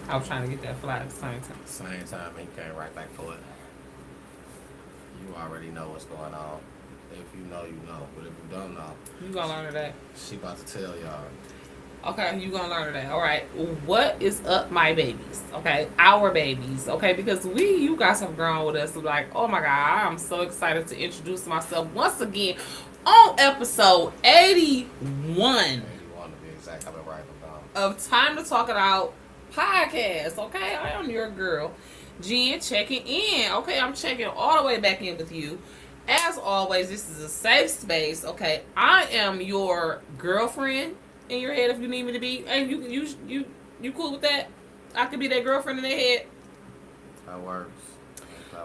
I was trying to get that fly at the same time. Same time, he came right back for it. You already know what's going on. If you know, you know. But if you don't know, You gonna learn today. she about to tell y'all. Okay, you gonna learn today. All right. What is up, my babies? Okay, our babies. Okay, because you guys have grown with us. Like, oh my God, I'm so excited to introduce myself once again on episode 81 81 to be exact. I've been writing them down. of Time to Talk It Out podcast. Okay, I am your girl, Jen, checking in. Okay, I'm checking all the way back in with you. As always, this is a safe space. Okay, I am your girlfriend in your head if you need me to be. And you cool with that? I could be that girlfriend in their head. That works.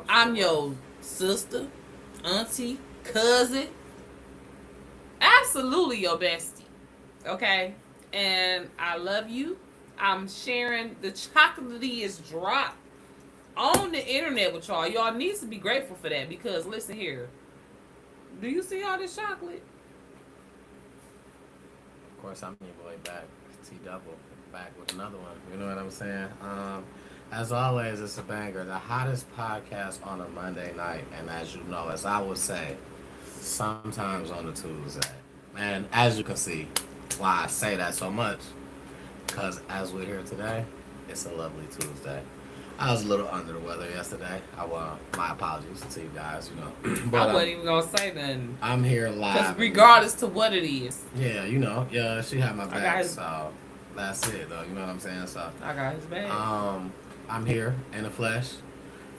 I'm your sister, auntie, cousin, absolutely your bestie. Okay, and I love you. I'm sharing the chocolatiest drop on the internet with y'all. Y'all needs to be grateful for that because listen here. Do you see all this chocolate? Of course, I'm your boy back, T Double, back with another one. You know what I'm saying? As always, it's a banger, the hottest podcast on a Monday night, and as you know, as I would say, sometimes on a Tuesday. And as you can see, why I say that so much, because as we're here today, it's a lovely Tuesday. I was a little under the weather yesterday. My apologies to you guys, you know. I But wasn't even gonna say nothing. I'm here Because live. regardless to what it is, Yeah, you know, yeah, she had my I got back, his, so that's it, though. You know what I'm saying? So, I got his bag. I'm here in the flesh,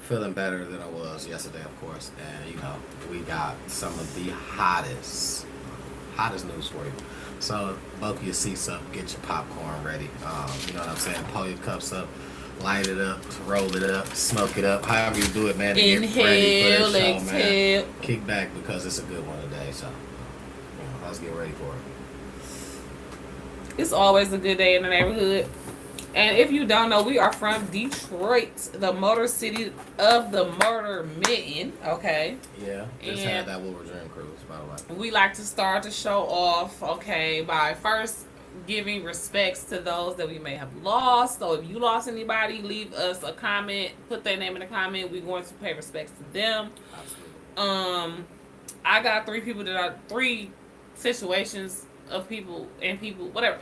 feeling better than I was yesterday, of course. And you know, we got some of the hottest news for you. So, buckle your seats up, get your popcorn ready. You know what I'm saying? Pull your cups up, light it up, roll it up, smoke it up, however you do it, man. To get ready for Inhale, the show, man. exhale. Kick back because it's a good one today. So, you know, let's get ready for it. It's always a good day in the neighborhood. And if you don't know, we are from Detroit, the motor city of the murder mitten. Okay. Yeah, just And had that Wilbur Dream cruise, by the way. we like to start the show off, okay, by first giving respects to those that we may have lost. So if you lost anybody, leave us a comment, put their name in the comment. We're going to pay respects to them. Absolutely. I got three situations of people, whatever.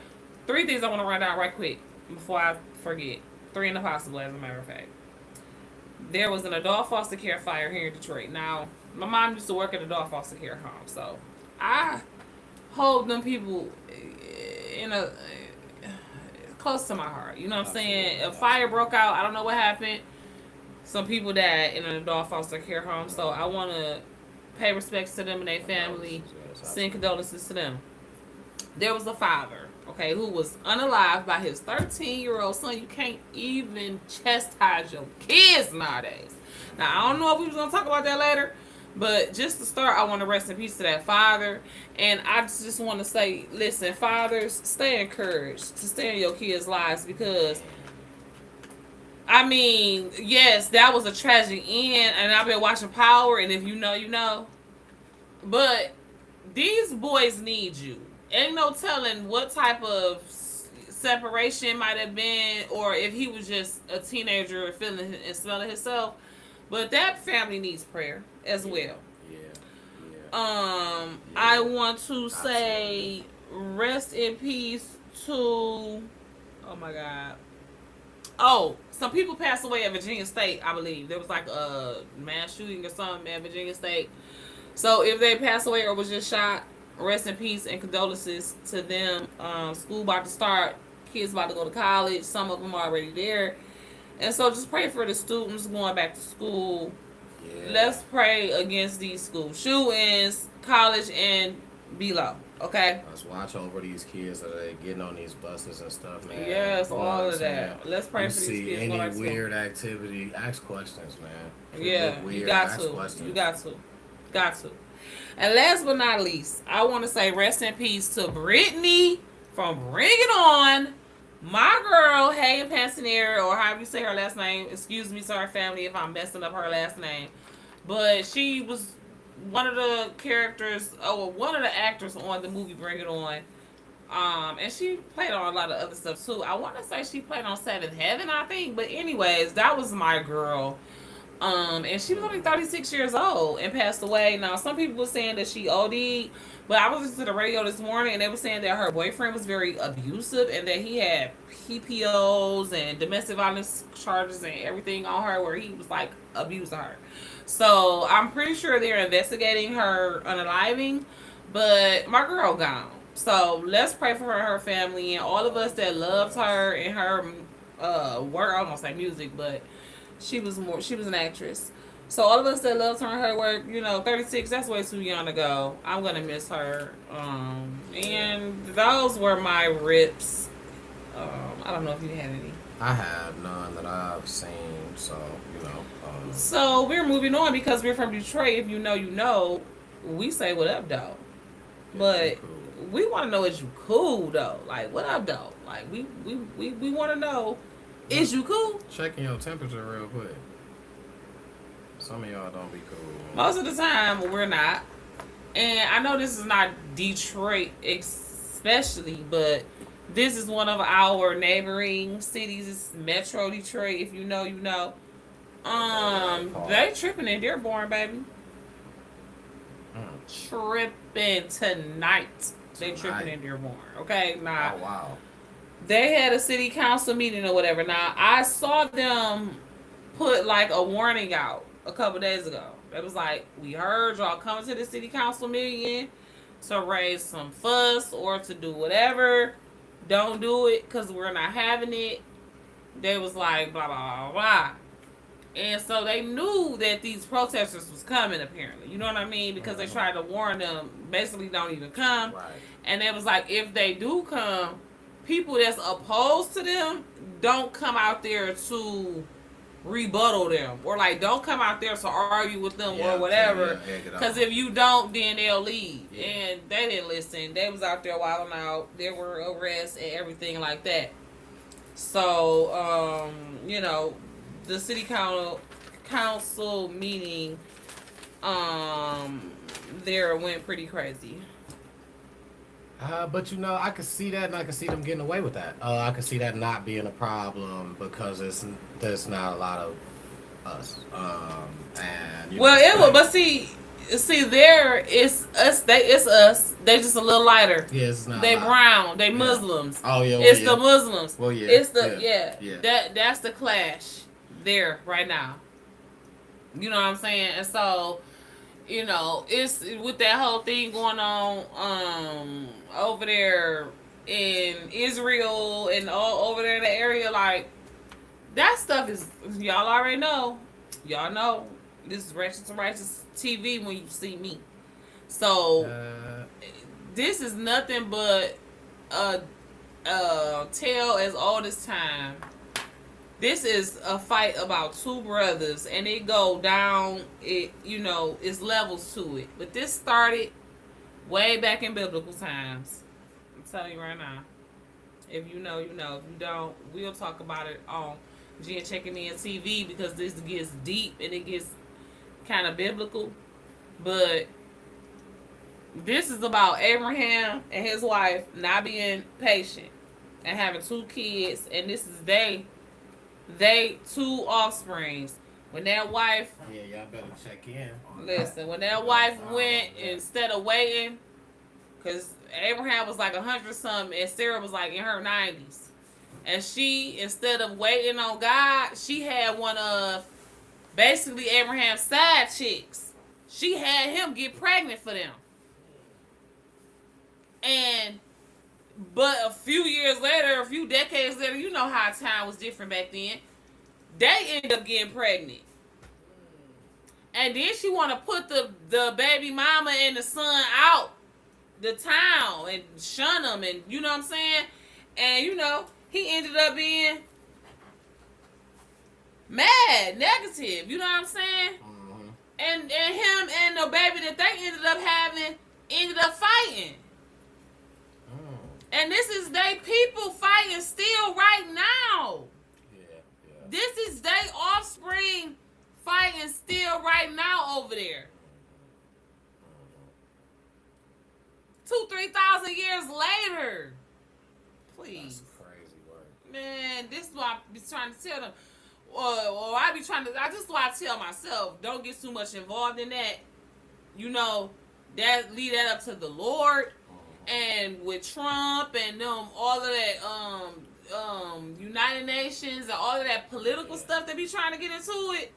Three things I want to run down right quick before I forget. Three and a possible, as a matter of fact. There was an adult foster care fire here in Detroit. Now, my mom used to work at an adult foster care home, so I hold them people in a close to my heart. You know what I'm saying? A fire broke out. I don't know what happened. Some people died in an adult foster care home, so I want to pay respects to them and their family. Send condolences to them. There was a father, okay, who was unalived by his 13-year-old son. You can't even chastise your kids nowadays. Now, I don't know if we was going to talk about that later, but just to start, I want to rest in peace to that father. And I just want to say, listen, fathers, stay encouraged to stay in your kids' lives because, I mean, yes, that was a tragic end. And I've been watching Power, and if you know, you know. But these boys need you. Ain't no telling what type of separation might have been, or if he was just a teenager feeling and smelling himself. But that family needs prayer as well. Yeah. I want to say rest in peace to. Oh my God. Oh, some people passed away at Virginia State. I believe there was like a mass shooting or something at Virginia State. So if they passed away or was just shot, rest in peace and condolences to them. School about to start. Kids about to go to college. Some of them are already there. And so just pray for the students going back to school. Yeah. Let's pray against these school shootings, college, and below. Okay? Let's watch over these kids that are getting on these buses and stuff, man. Yes, You know all what I'm of saying? that. Let's pray You for these see kids going any back to school. weird activity, ask questions, man. If it Yeah, look weird, you got ask to. questions. You got to. Got to. And last but not least, I want to say rest in peace to Brittany from Bring It On. My girl, Hayden Pansineer, or however you say her last name. Excuse me, sorry, family, if I'm messing up her last name. But she was one of the characters, or one of the actors on the movie Bring It On. And she played on a lot of other stuff too. I want to say she played on Seventh Heaven, I think. But anyways, that was my girl. And she was only 36 years old and passed away. Now, some people were saying that she OD'd, but I was listening to the radio this morning and they were saying that her boyfriend was very abusive and that he had PPOs and domestic violence charges and everything on her where he was like abusing her. So I'm pretty sure they're investigating her unaliving, but my girl gone. So let's pray for her and her family and all of us that loved her and her work. I was gonna say music, but she was an actress. So all of us that loved her and her work, 36, that's way too young to go. I'm gonna miss her. And those were my rips. I don't know if you had any. I have none that I've seen, so So we're moving on because we're from Detroit. If you know, you know. We say what up, though. But we want to know is you cool though? Like what up, though? Like we want to know. Is you cool? Checking your temperature real quick. Some of y'all don't be cool. Most of the time, we're not. And I know this is not Detroit especially, but this is one of our neighboring cities. It's Metro Detroit. If you know, you know. They tripping in Dearborn, baby. Tripping tonight. They tripping in Dearborn. Okay, now. Oh wow. They had a city council meeting or whatever. Now, I saw them put like a warning out a couple days ago. It was like, we heard y'all coming to the city council meeting to raise some fuss or to do whatever. Don't do it because we're not having it. They was like, blah, blah, blah, blah. And so they knew that these protesters was coming, apparently. You know what I mean? Because they tried to warn them, basically don't even come. Right. And they was like, if they do come, people that's opposed to them don't come out there to rebuttal them or like don't come out there to argue with them or whatever, because if you don't, then they'll leave. And they didn't listen. They was out there wilding out. There were arrests and everything like that. So the city council meeting there went pretty crazy. But I could see that, and I could see them getting away with that. I could see that not being a problem because there's not a lot of us. But see, there it's us. It's us. They just a little lighter. Yeah, it's not. They brown. They Muslims. Oh yeah. It's the Muslims. Well, yeah. It's the That's the clash there right now. You know what I'm saying? And so. It's with that whole thing going on over there in Israel and all over there in the area, like that stuff is y'all already know. Y'all know this is Righteous TV when you see me. So this is nothing but a tale as old as time. This is a fight about two brothers, and it go down. It's levels to it. But this started way back in biblical times. I'm telling you right now. If you know, you know. If you don't, we'll talk about it on Jen Checking In TV because this gets deep and it gets kind of biblical. But this is about Abraham and his wife not being patient and having two kids, and this is they two offsprings. When that wife, y'all better check in. Listen, when that wife went instead of waiting, because Abraham was like 100 something and Sarah was like in her 90s, and she, instead of waiting on God, she had one of basically Abraham's side chicks. She had him get pregnant for them, but a few years later, a few decades later, you know how time was different back then. They ended up getting pregnant. And then she want to put the baby mama and the son out the town and shun them, and you know what I'm saying? And he ended up being mad, negative, you know what I'm saying? Mm-hmm. And him and the baby that they ended up having ended up fighting. And this is they people fighting still right now. Yeah. This is they offspring fighting still right now over there. 2,000-3,000 years later. Please. That's crazy work. Man, this is what I be trying to tell them. Or I be trying to, this is why I tell myself, don't get too much involved in that. You know, that leave that up to the Lord. And with Trump and all of that, United Nations and all of that political stuff they be trying to get into it.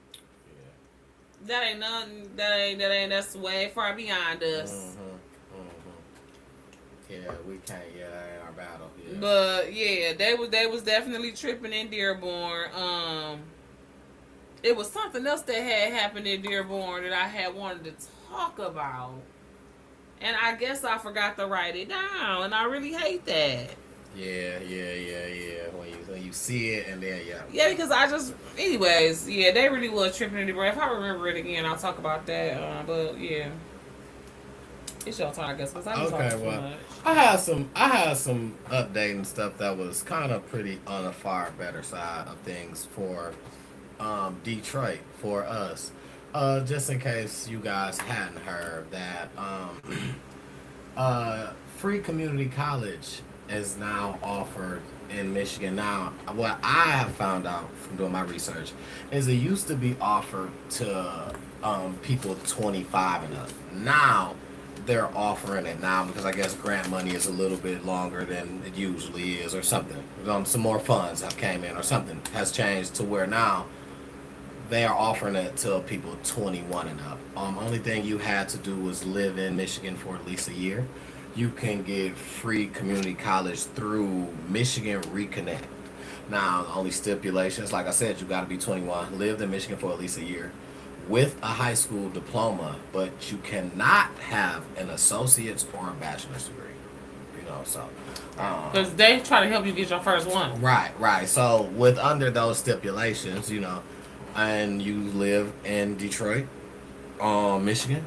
Yeah. That ain't nothing. That's way far beyond us. Yeah, we can't. Yeah, that ain't our battle. Yeah. But yeah, they was definitely tripping in Dearborn. It was something else that had happened in Dearborn that I had wanted to talk about. And I guess I forgot to write it down, and I really hate that. Yeah. When you see it, and then Yeah, because anyways, yeah, they really was tripping in the brain. If I remember it again, I'll talk about that. But yeah, it's your time, I guess. Cause I'm talking too much. I had some updating stuff that was kind of pretty on the far better side of things for Detroit for us. Just in case you guys hadn't heard that free community college is now offered in Michigan. Now, what I have found out from doing my research is it used to be offered to people 25 and up. Now, they're offering it now because I guess grant money is a little bit longer than it usually is or something. Some more funds have came in or something has changed to where now they are offering it to people 21 and up. Only thing you had to do was live in Michigan for at least a year. You can get free community college through Michigan Reconnect. Now, the only stipulations, like I said, you got to be 21, lived in Michigan for at least a year, with a high school diploma, but you cannot have an associate's or a bachelor's degree. You know, so because they try to help you get your first one. Right. So with under those stipulations, you know, and you live in Detroit, Michigan,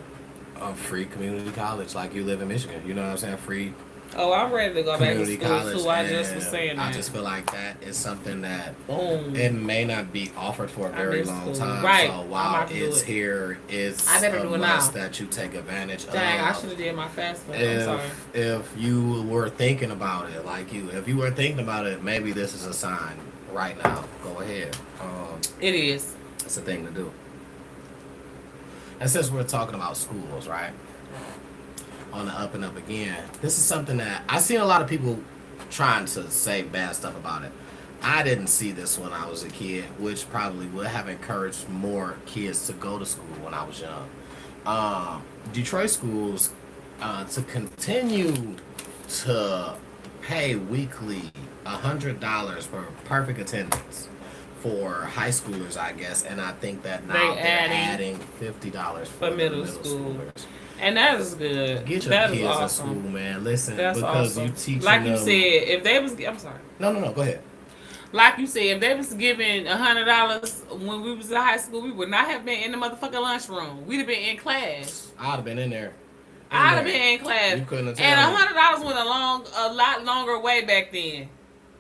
free community college like you live in Michigan. You know what I'm saying? Free. Oh, I'm ready to go back to school college, too. I just was saying that. I just feel like that is something that it may not be offered for a very long time. Right. So while it's here, it's a must that you take advantage of. Dang, I should have did my FAFSA. I'm sorry. If you were thinking about it, if you were thinking about it, maybe this is a sign right now. Go ahead. It is. It's a thing to do. And since we're talking about schools, right? On the up and up again, this is something that I seen a lot of people trying to say bad stuff about it. I didn't see this when I was a kid, which probably would have encouraged more kids to go to school when I was young. Detroit schools to continue to pay weekly $100 for perfect attendance for high schoolers, I guess, and I think that now they're adding $50 for middle schoolers. And that is good. Get your kids in school, man. Listen, that's because awesome. You teach like them. You said, if they was, I'm sorry. No, go ahead. Like you said, if they was giving $100 when we was in high school, we would not have been in the motherfucking lunchroom. We'd have been in class. I'd have been in there. I'd have been in class. You couldn't have and $100 went a lot longer way back then.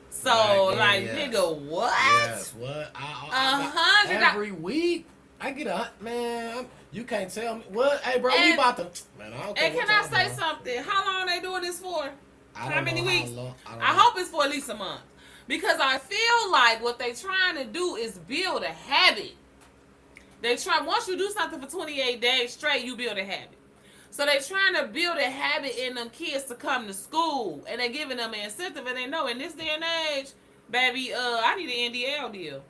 So, nigga, what? Yes, what? $100 every week. I get man. You can't tell me what. Hey, bro, we about to. Man, I don't care. And can I say something? How long they doing this for? How many weeks? I hope it's for at least a month, because I feel like what they trying to do is build a habit. Once you do something for 28 days straight, you build a habit. So they trying to build a habit in them kids to come to school, and they giving them an incentive, and they know in this day and age, baby, I need an NDL deal.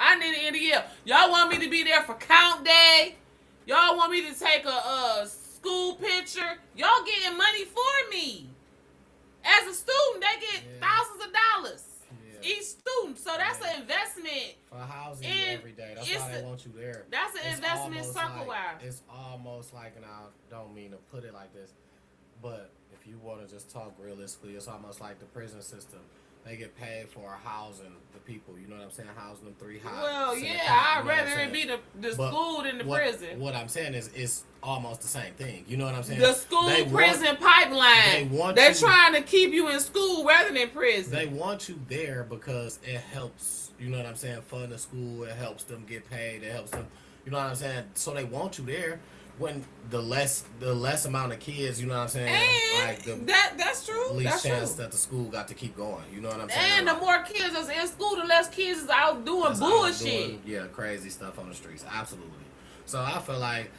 I need an NDL. Y'all want me to be there for count day? Y'all want me to take a school picture? Y'all getting money for me. As a student, they get thousands of dollars each student. So that's an investment. For housing every day. That's why they want you there. That's an investment circle-wise. It's almost like, and I don't mean to put it like this, but if you want to just talk realistically, it's almost like the prison system. They get paid for housing the people. You know what I'm saying? Housing them 3 high. Well, I'd rather it be the school than the prison. What I'm saying is it's almost the same thing. You know what I'm saying? The school-prison pipeline. They're trying to keep you in school rather than prison. They want you there because it helps, you know what I'm saying, fund the school. It helps them get paid. It helps them, you know what I'm saying? So they want you there. when the less amount of kids, you know what I'm saying? And Like the that's true. least That's chance true. that the school got to keep going. You know what I'm saying? And the Like, more kids that's in school, the less kids is out doing that's all bullshit. doing, yeah, crazy stuff on the streets. Absolutely. So I feel like,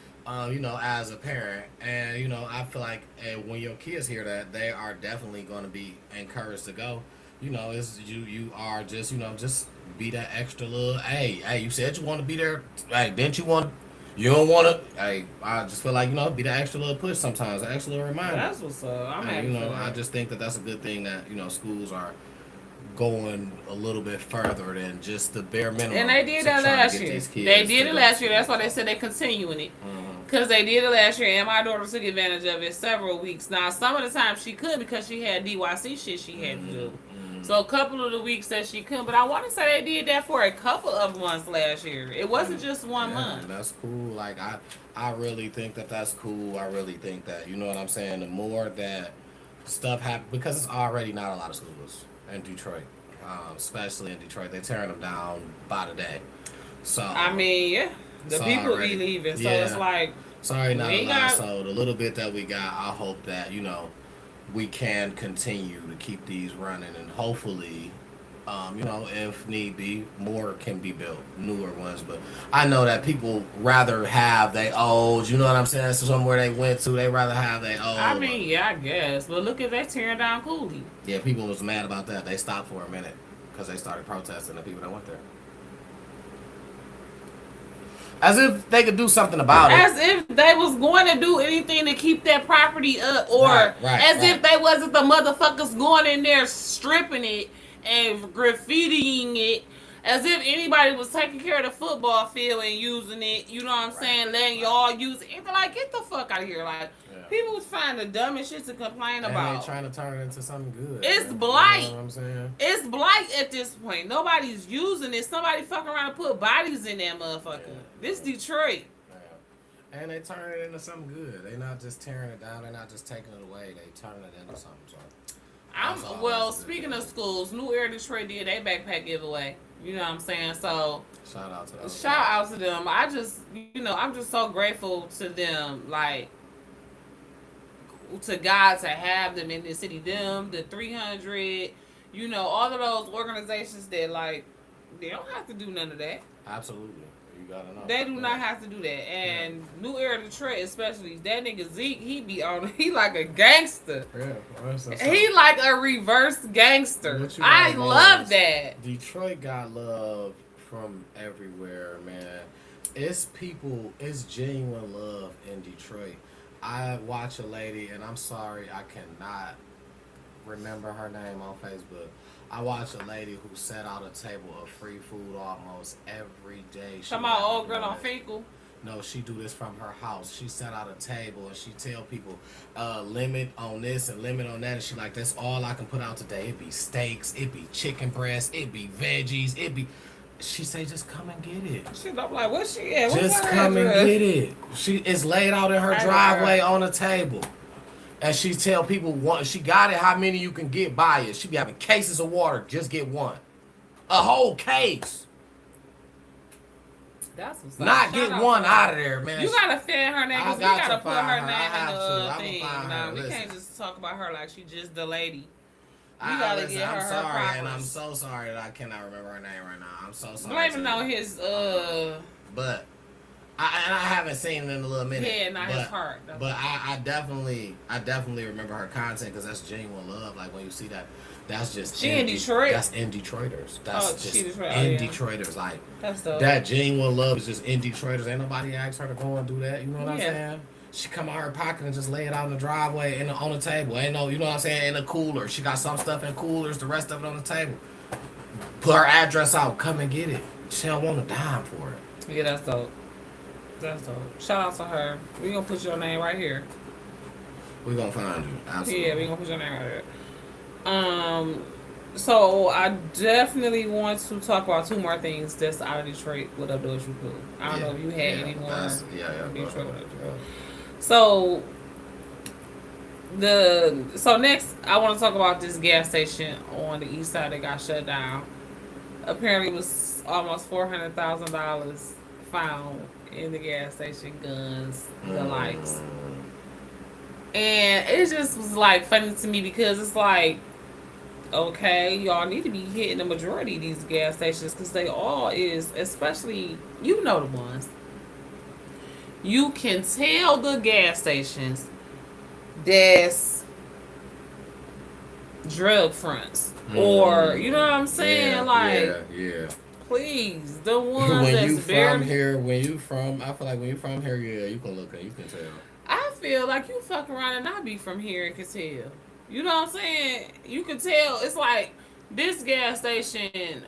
you know, as a parent, and you know, I feel like when your kids hear that, they are definitely going to be encouraged to go. You know, it's you are just, you know, just be that extra little. Hey, you said you want to be there. Hey, didn't you want? You don't want to. Hey, I just feel like, you know, be that extra little push sometimes, an extra little reminder. That's what's up. I'm And, happy you for know, that. I just think that that's a good thing that, you know, schools are going a little bit further than just the bare minimum. And they did to that try to last get year. these kids They to did go it to last year. school. That's why they said they're continuing it. Mhm. Because they did it last year, and my daughter took advantage of it several weeks. Now, some of the time she could because she had DYC shit she had to do. Mhm. So a couple of the weeks that she couldn't. But I want to say they did that for a couple of months last year. It wasn't just one Yeah, month. that's cool. Like I really think that that's cool. I really think that, you know what I'm saying. The more that stuff happens, because it's already not a lot of schools in Detroit, especially in Detroit, they're tearing them down by the day. So I mean, yeah. The So people already- be leaving. So yeah. it's like, sorry, not we a lot. got- So the little bit that we got, I hope that, you know, we can continue to keep these running, and hopefully, you know, if need be, more can be built, newer ones. But I know that people rather have they old, you know what I'm saying? So somewhere they went to, they rather have they old. I mean, yeah, I guess. But look at that tearing down Cooley. Yeah, people was mad about that. They stopped for a minute because they started protesting the people that went there. As if they could do something about it. As if they was going to do anything to keep that property up, or Right, as if they wasn't the motherfuckers going in there stripping it and graffitiing it. As if anybody was taking care of the football field and using it, you know what I'm saying, letting y'all use it. They're like, get the fuck out of here. Like, people was finding the dumbest shit to complain And about. they trying to turn it into something good. It's man. blight. You know what I'm saying? It's blight at this point. Nobody's using it. Somebody fucking around and put bodies in that motherfucker. Yeah. This Detroit. Yeah. And they turn it into something good. They not just tearing it down. They're not just taking it away. They turn it into something. So that's all Well, that's good. speaking of schools, New Era Detroit did a backpack giveaway. You know what I'm saying? So shout out to those. shout out to them. I just, you know, I'm just so grateful to them. Like, to God to have them in the city. Them, the 300, you know, all of those organizations that, like, they don't have to do none of that. Absolutely. You gotta know. They do not have to do that. And New Era Detroit, especially, that nigga Zeke, he like a gangster. Yeah. He like a reverse gangster. What you I gotta know love is that. Detroit got love from everywhere, man. It's genuine love in Detroit. I watch a lady, and I'm sorry, I cannot remember her name on Facebook. I watch a lady who set out a table of free food almost every day. Talking about old girl on Finkel. No, she do this from her house. She set out a table and she tell people, limit on this and limit on that. And she like, that's all I can put out today. It be steaks, it be chicken breast, it be veggies, it be. She say, just come and get it. Shit, I'm like, what's she at? What's Just her come and address? get it. She is laid out in her driveway on the table. And she tell people, she got it, how many you can get, buy it. She be having cases of water, just get one. A whole case. That's what's up. Not Shout get out one to her. out of there, man. You gotta fit her name I because we got gotta to put find her her. name I have in to. the I'ma thing. find No, her. we Listen. can't just talk about her like she's just the lady. We I, gotta listen, get her I'm her sorry, and propers. I'm so sorry that I cannot remember her name right now. I'm so sorry. Blame it on his But I haven't seen it in a little minute. head, not but, his heart. But I definitely remember her content because that's genuine love. Like when you see that, that's just She in Detroit? That's in Detroiters. That's Oh, just she Detroit. Oh, in yeah. Detroiters. Like That's dope. that genuine love is just in Detroiters. Ain't nobody asked her to go and do that. You know what I'm Yeah. saying? She come out her pocket and just lay it out in the driveway and on the table. Ain't no, you know what I'm saying? In a cooler. She got some stuff in coolers, the rest of it on the table. Put her address out. Come and get it. She don't want a dime for it. Yeah, that's dope. That's dope. Shout out to her. We gonna put your name right here. We gonna find you. Absolutely. Yeah, we gonna put your name right here. So I definitely want to talk about two more things that's out of Detroit. What up, do what you cool? I don't know if you had any more. Detroit. So next I want to talk about this gas station on the east side that got shut down. Apparently it was almost $400,000 found in the gas station, guns, the likes. And it just was like funny to me because it's like, okay, y'all need to be hitting the majority of these gas stations because they all is, especially, you know the ones. You can tell the gas stations that's drug fronts. Or, you know what I'm saying? Yeah. Please, the ones when that's you from here, I feel like when you from here, yeah, you can look and you can tell. I feel like you fuck around and I be from here and can tell. You know what I'm saying? You can tell. It's like this gas station,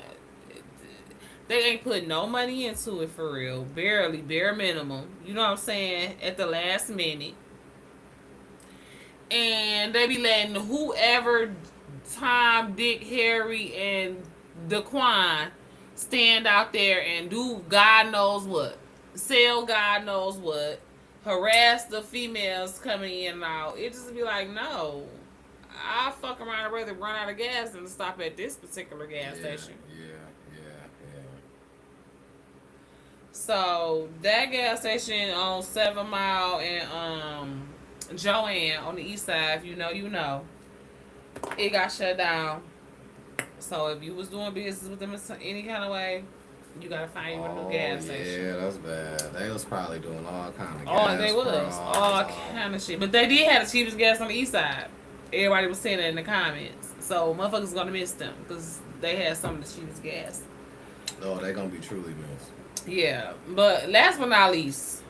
they ain't put no money into it for real. Barely, bare minimum. You know what I'm saying? At the last minute. And they be letting whoever Tom, Dick, Harry, and Daquan stand out there and do God knows what. Sell God knows what. Harass the females coming in and out. It just be like, no. I fuck around and rather run out of gas than stop at this particular gas station. Yeah. So that gas station on 7 Mile and Joanne on the east side, if you know, you know. It got shut down. So if you was doing business with them in any kind of way, you gotta find you a new gas station. Yeah, that's bad. They was probably doing all kind of gas. Oh, they was. All kind of shit. But they did have the cheapest gas on the east side. Everybody was saying that in the comments. So motherfuckers gonna miss them because they had some of the cheapest gas. Oh, they gonna be truly missed. Yeah. But last but not least,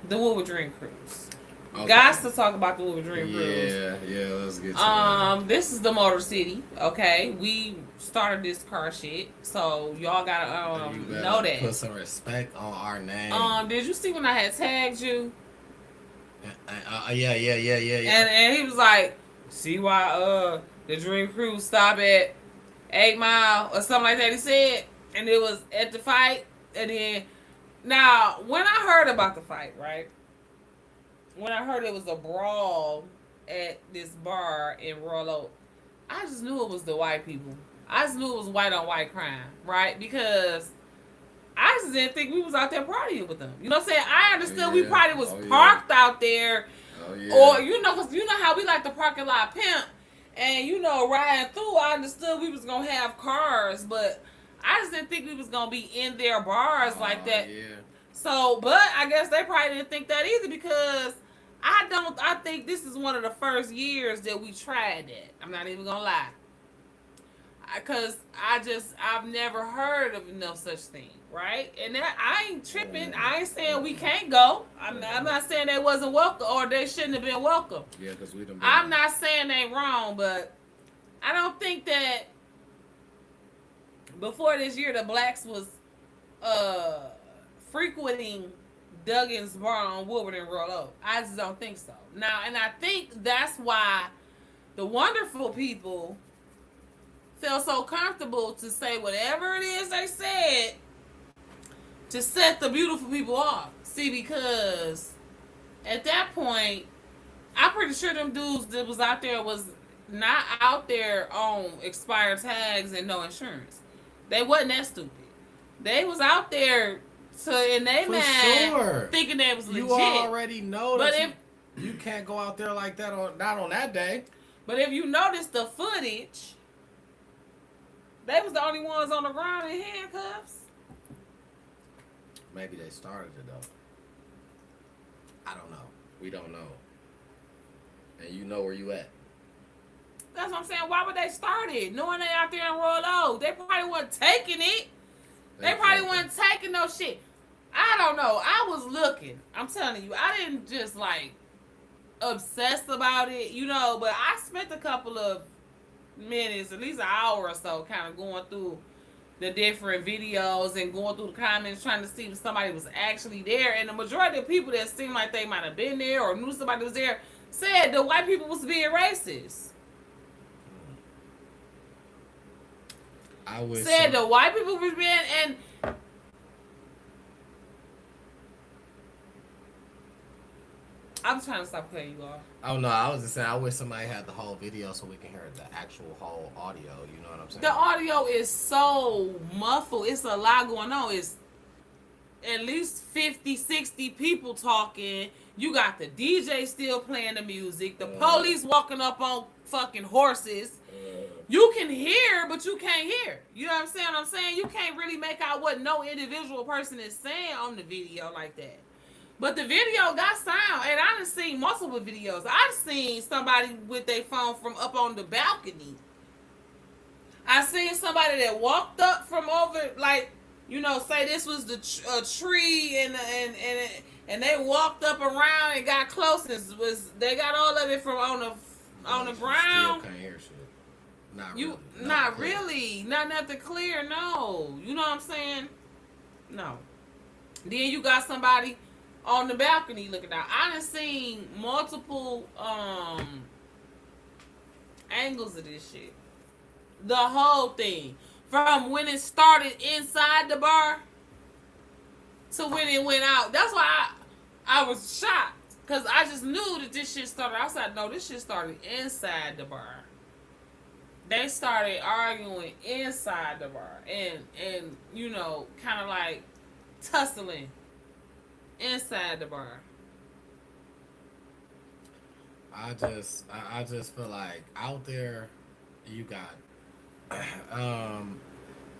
the Woodward Dream Cruise. Okay. Got to talk about the Woodward Dream Cruise. Yeah, let's get to that. This is the Motor City, okay? We started this car shit, so y'all gotta know that. Put some respect on our name. Did you see when I had tagged you? Yeah. And he was like, see why the Dream Cruise stop at 8 Mile or something like that, he said. And it was at the fight. And then, now, when I heard about the fight, right? When I heard it was a brawl at this bar in Royal Oak, I just knew it was the white people. I just knew it was white on white crime, right? Because I just didn't think we was out there partying with them. You know what I'm saying? I understood we probably was parked out there. Or, you know, because you know how we like the parking lot pimp. And, you know, riding through, I understood we was going to have cars. But I just didn't think we was going to be in their bars like that. Yeah. So, but I guess they probably didn't think that either because I think this is one of the first years that we tried that. I'm not even gonna lie. Because I've never heard of no such thing, right? And that, I ain't tripping. I ain't saying we can't go. I'm not saying they wasn't welcome or they shouldn't have been welcome. Yeah, because we done. I'm not saying they wrong, but I don't think that before this year the blacks was frequenting Duggan's bar on Woodward and Royal Oak. I just don't think so. Now, and I think that's why the wonderful people felt so comfortable to say whatever it is they said to set the beautiful people off. See, because at that point, I'm pretty sure them dudes that was out there was not out there on expired tags and no insurance. They wasn't that stupid. They was out there in their mind thinking that was legit. You already know but that you can't go out there like that not on that day. But if you notice the footage, they was the only ones on the ground in handcuffs. Maybe they started it though. I don't know. We don't know. And you know where you at. That's what I'm saying. Why would they start it? Knowing they out there in Royal Oak. They probably wasn't taking it. They probably wasn't taking no shit. I don't know. I was looking. I'm telling you. I didn't just like obsess about it, you know, but I spent a couple of minutes, at least an hour or so, kind of going through the different videos and going through the comments trying to see if somebody was actually there. And the majority of people that seemed like they might have been there or knew somebody was there said the white people was being racist. Said the white people was being, and I'm trying to stop cutting you off. Oh no, I was just saying I wish somebody had the whole video so we can hear the actual whole audio. You know what I'm saying? The audio is so muffled. It's a lot going on. at least 50, 60 people talking. You got the DJ still playing the music. The police walking up on fucking horses. You can hear, but you can't hear. You know what I'm saying? You can't really make out what no individual person is saying on the video like that. But the video got sound, and I done seen multiple videos. I've seen somebody with their phone from up on the balcony. I seen somebody that walked up from over, like, you know, say this was the tree, and they walked up around and got close. They got all of it from on the ground. Still can't hear shit. Not really. Not nothing clear. No, you know what I'm saying? No. Then you got somebody on the balcony looking out. I done seen multiple angles of this shit. The whole thing. From when it started inside the bar to when it went out. That's why I was shocked. Because I just knew that this shit started outside. No, this shit started inside the bar. They started arguing inside the bar. And you know, kind of like tussling inside the bar. I just feel like out there you got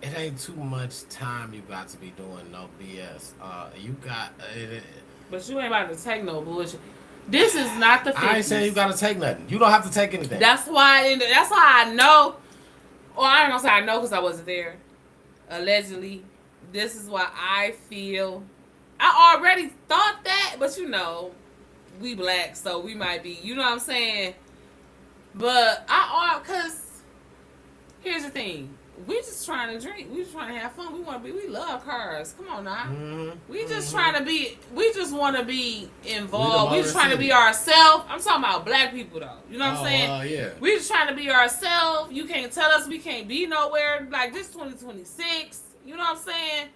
it ain't too much time you got to be doing no BS. You got it. But you ain't about to take no bullshit. This is not the 50s. I ain't saying you gotta take nothing. You don't have to take anything. That's why I know. Or I ain't gonna say I know because I wasn't there. Allegedly, this is why I feel. I already thought that, but you know, we black, so we might be. You know what I'm saying? But cause here's the thing. We just trying to drink. We just trying to have fun. We love cars. Come on now. Mm-hmm. We just trying to be. We just want to be involved. We just trying to be ourselves. I'm talking about black people though. You know what I'm saying? Yeah. We just trying to be ourselves. You can't tell us we can't be nowhere. Like this 2026. You know what I'm saying?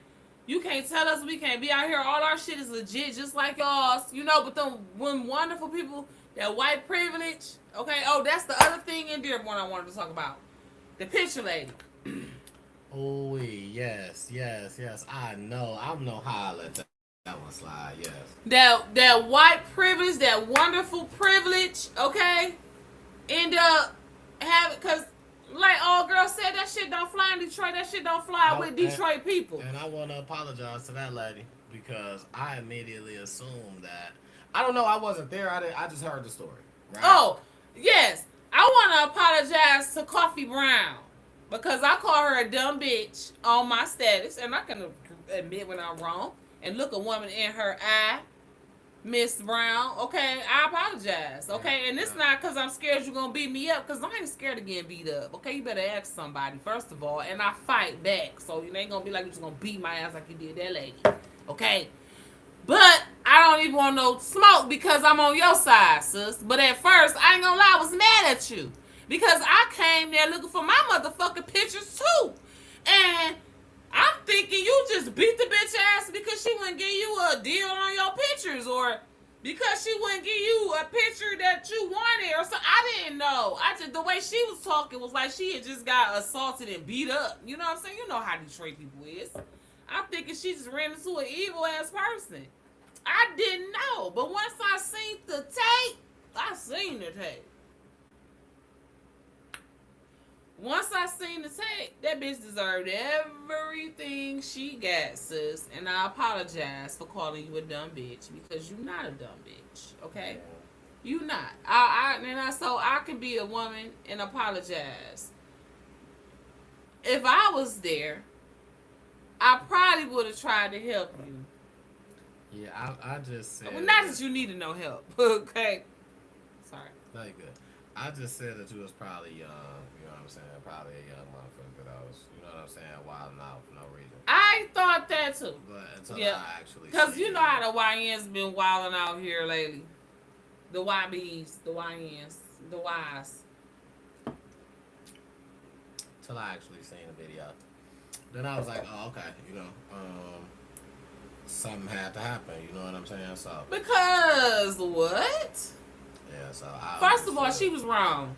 You can't tell us we can't be out here. All our shit is legit, just like y'all's. You know, but them when wonderful people, that white privilege. Okay. Oh, that's the other thing in Dearborn I wanted to talk about. The picture lady. Oh yes. I know how I let that one slide. Yes. That white privilege, that wonderful privilege. Okay, end up having because like old girl said, that shit don't fly in Detroit. That shit don't fly with Detroit people. And I want to apologize to that lady because I immediately assumed that I don't know. I wasn't there. I just heard the story. Right? Oh yes, I want to apologize to Coffee Brown. Because I call her a dumb bitch on my status, and I can admit when I'm wrong, and look a woman in her eye, Miss Brown, okay, I apologize, okay, and it's not because I'm scared you're going to beat me up, because I ain't scared of getting beat up, okay, you better ask somebody, first of all, and I fight back, so you ain't going to be like you're just going to beat my ass like you did that lady, okay, but I don't even want no smoke because I'm on your side, sis, but at first, I ain't going to lie, I was mad at you. Because I came there looking for my motherfucking pictures too. And I'm thinking you just beat the bitch ass because she wouldn't give you a deal on your pictures. Or because she wouldn't give you a picture that you wanted. Or so I didn't know. The way she was talking was like she had just got assaulted and beat up. You know what I'm saying? You know how Detroit people is. I'm thinking she just ran into an evil ass person. I didn't know. But once I seen the tape, Once I seen the tape, that bitch deserved everything she got, sis. And I apologize for calling you a dumb bitch because you're not a dumb bitch, okay? You not. So I can be a woman and apologize. If I was there, I probably would have tried to help you. Yeah, I just said. Well, not that you needed no help, okay? Sorry. No, you're good. I just said that you was probably young. You know what I'm saying? Probably a young motherfucker that was, you know what I'm saying, wilding out for no reason. I thought that too. But until I actually. Because you know how the YNs been wilding out here lately. The YBs, the YNs, the Ys. Till I actually seen the video. Then I was like, oh, okay, you know, something had to happen, you know what I'm saying? So. Because what? Yeah, so first of all, she was wrong.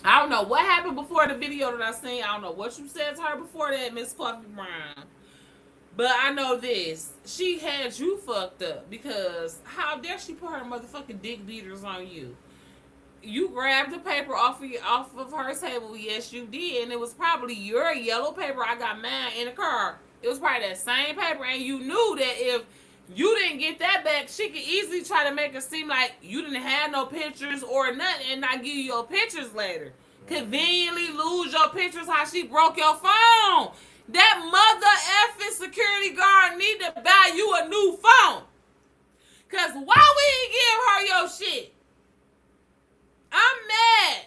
I don't know what happened before the video that I seen. I don't know what you said to her before that, Miss Coffee Brown. But I know this. She had you fucked up because how dare she put her motherfucking dick beaters on you? You grabbed the paper off of her table. Yes, you did, and it was probably your yellow paper. I got mine in the car. It was probably that same paper, and you knew that if you didn't get that back, she could easily try to make it seem like you didn't have no pictures or nothing, and not give you your pictures later. Conveniently lose your pictures. How she broke your phone. That mother effing security guard need to buy you a new phone. Cause why we didn't give her your shit? I'm mad.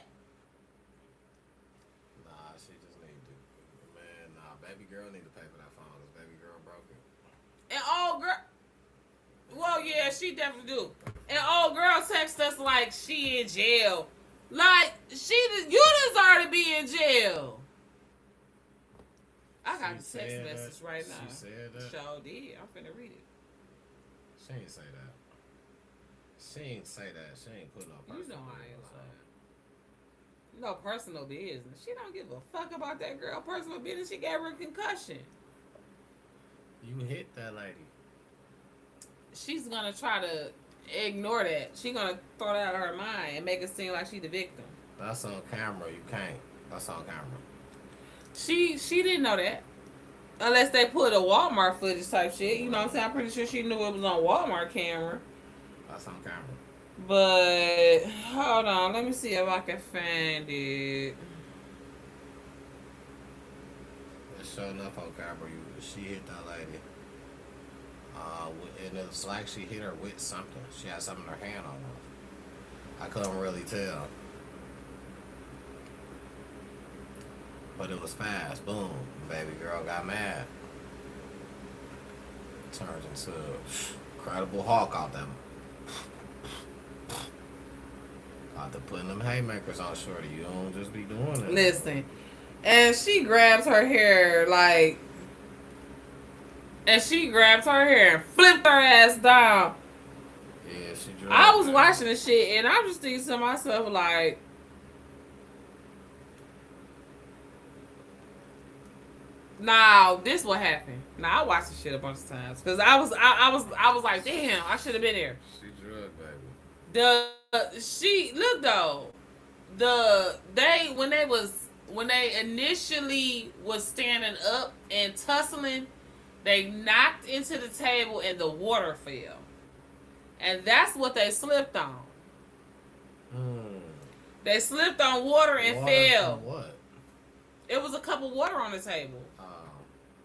Nah, she just need to. Man, nah, baby girl need to pay for that phone. Cause baby girl broke it. And old girl, well, yeah, she definitely do. And old girl text us like she in jail. Like you deserve to be in jail. I got a text message right now. She said that. Sure did. I'm finna read it. She ain't say that. She ain't say that. She ain't put no personal. You know I ain't lying. No personal business. She don't give a fuck about that girl personal business. She gave her a concussion. You hit that lady. She's gonna try to ignore that. She's gonna throw that out of her mind and make it seem like she's the victim. That's on camera. You can't. That's on camera. She didn't know that. Unless they put a Walmart footage type shit. You know what I'm saying? I'm pretty sure she knew it was on Walmart camera. That's on camera. But hold on, let me see if I can find it. It's sure enough on camera. She hit that lady. And it's like she hit her with something. She had something in her hand on her. I couldn't really tell. But it was fast. Boom. Baby girl got mad. Turns into Incredible Hulk out there. Out there putting them haymakers on shorty. You don't just be doing it. Listen. And she grabs her hair like... And she grabs her hair and flipped her ass down. Yeah, she drew. I was watching the shit and I'm just thinking to myself like... Now, this what happened. Now I watched the shit a bunch of times because I was like, damn, I should have been there. She drug, baby. Look though, when they initially was standing up and tussling, they knocked into the table and the water fell, and that's what they slipped on. They slipped on water and fell. What? It was a cup of water on the table.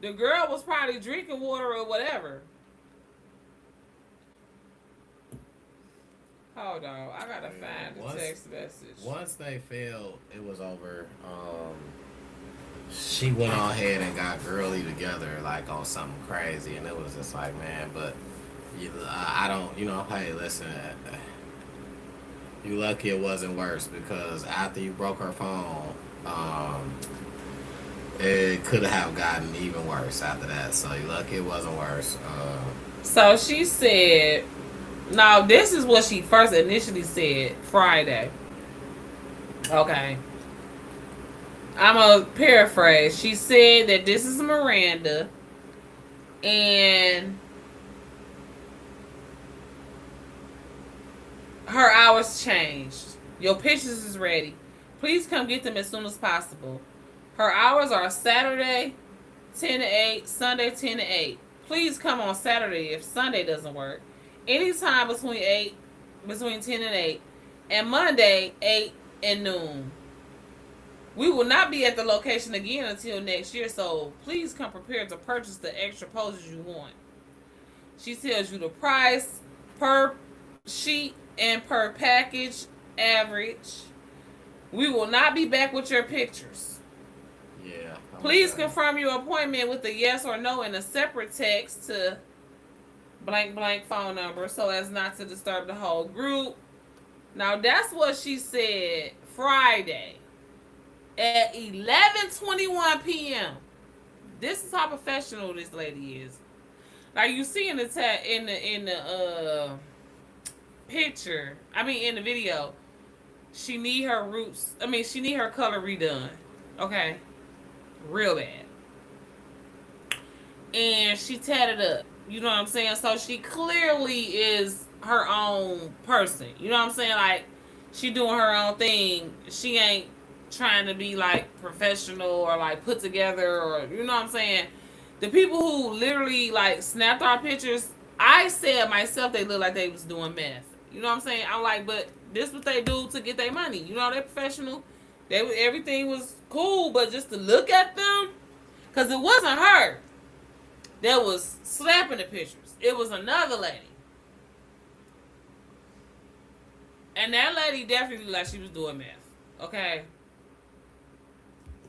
The girl was probably drinking water or whatever. Hold on, I gotta find the text message. Once they fell, it was over. She went on ahead and got girly together like on something crazy, and it was just like, man, but I don't, hey, listen, you lucky it wasn't worse because after you broke her phone, it could have gotten even worse after that. So you lucky it wasn't worse. So she said, now this is what she first initially said Friday. Okay. I'm going to paraphrase. She said that this is Miranda and her hours changed. Your pictures is ready. Please come get them as soon as possible. Her hours are Saturday 10 to 8, Sunday 10 to 8. Please come on Saturday if Sunday doesn't work. Anytime between 10 and 8. And Monday 8 and noon. We will not be at the location again until next year, so please come prepared to purchase the extra poses you want. She tells you the price per sheet and per package average. We will not be back with your pictures. Yeah. Please confirm your appointment with a yes or no in a separate text to blank blank phone number so as not to disturb the whole group. Now that's what she said Friday at 11:21 p.m. This is how professional this lady is. Like you see in the picture, in the video, she need her roots. She need her color redone. Okay. Real bad. and she tatted up. You know what I'm saying? So she clearly is her own person. You know what I'm saying? Like, she doing her own thing. She ain't trying to be like professional or like put together, or you know what I'm saying? The people who literally like snapped our pictures, I said myself they look like they was doing meth. You know what I'm saying? I'm like, but this what they do to get their money. You know, they're professional. Everything was cool, but just to look at them, because it wasn't her that was slapping the pictures. It was another lady. And that lady definitely looked like she was doing meth. Okay?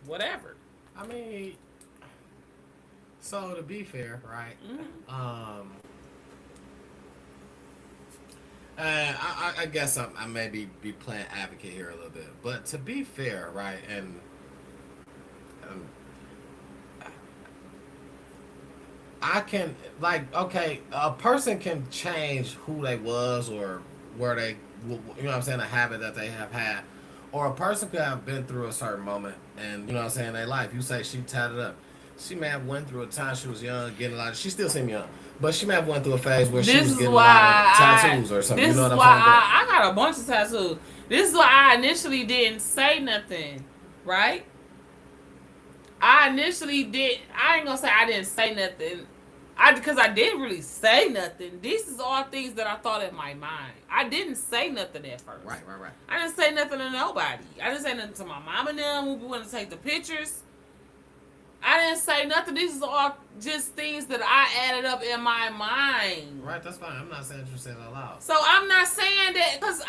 Whatever. I mean, so to be fair, right? Mm-hmm. I guess I may be playing advocate here a little bit, but to be fair, right? And I can, like, okay, a person can change who they was or where they, you know what I'm saying, a habit that they have had, or a person could have been through a certain moment and, you know what I'm saying, their life. You say she tatted up. She may have went through a time she was young, getting a lot of, she still seems young, but she may have went through a phase where she was getting a lot of tattoos or something. You know what I'm saying? I got a bunch of tattoos. This is why I initially didn't say nothing, right? I ain't gonna say I didn't say nothing. Because I didn't really say nothing. These is all things that I thought in my mind. I didn't say nothing at first. Right. I didn't say nothing to nobody. I didn't say nothing to my mom and them who went to take the pictures. I didn't say nothing. These is all just things that I added up in my mind. Right, that's fine. I'm not saying you said it out loud. So I'm not saying that because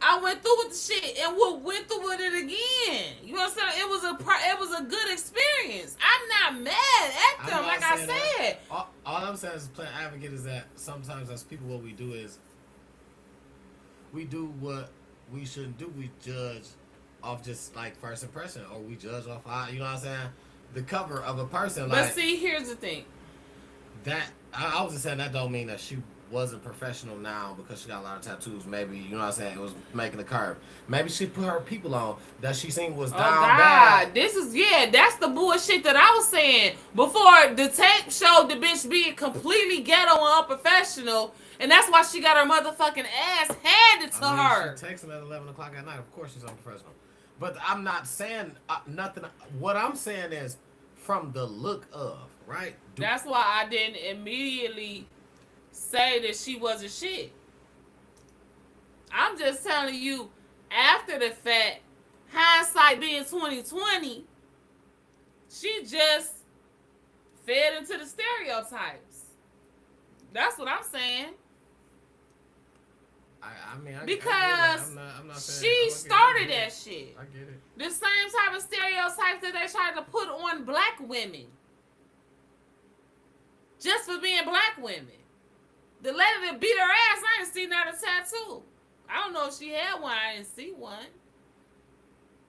I went through with the shit and went through with it again. You know what I'm saying? It was a good experience. I'm not mad at them, like I said. All I'm saying is playing advocate is that sometimes as people what we do is we do what we shouldn't do. We judge off just like first impression, or we judge off you know what I'm saying, the cover of a person. But see, here's the thing. That I was just saying that don't mean that she wasn't professional now because she got a lot of tattoos. Maybe, you know what I'm saying, it was making the curve. Maybe she put her people on that she seen was down bad. That's the bullshit that I was saying before. The tape showed the bitch being completely ghetto and unprofessional, and that's why she got her motherfucking ass handed to her. She texting at 11 o'clock at night. Of course she's unprofessional. But I'm not saying nothing. What I'm saying is from the look of, right? That's why I didn't immediately say that she wasn't shit. I'm just telling you, after the fact, hindsight being 2020, she just fed into the stereotypes. That's what I'm saying. Because I'm not she started that shit. I get it. The same type of stereotypes that they tried to put on black women. Just for being black women. The lady that beat her ass, I didn't see not a tattoo. I don't know if she had one. I didn't see one.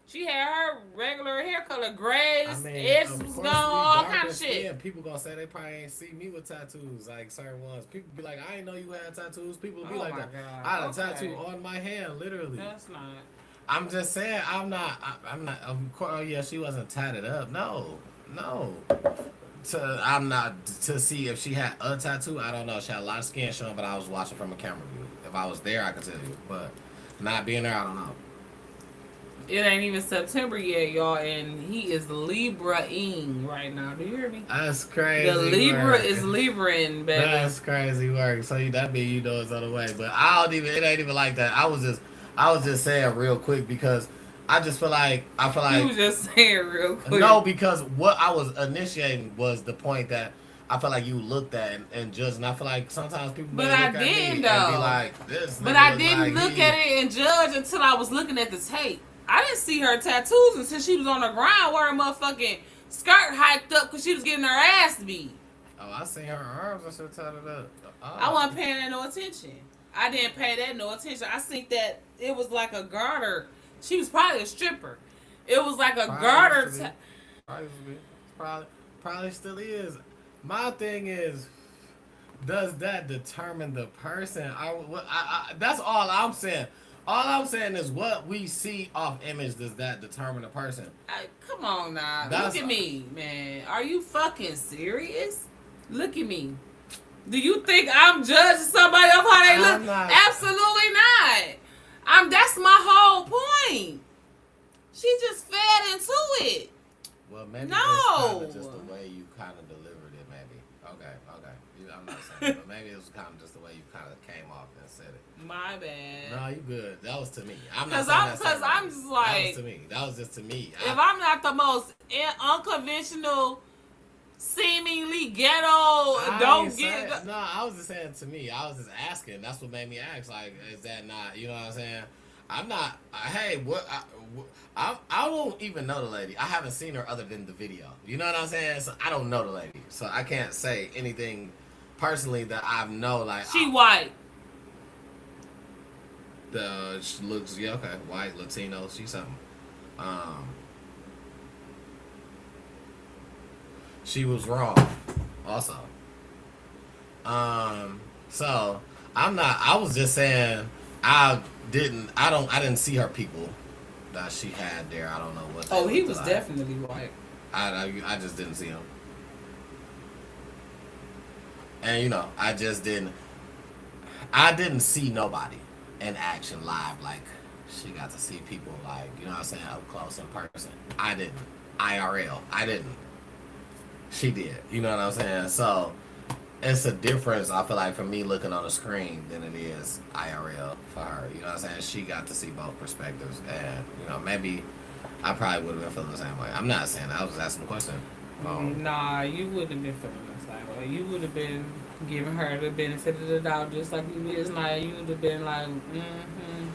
She had her regular hair color, grays, edges was gone, all kind of shit. Yeah, people gonna say they probably ain't see me with tattoos, like certain ones. People be like, I didn't know you had tattoos. People be like that. God. I had a tattoo on my hand, literally. That's not. I'm just saying, I'm not. Of course, oh yeah, she wasn't tatted up. No. I'm not to see if she had a tattoo. I don't know. She had a lot of skin showing, but I was watching from a camera view. If I was there, I could tell you. But not being there, I don't know. It ain't even September yet, y'all, and he is Libra-ing right now. Do you hear me? That's crazy. The Libra is Libra-ing, baby. That's crazy work. So that mean you know it's on the way. But it ain't even like that. I was just saying real quick because I feel like you was just saying real quick. No, because what I was initiating was the point that I feel like you looked at and judged, and I feel like sometimes people look at me and be like, this. But I didn't look at it and judge until I was looking at the tape. I didn't see her tattoos until she was on the ground wearing motherfucking skirt hiked up because she was getting her ass beat. Oh, I seen her arms. I should have tied it up. Oh. I wasn't paying that no attention. I didn't pay that no attention. I think that it was like a garter. She was probably a stripper. It was like a garter. Probably still is. My thing is, does that determine the person? That's all I'm saying. All I'm saying is what we see off image, does that determine a person? Come on now. That's- Look at me, man. Are you fucking serious? Look at me. Do you think I'm judging somebody off how they I'm look? not. Absolutely not. That's my whole point. She just fed into it. Well, maybe No. it's kind of just the way you kind of delivered it, maybe. Okay. I'm not saying, but maybe it was kind of just the way you kind of came off and said it. My bad. No, you good. That was to me. I'm not Because saying I'm just like, that was to me. That was just to me. if I'm not the most unconventional, seemingly ghetto, No, I was just saying to me. I was just asking. That's what made me ask. Like, is that not? You know what I'm saying? I'm not. Hey, what? I don't even know the lady. I haven't seen her other than the video. You know what I'm saying? So I don't know the lady. So I can't say anything personally that I know. Like she white. She looks okay, white, Latino. She's something. She was wrong. Also. So I'm not. I was just saying. I didn't see her people that she had there. I don't know what. Oh, he was like. definitely white. I just didn't see him. And I just didn't. I didn't see nobody in action live. Like she got to see people like what I'm saying, up close in person. I didn't. IRL. I didn't. She did. You know what I'm saying? So it's a difference, I feel like, for me looking on the screen than it is IRL for her. You know what I'm saying? She got to see both perspectives. And, maybe I probably would have been feeling the same way. I'm not saying that. I was asking a question. Nah, you wouldn't have been feeling the same way. You would have been giving her the benefit of the doubt just like you is now. You would have been like,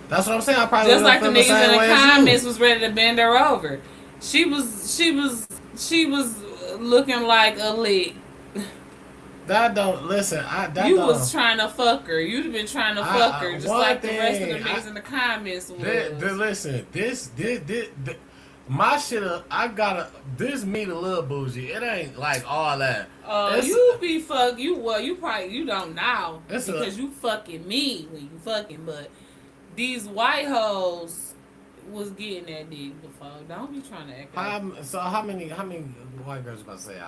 That's what I'm saying. I probably just like the niggas niggas in the comments was ready to bend her over. She was looking like a lick. That don't listen. You was trying to fuck her. You'd have been trying to fuck her, just like the rest of the niggas in the comments was. Listen, this, my shit. I gotta. This meat a little bougie. It ain't like all that. You be fuck. You probably you don't now because you fucking me when you fucking. But these white hoes was getting that dick before. Don't be trying to act like. So how many white girls about to say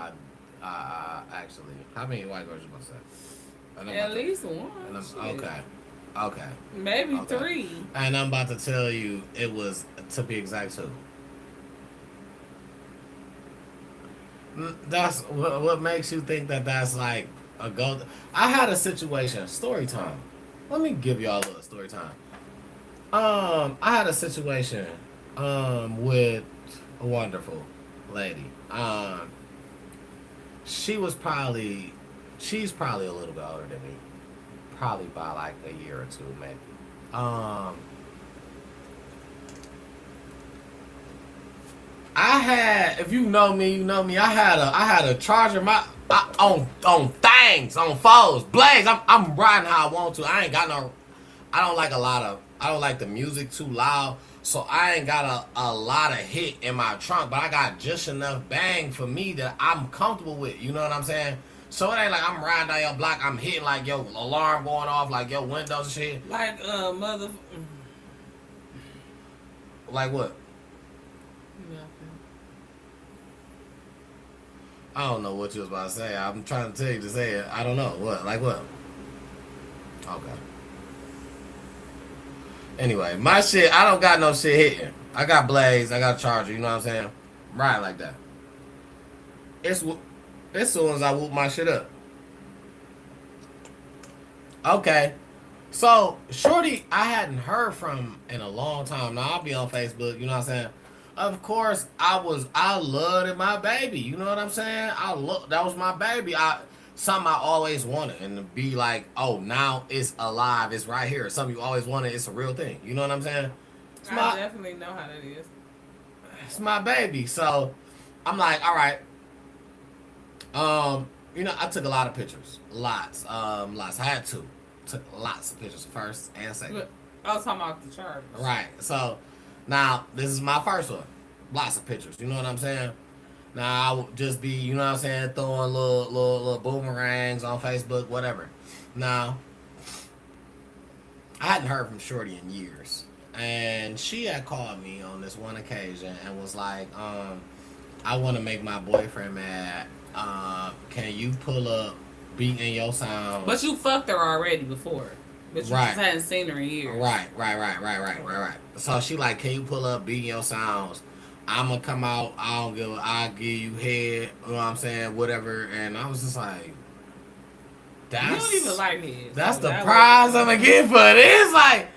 actually, how many white girls you about to say? At least one. Okay. Maybe 3. And I'm about to tell you, it was, to be exact, 2. That's what makes you think that that's like a gold. I had a situation. Story time. Let me give y'all a little story time. I had a situation with a wonderful lady. She's probably a little bit older than me. Probably by like a year or 2, maybe. I had, if you know me, you know me. I had a charger on things, on phones, blades. I'm riding how I want to. I don't like the music too loud. So I ain't got a lot of hit in my trunk, but I got just enough bang for me that I'm comfortable with. You know what I'm saying? So it ain't like I'm riding down your block, I'm hitting like your alarm going off, like your windows and shit. Like mother. Like what? Nothing. I don't know what you was about to say. I'm trying to tell you to say it. I don't know. What? Like what? Okay. Anyway, my shit, I don't got no shit hitting. I got blades, I got a charger, you know what I'm saying? Right like that. It's soon as I whoop my shit up. Okay. So, shorty, I hadn't heard from in a long time. Now, I'll be on Facebook, you know what I'm saying? Of course, I loved my baby, you know what I'm saying? That was my baby. Something I always wanted, and to be like, oh, now it's alive, it's right here. Something you always wanted, it's a real thing. You know what I'm saying? I definitely know how that is. It's my baby, so I'm like, all right. I took a lot of pictures, lots. I had to. Took lots of pictures, first and second. I was talking about the charge. Right. So now this is my first one. Lots of pictures. You know what I'm saying? Now I would just be, you know what I'm saying, throwing little boomerangs on Facebook, whatever. Now I hadn't heard from shorty in years. And she had called me on this one occasion and was like, I want to make my boyfriend mad. Can you pull up beating your sound? But you fucked her already before. But you just hadn't seen her in years. Right. So she like, can you pull up beating your sounds? I'ma come out. I'll give you head. You know what I'm saying? Whatever. And I was just like, you don't even like head. That's the prize I'm gonna get for this. Like,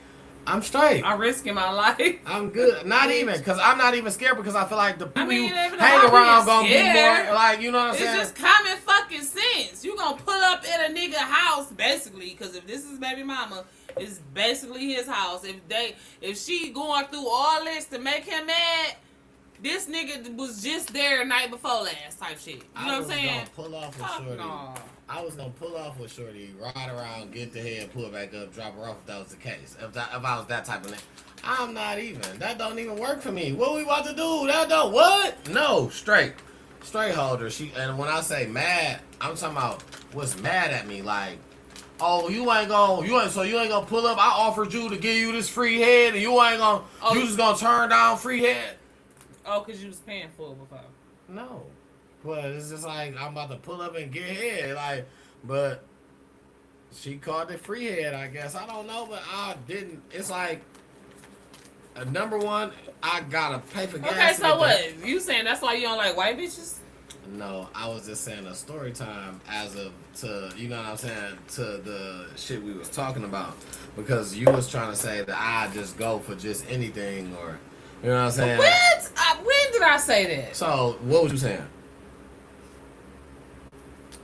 I'm straight. I'm risking my life. I'm good. Not even, because I'm not even scared, because I feel like the people you hang around gonna be more, like, you know what I'm saying? It's just common fucking sense. You gonna pull up at a nigga house, basically, because if this is baby mama, it's basically his house. If she going through all this to make him mad, this nigga was just there the night before last type shit. You know what I'm saying? I was gonna pull off with Shorty, ride around, get the head, pull it back up, drop her off if that was the case. If I was that type of nigga. I'm not even. That don't even work for me. What we about to do? That don't what? No, straight holder. And when I say mad, I'm talking about what's mad at me. Like, oh, you ain't gonna pull up. I offered you to give you this free head, and you just gonna turn down free head. Oh, cause you was paying for it before. No. But it's just like, I'm about to pull up and get head. Like, but she called it free head, I guess. I don't know, but I didn't. It's like, number one, I gotta pay for gas. Okay, so what? You saying that's why you don't like white bitches? No, I was just saying a story time you know what I'm saying, to the shit we was talking about. Because you was trying to say that I just go for just anything, or, you know what I'm saying? What? When did I say that? So, what was you saying?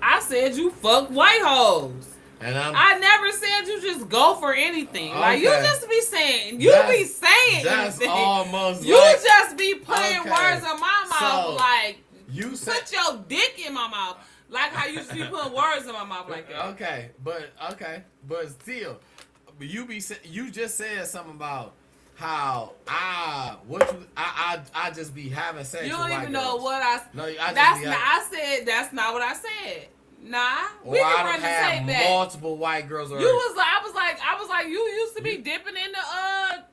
I said you fuck white hoes. And I never said you just go for anything. Okay. Like, you just be saying, that's anything. Almost you like, just be putting words in my mouth. So, like, you put your dick in my mouth. Like how you just be putting words in my mouth like that. Okay, but still, you just said something about how I just be having sex. You with don't white even girls. know what I. No, I said that's not what I said. Nah, we can run the tape back. Multiple white girls. You was like, I was like, you used to be dipping in the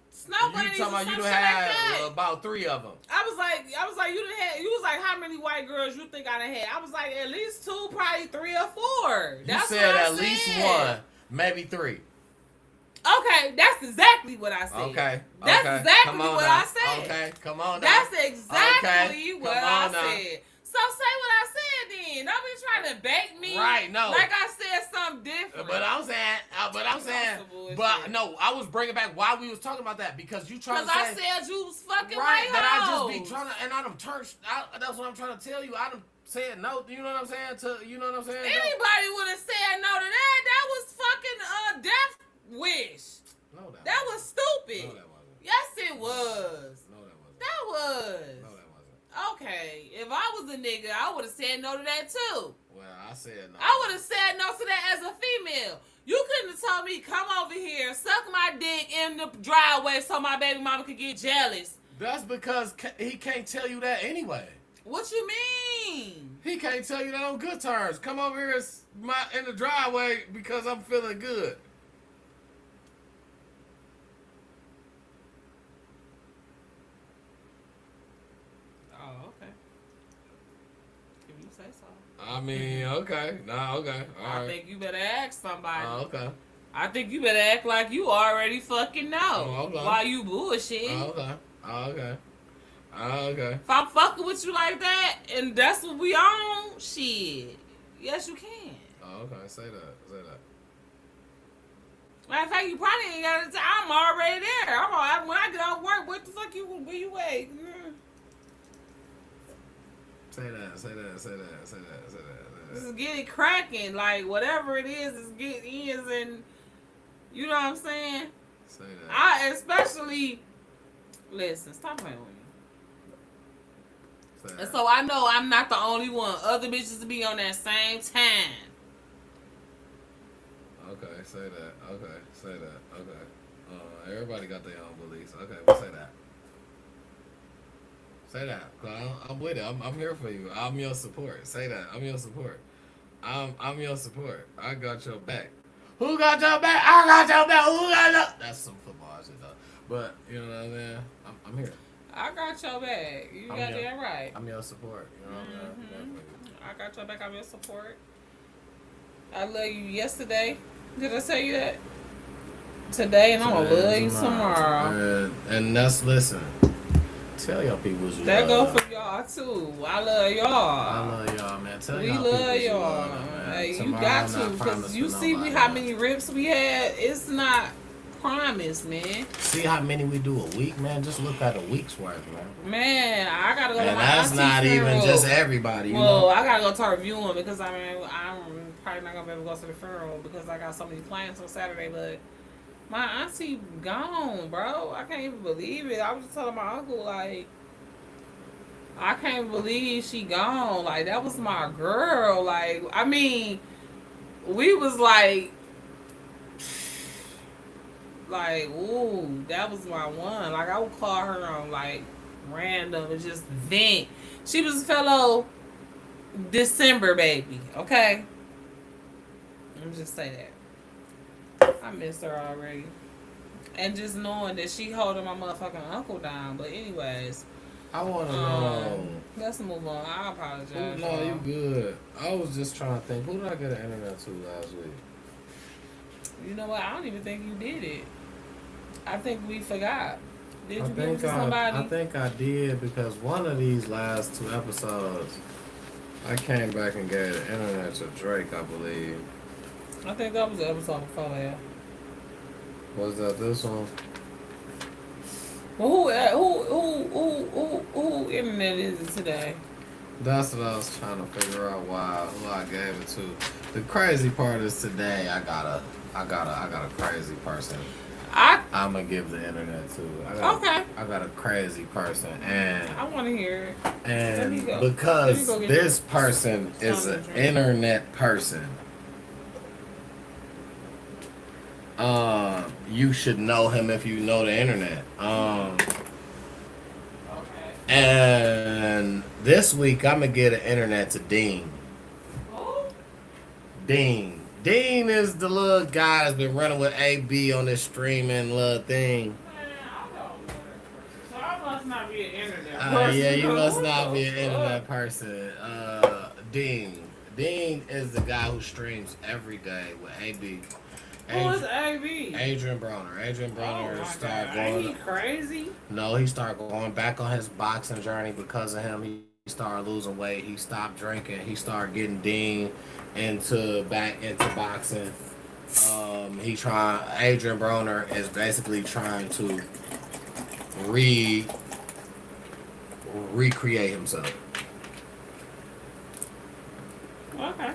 snow bunnies. You talking about you done had about 3 of them. I was like, you done had. You was like, how many white girls you think I done had? I was like, at least 2, probably 3 or 4. That's you said at least 1, maybe 3. Okay, that's exactly what I said. Okay. That's exactly what I said. Okay, come on now. That's exactly what I said. So say what I said then. Don't be trying to bait me. Right, no. Like I said something different. But I'm saying, no, I was bringing back why we was talking about that, because you trying to say. Because I said you was fucking right, white that hoes. I just be trying to, and I done turned, that's what I'm trying to tell you. I done said no, you know what I'm saying? You know what I'm saying? Anybody would have said no to that. That was fucking death wish. No, that was stupid. No, that wasn't. Yes, it was. No, that wasn't. That was. No, that wasn't. Okay, if I was a nigga, I would have said no to that too. Well, I said no. I would have said no to that as a female. You couldn't have told me, come over here, suck my dick in the driveway so my baby mama could get jealous. That's because he can't tell you that anyway. What you mean? He can't tell you that on good terms. Come over here in the driveway because I'm feeling good. I mean, okay. Nah, okay. All right. I think you better ask somebody. Okay. I think you better act like you already fucking know. Oh, okay. While you bullshit. Okay. Okay. Okay. If I'm fucking with you like that, and that's what we on, shit. Yes, you can. Oh, okay. Say that. Matter of fact, you probably ain't got to. I'm already there. When I get off work, where you at? Say that. Just get it cracking. Like, whatever it is, it is, and you know what I'm saying? Say that. I especially, listen, stop playing with me. And so I know I'm not the only one. Other bitches be on that same time. Okay, say that. Okay. Everybody got their own beliefs. Okay, we'll say that. Say that. I'm with it. I'm here for you. I'm your support. Say that. I'm your support. I'm your support. I got your back. Who got your back? I got your back. Who got your... That's some football shit though. But you know what I'm saying? I'm here. I got your back. You I'm got your, that right. I'm your support. You know what I'm saying? Definitely. I got your back. I'm your support. I love you yesterday. Did I tell you that? Today, and I'm gonna love you tomorrow. And that's listen. Tell your people you That love. go for y'all too. I love y'all. I love y'all, man. Tell We y'all love peoples you y'all. love them, man. Hey, you Tomorrow, got I'm to, not because promised you for see nobody how else. many rips we had. It's not promise, man. See how many we do a week, man. Just look at a week's worth, man. Man, I gotta go to And my that's auntie's not funeral. even just everybody. You Well, know? I gotta go to her viewing because I'm probably not gonna be able to go to the funeral because I got so many plans on Saturday. But my auntie gone, bro. I can't even believe it. I was just telling my uncle, like, I can't believe she gone. Like, that was my girl. Like, I mean, we was like, ooh, that was my one. Like, I would call her on, like, random and just vent. She was a fellow December baby, okay? Let me just say that. I miss her already. And just knowing that she holding my motherfucking uncle down. But anyways, I want to know. let's move on. I apologize. Who, no, y'all. you good. I was just trying to think. Who did I get an internet to last week? You know what? I don't even think you did it. I think we forgot. Did you I give it think to somebody? I think I did because one of these last two episodes, I came back and gave the internet to Drake, I believe. I think that was the episode before that. Was that this one? Well, who internet is it today? That's what I was trying to figure out who I gave it to. The crazy part is today I got a crazy person. I'm gonna give the internet to. I got a crazy person, and I want to hear it. And because this person is an internet person, you should know him if you know the internet. And this week I'm gonna get an internet to Dean. Dean is the little guy that's been running with AB on this streaming little thing. So I must not be an internet person. Yeah, you must not be an internet person. Dean is the guy who streams every day with AB. Who is AB? Adrian Broner. Adrian Broner started going. Ain't he crazy? No, he started going back on his boxing journey because of him. He started losing weight. He stopped drinking. He started getting Dean back into boxing. Adrian Broner is basically trying to recreate himself. Okay.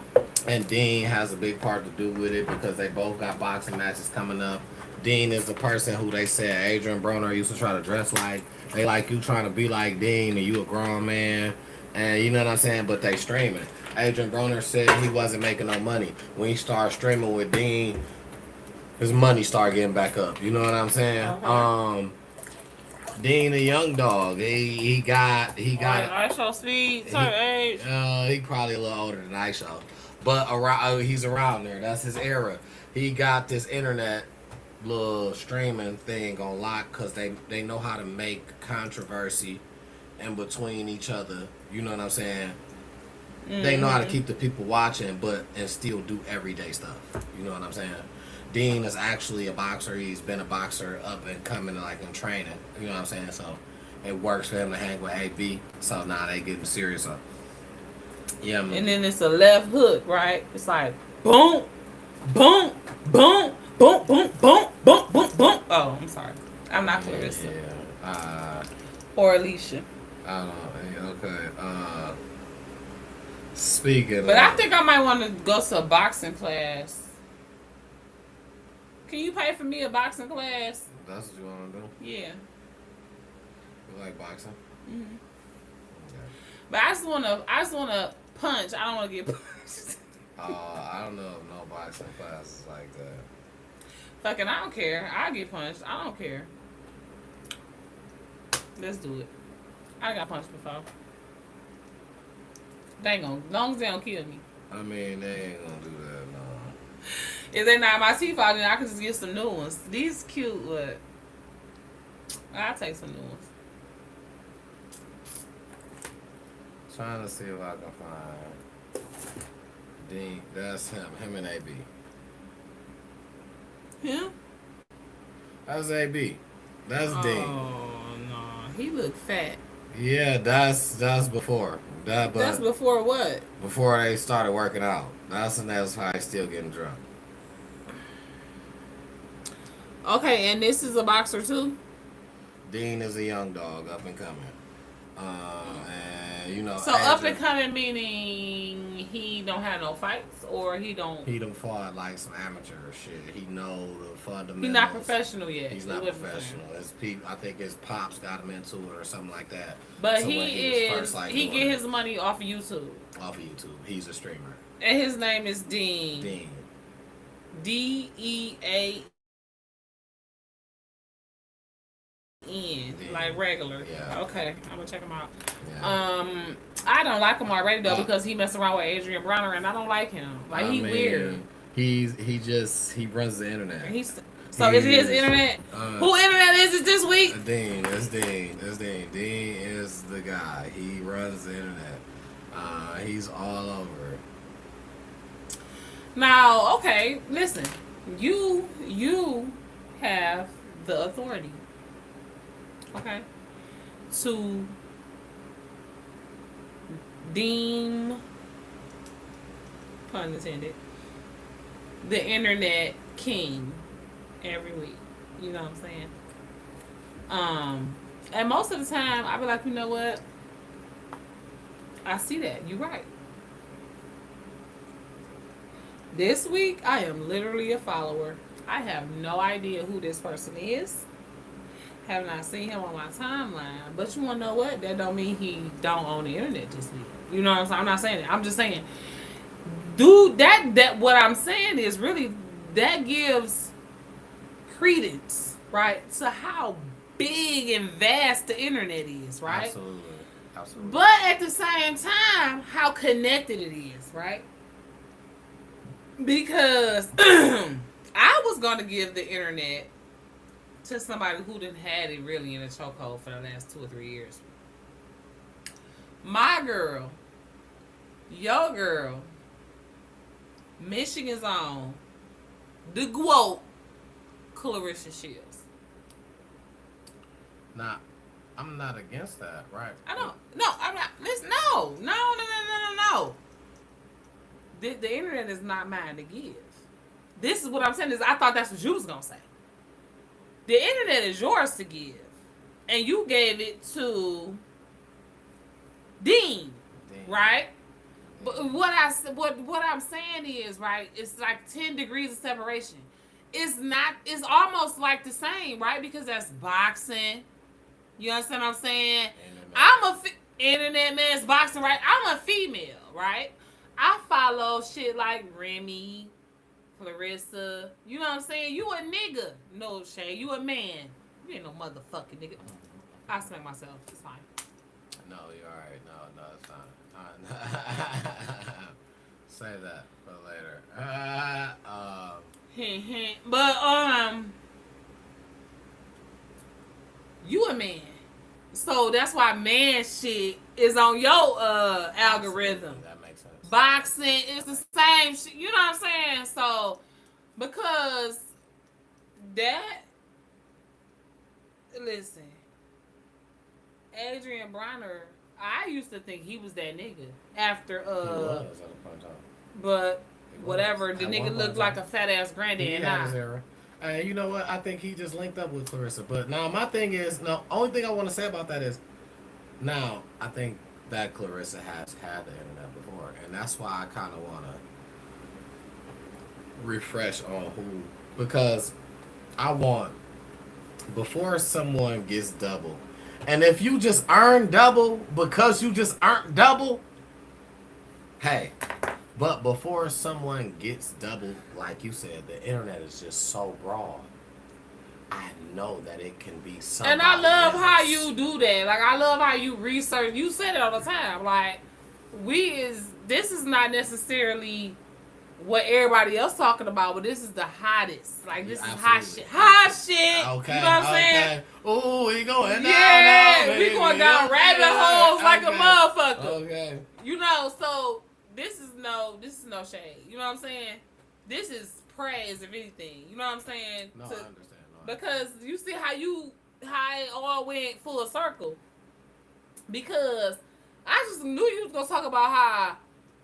And Dean has a big part to do with it because they both got boxing matches coming up. Dean is the person who they said Adrian Broner used to try to dress like. They like you trying to be like Dean and you a grown man. And you know what I'm saying? But they streaming. Adrian Broner said he wasn't making no money. When he started streaming with Dean, his money started getting back up. You know what I'm saying? Okay. Dean, the young dog, he got ISO speed, certain age. He probably a little older than ISO, but he's around there. That's his era. He got this internet little streaming thing on lock because they know how to make controversy in between each other. You know what I'm saying? Mm-hmm. They know how to keep the people watching, and still do everyday stuff. You know what I'm saying? Dean is actually a boxer. He's been a boxer up and coming, like in training. You know what I'm saying? So it works for him to hang with AB. So now they getting serious up. Yeah, man. And then it's a left hook, right? It's like boom, boom, boom, boom, boom, boom, boom, boom, boom. Oh, I'm sorry. I'm not Clarissa. Yeah. Or Alicia. I don't know. Okay. Speaking. But I think I might want to go to a boxing class. Can you pay for me a boxing class? That's what you want to do? Yeah. You like boxing? Mm-hmm. Okay. But I just wanna punch. I don't want to get punched. I don't know of no boxing classes like that. Fucking, I don't care. I get punched. I don't care. Let's do it. I got punched before. They ain't gonna, as long as they don't kill me. I mean, they ain't gonna do that, no. If they knock my teeth out, then I can just get some new ones. These cute, what? I'll take some new ones. Trying to see if I can find Dean. That's him. Him and AB. Him? That's AB. That's Dean. Oh no, he looked fat. Yeah, that's before. That's before what? Before they started working out. That's how he's still getting drunk. Okay, and this is a boxer too? Dean is a young dog, up and coming. And you know. So up and coming meaning he don't have no fights, or he don't. He done fought like some amateur shit. He know the fundamentals. He's not professional yet. He's not professional. I think his pops got him into it or something like that. But so he get his money off of YouTube. Off of YouTube. He's a streamer. And his name is Dean. Dean. DEAN. Like regular. Yeah. Okay, I'm gonna check him out. Yeah. I don't like him already though because he messed around with Adrian Bronner and I don't like him. Like weird. He runs the internet. So is it his internet? Who internet is it this week? Dean. It's Dean. Dean is the guy. He runs the internet. He's all over. Now, okay, listen. You have the authority. Okay. To deem, pun intended, the internet king every week. You know what I'm saying? And most of the time, I be like, you know what? I see that. You're right. This week, I am literally a follower. I have no idea who this person is. Have not seen him on my timeline. But you want to know what? That don't mean he don't own the internet this week. You know what I'm saying? I'm not saying that. I'm just saying, dude, that what I'm saying is really, that gives credence, right, to how big and vast the internet is, right? Absolutely. But at the same time, how connected it is, right? Because I was going to give the internet to somebody who didn't had it really in a chokehold for the last 2 or 3 years. My girl, your girl, Michigan's own, the GOAT, Clarissa Shields. Nah, I'm not against that, right? I don't. No, I'm not. Listen, no. The internet is not mine to give. This is what I'm saying. I thought that's what you was gonna say. The internet is yours to give, and you gave it to Dean. Right? But what I'm saying is, right, it's like 10 degrees of separation. It's almost like the same, right? Because that's boxing. You understand what I'm saying? Internet man's boxing, right? I'm a female, right? I follow shit like Remy, Clarissa. You know what I'm saying? You a nigga. No shade. You a man. You ain't no motherfucking nigga. I smack myself. It's fine. No, you're alright. No, it's not. Say that for later. But you a man. So that's why man shit is on your algorithm. That makes sense. Boxing is the same shit. You know what I'm saying? So because that, listen, Adrian Bronner, I used to think he was that nigga after He was at a point in time. But whatever, the nigga looked like a fat ass granddad. He had his era. And you know what? I think he just linked up with Clarissa. But now my thing is, only thing I want to say about that is, now I think that Clarissa has had the internet before, and that's why I kind of want to refresh on who, because I want, before someone gets double, and if you just earn double because you just earned double, hey. But before someone gets double, like you said, the internet is just so broad. I know that it can be something. And I love how you do that. Like, I love how you research. You said it all the time. Like, this is not necessarily what everybody else talking about, but this is the hottest. Like, this is hot Absolutely. shit. Hot shit. Okay. You know what I'm saying? Ooh, we going down. Yeah, now, we baby. going down rabbit holes like a motherfucker. Okay. You know, so this is no shade. You know what I'm saying? This is praise, if anything. You know what I'm saying? No, I understand. Because you see how it all went full circle. Because I just knew you was gonna talk about how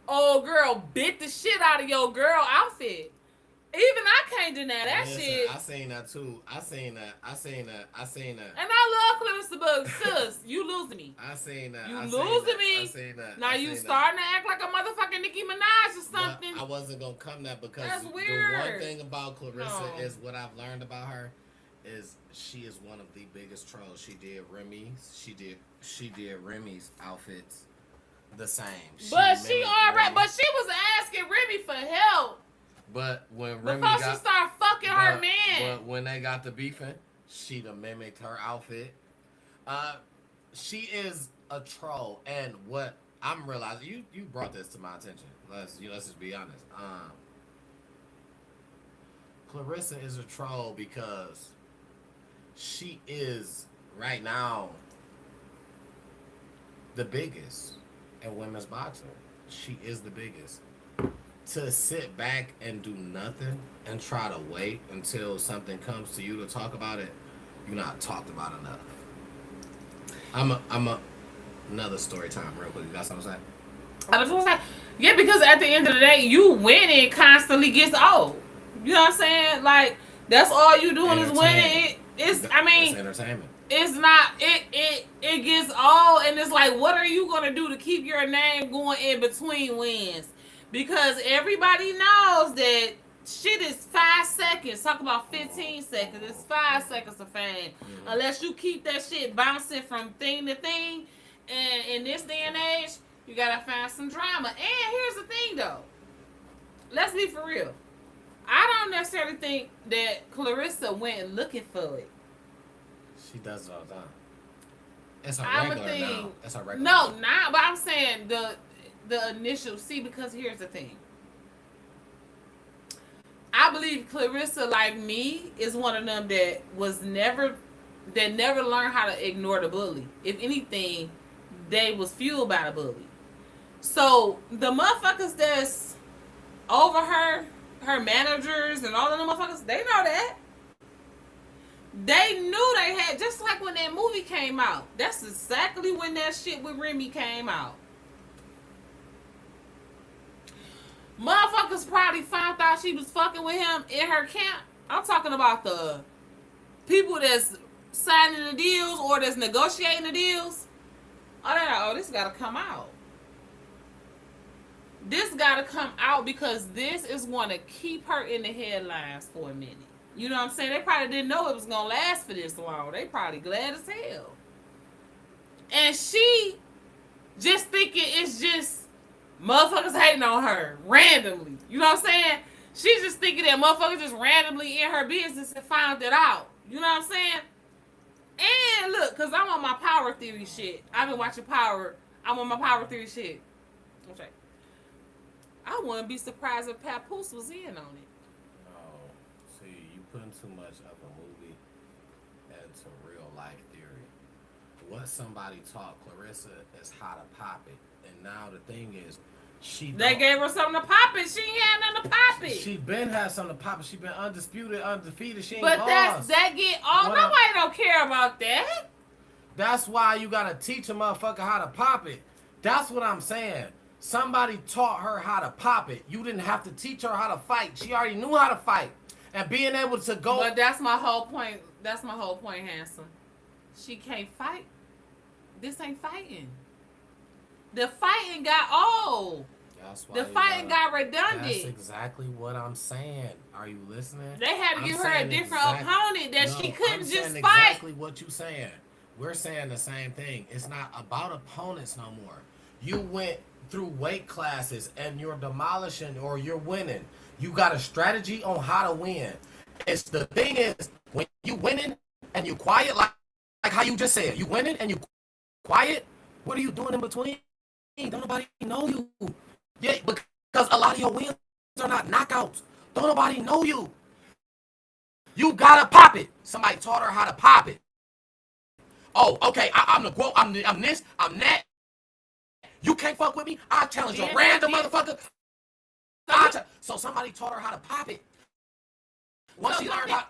old girl bit the shit out of your girl outfit. Even I can't deny that shit. I seen that too. I seen that. And I love Clarissa, but sis, you losing me. I seen that. You losing me. I seen that. Now you starting to act like a motherfucking Nicki Minaj or something. But I wasn't gonna come that because That's the weird. one thing about Clarissa is what I've learned about her is she is one of the biggest trolls. She did Remy's outfits the same. But she was asking Remy for help. But when Remy before she started fucking her man. But when they got the beefing, she done mimicked her outfit. She is a troll, and what I'm realizing, you brought this to my attention. Let's just be honest. Clarissa is a troll because she is right now the biggest in women's boxing. She is the biggest. To sit back and do nothing and try to wait until something comes to you to talk about it, you're not talked about enough. I'm another story time real quick. You got something to say? I was gonna say, yeah, because at the end of the day, you winning constantly gets old. You know what I'm saying? Like, that's all you doing is winning. It's entertainment. It's not it gets old, and it's like, what are you gonna do to keep your name going in between wins? Because everybody knows that shit is 5 seconds. Talk about 15 seconds. It's 5 seconds of fame. Mm-hmm. Unless you keep that shit bouncing from thing to thing. And in this day and age, you gotta find some drama. And here's the thing though. Let's be for real. I don't necessarily think that Clarissa went looking for it. She does it all the time. It's a regular now. It's a regular. No, not. But I'm saying the initial. See, because here's the thing. I believe Clarissa, like me, is one of them that never learned how to ignore the bully. If anything, they was fueled by the bully. So the motherfuckers that's over her managers and all of them motherfuckers, they know that. They knew they had, just like when that movie came out. That's exactly when that shit with Remy came out. Motherfuckers probably found out she was fucking with him in her camp. I'm talking about the people that's signing the deals or that's negotiating the deals. This gotta come out. This gotta come out because this is going to keep her in the headlines for a minute. You know what I'm saying? They probably didn't know it was going to last for this long. They probably glad as hell. And she just thinking it's just motherfuckers hating on her randomly. You know what I'm saying? She's just thinking that motherfuckers just randomly in her business and found it out. You know what I'm saying? And look, because I'm on my power theory shit. I've been watching Power. I'm on my power theory shit. Okay. I wouldn't be surprised if Papoose was in on it. Putting too much of a movie into real life theory. What somebody taught Clarissa is how to pop it, and now the thing is, they gave her something to pop it. She ain't had nothing to pop it. She been had something to pop it. She been undisputed, undefeated. She ain't but lost. That get all. Nobody don't care about that. That's why you gotta teach a motherfucker how to pop it. That's what I'm saying. Somebody taught her how to pop it. You didn't have to teach her how to fight. She already knew how to fight. And being able to go. But that's my whole point. That's my whole point, Handsome. She can't fight. This ain't fighting. The fighting got old. That's why the fighting got redundant. That's exactly what I'm saying. Are you listening? They had to give her a different opponent that she couldn't just fight. Exactly what you saying. We're saying the same thing. It's not about opponents no more. You went through weight classes and you're demolishing or you're winning. You got a strategy on how to win. It's the thing is, when you winning and you quiet, like how you just said, you winning and you quiet, what are you doing in between? Don't nobody know you. Yeah, because a lot of your wins are not knockouts. Don't nobody know you. You gotta pop it. Somebody taught her how to pop it. Oh, okay. I'm the quote. I'm this. I'm that. You can't fuck with me. I challenge a random motherfucker. So somebody taught her how to pop it. Once she learned how.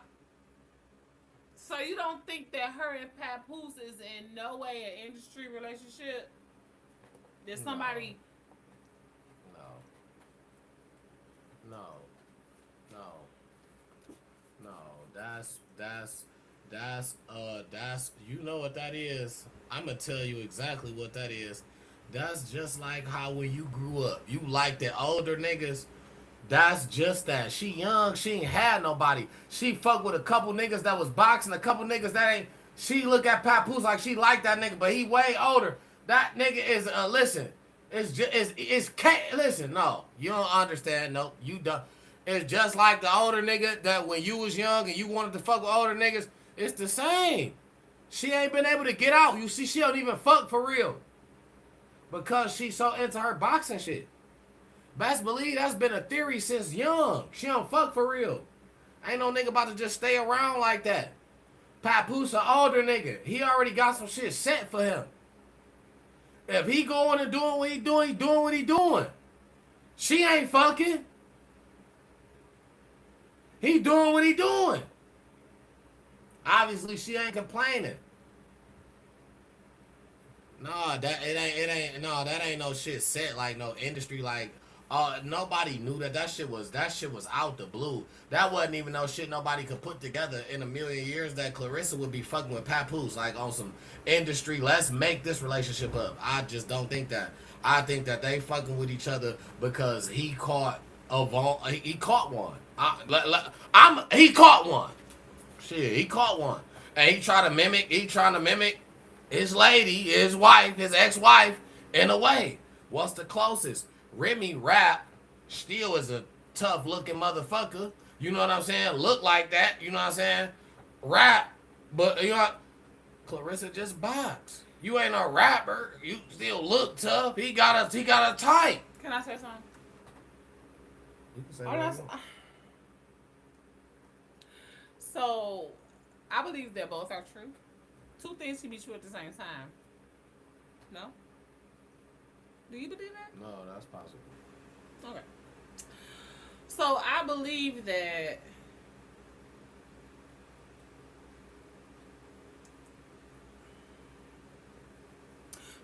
So you don't think that her and Papoose is in no way an industry relationship? Did somebody? No. That's you know what that is. I'm gonna tell you exactly what that is. That's just like how when you grew up, you liked the older niggas. That's just that. She young, she ain't had nobody. She fuck with a couple niggas that was boxing, a couple niggas that ain't. She look at Papoose like she like that nigga, but he way older. That nigga is listen. It's just listen. No, you don't understand. No, you don't. It's just like the older nigga that when you was young and you wanted to fuck with older niggas. It's the same. She ain't been able to get out. You see, she don't even fuck for real because she's so into her boxing shit. Best believe that's been a theory since young. She don't fuck for real. Ain't no nigga about to just stay around like that. Papoose, an older nigga. He already got some shit set for him. If he going and doing what he doing, what he doing. She ain't fucking. He doing what he doing. Obviously, she ain't complaining. No, that ain't no shit set like no industry like. Nobody knew that shit was out the blue. That wasn't even no shit nobody could put together in a million years that Clarissa would be fucking with Papoose like on some industry. Let's make this relationship up. I just don't think that. I think that they fucking with each other because he caught he caught one. He caught one. Shit, he caught one, and he trying to mimic his lady, his wife, his ex-wife in a way. What's the closest? Remy Rap still is a tough looking motherfucker. You know what I'm saying? Look like that. You know what I'm saying? Rap, but you know, Clarissa just box. You ain't a rapper. You still look tough. He got a type. Can I say something? You can say that. So, I believe that both are true. Two things can be true at the same time. No? Do you believe that? No, that's possible. Okay. So, I believe that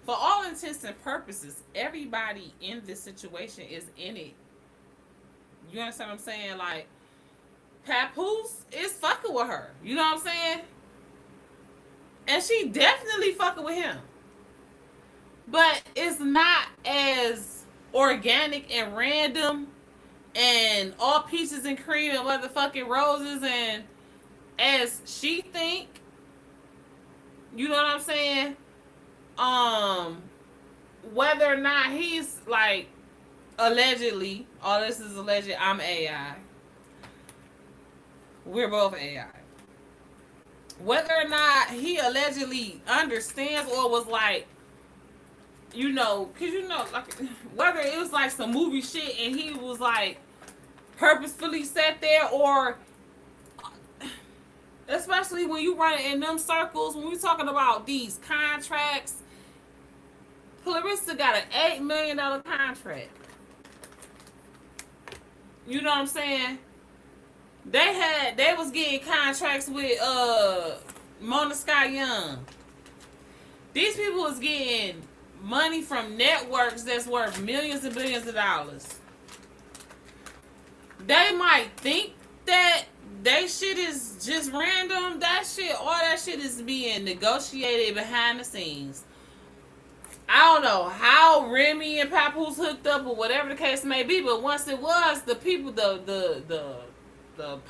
for all intents and purposes, everybody in this situation is in it. You understand what I'm saying? Like, Papoose is fucking with her. You know what I'm saying? And she definitely fucking with him. But it's not as organic and random and all peaches and cream and motherfucking roses and as she think. You know what I'm saying? Whether or not he's like allegedly, all this is alleged, I'm AI. We're both AI. Whether or not he allegedly understands or was like, you know, cause you know, like whether it was like some movie shit and he was like purposefully sat there, or especially when you run in them circles, when we talking about these contracts, Clarissa got an $8 million contract. You know what I'm saying? They was getting contracts with Mona Scott Young. These people was getting money from networks that's worth millions and billions of dollars. They might think that they shit is just random. All that shit is being negotiated behind the scenes. I don't know how Remy and Papoose hooked up or whatever the case may be, but once it was, the people, the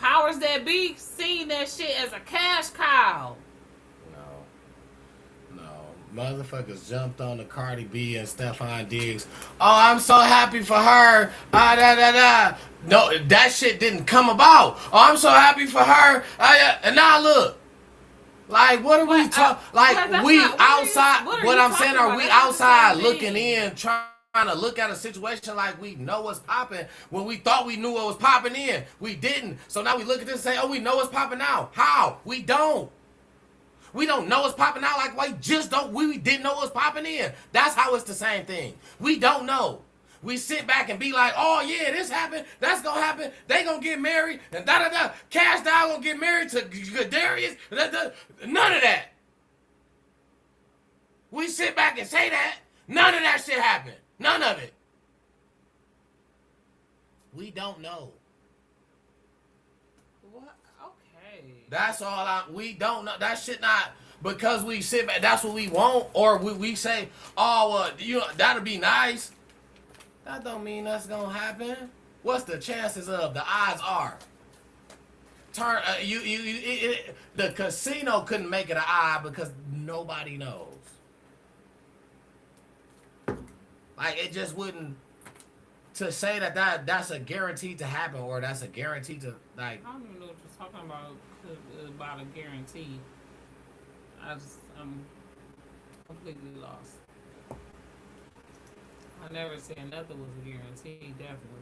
powers that be seen that shit as a cash cow. No. Motherfuckers jumped on the Cardi B and Stephon Diggs. Oh, I'm so happy for her. No, that shit didn't come about. Oh, I'm so happy for her. And now look. Like, what are we talking? Like, we outside. What I'm saying, are we outside looking in, trying to look at a situation like we know what's popping when we thought we knew what was popping in. We didn't. So now we look at this and say, oh, we know what's popping out. How? We don't. We don't know what's popping out like we didn't know what's popping in. That's how it's the same thing. We don't know. We sit back and be like, oh yeah, this happened, that's gonna happen, they gonna get married, and da-da-da. Cash Doll gonna get married to Darius. None of that. We sit back and say that. None of that shit happened. None of it. We don't know. What? Okay. That's all we don't know. That shit not because we sit back, that's what we want, or we say, oh, well, that'll be nice. That don't mean that's gonna happen. What's the chances of? The odds are. The casino couldn't make it an eye because nobody knows. Like, it just wouldn't. To say that's a guarantee to happen, or that's a guarantee to, like. I don't even know what you're talking about a guarantee. I'm completely lost. I never said nothing was a guarantee, definitely.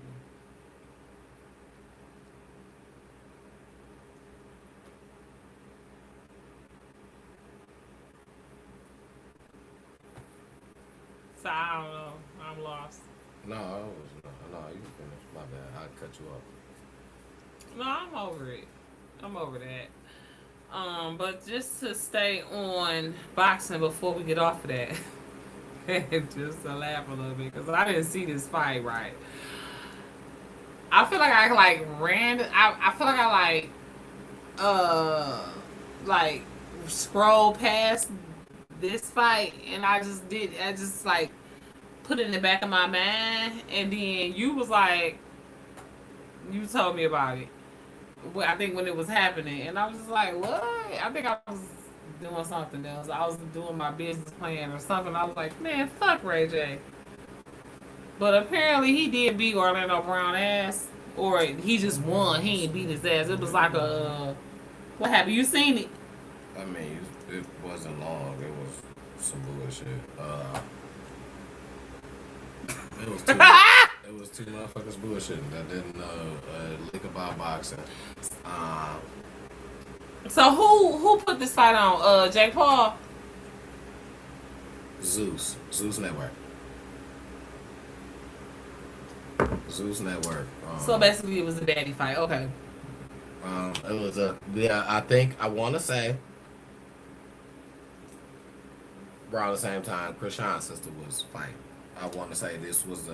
So I don't know. I'm lost. No, you finished. My bad. I cut you off. No, I'm over it. I'm over that. But just to stay on boxing before we get off of that. Just to laugh a little bit because I didn't see this fight right. I feel like I ran. I feel like I scrolled past this fight and I just like put it in the back of my mind, and then you was like, you told me about it. I think when it was happening, and I was just like, what? I think I was doing something else. I was doing my business plan or something. I was like, man, fuck Ray J. But apparently he did beat Orlando Brown ass, or he just won. He ain't beat his ass. It was like what happened? You seen it? I mean, it wasn't long. It was some bullshit. It was two motherfuckers bullshitting that didn't lick about boxing. So who put this fight on? Jake Paul? Zeus Network. Zeus Network. So basically, it was a daddy fight. Okay. It was I want to say around the same time Krishan's sister was fighting. I want to say this was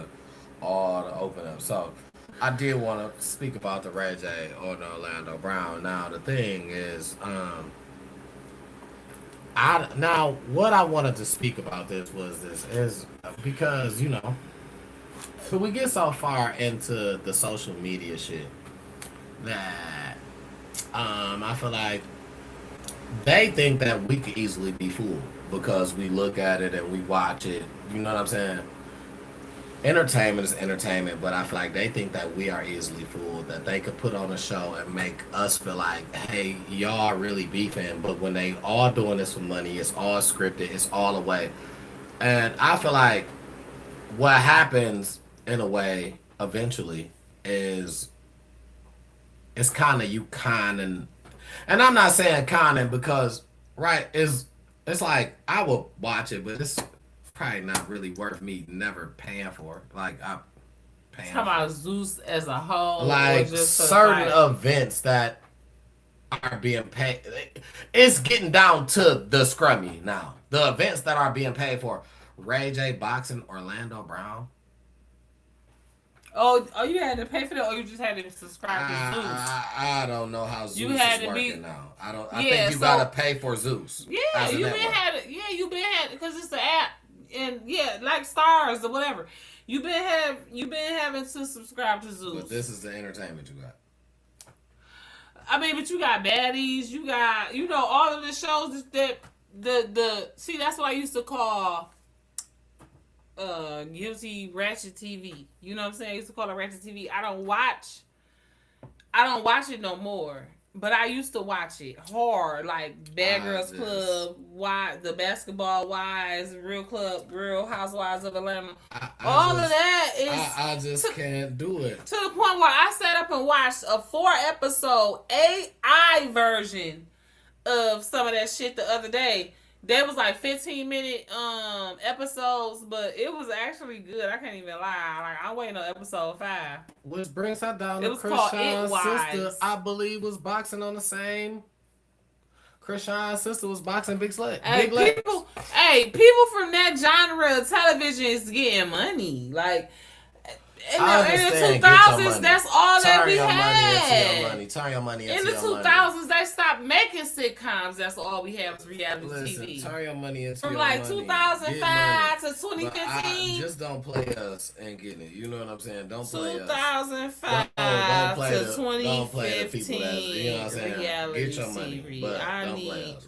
all the open up. So I did want to speak about the Ray J or the Orlando Brown. Now the thing is, what I wanted to speak about this is because so we get so far into the social media shit that I feel like they think that we could easily be fooled because we look at it and we watch it. You know what I'm saying? Entertainment is entertainment, but I feel like they think that we are easily fooled, that they could put on a show and make us feel like, hey, y'all really beefing, but when they all doing this for money, it's all scripted, it's all away. And I feel like what happens in a way eventually is it's kind of you conning, and I'm not saying conning because it's like I will watch it, but it's probably not really worth me never paying for. Like I'm paying. Talking about Zeus as a whole, like certain events that are being paid. It's getting down to the scrummy now. The events that are being paid for: Ray J boxing, Orlando Brown. Oh, you had to pay for that, or you just had to subscribe to Zeus? I don't know how Zeus is working now. I think you gotta pay for Zeus. Yeah, you been had because it's the app, and like Stars or whatever. You been having to subscribe to Zeus. But this is the entertainment you got. I mean, but you got baddies, you got all of the shows that see, that's what I used to call guilty ratchet TV. You know what I'm saying? I used to call it ratchet TV. I don't watch it no more. But I used to watch it hard, like Bad Girls Club, the Basketball Wives, Real Housewives of Atlanta. All of that is. I just can't do it. To the point where I sat up and watched a 4-episode AI version of some of that shit the other day. There was like 15-minute episodes, but it was actually good. I can't even lie. Like I'm waiting on episode 5. Which brings her down It to was called It Krishan's sister. Wives. I believe was boxing on the same. Krishan's sister was boxing Big Legs. People from that genre of television is getting money. Like in the 2000s, that's all that we had. Turn your money into in the your 2000s, they stopped making sitcoms. That's all we had was reality TV. Turn your money into from your like money. 2005 to 2015. Just don't play us and get it. You know what I'm saying? Don't play 2005 to 2015. Don't play the people that's, you know what I'm saying? Reality Get your money, TV. but I don't play need us.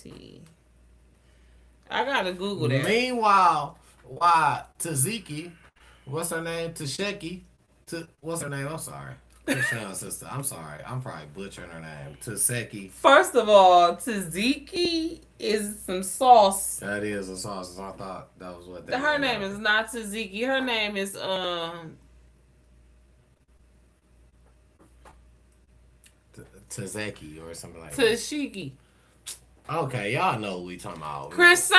reality. I gotta Google that. Meanwhile, Taziki, what's her name? Tasheki. What's her name? I'm sorry. Krishan's sister. I'm sorry. I'm probably butchering her name. Taseki. First of all, tzatziki is some sauce. That is a sauce. I thought that was what that Her name is not tzatziki. Her name is Tazeki or something like Tashiki. Okay, y'all know what we talking about. Krishan's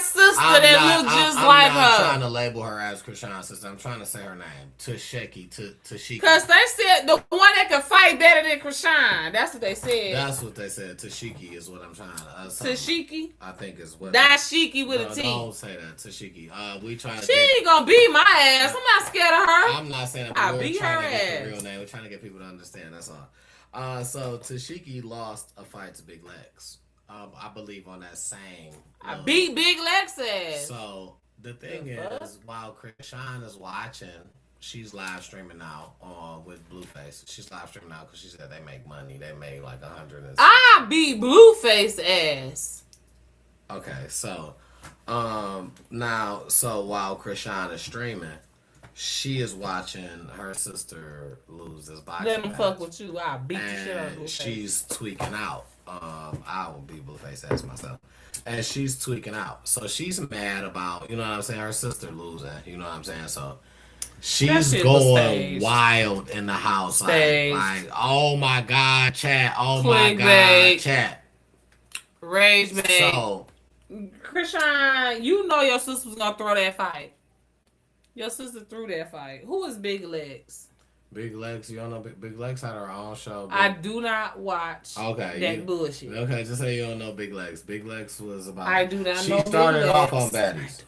sister that look just like her. I'm not trying to label her as Krishan's sister. I'm trying to say her name. Tasheki. Tashiki. Because they said the one that can fight better than Krishan. That's what they said. That's what they said. Tashiki is what I'm trying to... Tashiki? I think is what... Dashiki with a T. Don't say that. Tashiki. We trying to... She ain't gonna beat my ass. I'm not scared of her. I'm not saying that. I'll beat her ass. Get the real name. We're trying to get people to understand. That's all. So Tashiki lost a fight to Big Legs. I believe on that same. I beat Big Legs ass. So the thing is, while Krishan is watching, she's live streaming now with Blueface. She's live streaming now because she said they make money. They made like 100. I beat Blueface ass. Okay, so now while Krishan is streaming, she is watching her sister lose this boxing Let them match. fuck with you. I'll beat the shit out of Blueface. She's tweaking out. I will be Blueface ass myself. And she's tweaking out. So she's mad about, you know what I'm saying, her sister losing. You know what I'm saying? So she's going wild in the house. Like, oh my God, chat. Oh my God, chat. Rage bait. So, Krishan, you know your sister was going to throw that fight. Your sister threw that fight. Who is Big Legs? Big Legs, you don't know Big Legs had her own show. I do not watch that bullshit. Okay, just say you don't know Big Legs. Big Legs was about... I do not know She started off on Baddies.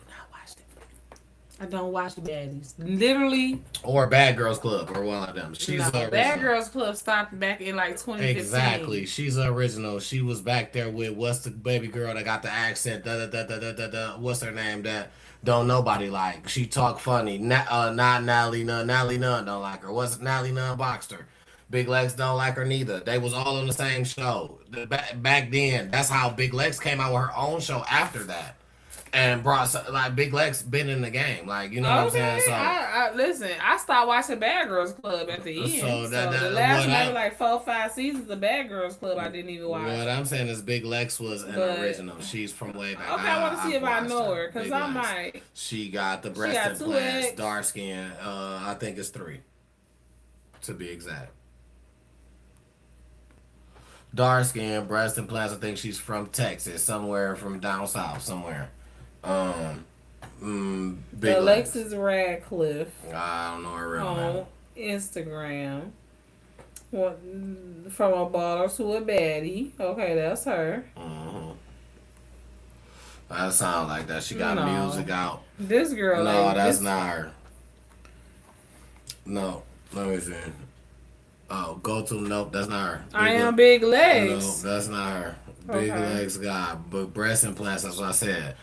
I don't watch Baddies. Literally. Or Bad Girls Club, or one of them. She's the original. Bad Girls Club stopped back in like 2015. Exactly. She's the original. She was back there with, what's the baby girl that got the accent? What's her name? That don't nobody like. She talk funny. Not Natalie Nunn. Natalie Nunn don't like her. What's Natalie Nunn boxed her? Big Legs don't like her neither. They was all on the same show. Back then, that's how Big Legs came out with her own show after that. And brought, like, Big Legs been in the game. Like, you know what I'm saying? So, listen, I stopped watching Bad Girls Club at the end. So the last maybe like 4-5 seasons of Bad Girls Club I didn't even watch. What I'm saying is Big Legs was an original. She's from way back. Okay, I want to see if I know her. Because I might. She got the breast implants, dark skin. I think it's 3. To be exact. Dark skin, breast implants. I think she's from Texas. Somewhere from down south. Somewhere. Big Alexis Radcliffe. I don't know her real name. Instagram. From a baller to a baddie. Okay, that's her. That sounds like that. She got music out. This girl. No, that's not her. No, let me see. Oh, go to nope. That's not her. I am Big Legs. No, that's not her. Big Legs got but breast implants. That's what I said.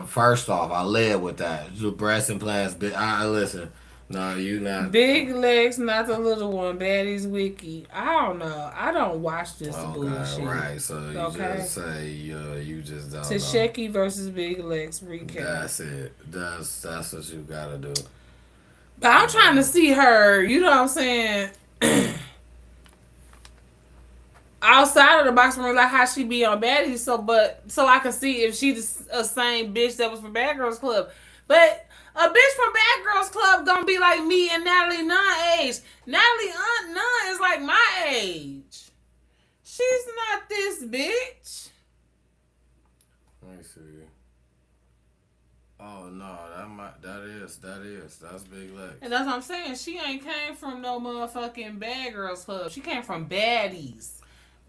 First off, I led with that. The breast implants. Listen. No, you not. Big Legs, not the little one. Baddies Wiki. I don't know. I don't watch this bullshit. Right. So you just say you just don't Tasheki versus Big Legs recap. That's it. That's what you gotta do. But I'm trying to see her. You know what I'm saying? outside of the boxing ring, like how she be on Baddies, so I can see if she the same bitch that was from Bad Girls Club. But a bitch from Bad Girls Club gonna be like me and Natalie Nunn age. Natalie Nunn is like my age. She's not this bitch. Let me see. Oh no, that's Big Lex. And that's what I'm saying. She ain't came from no motherfucking Bad Girls Club. She came from Baddies.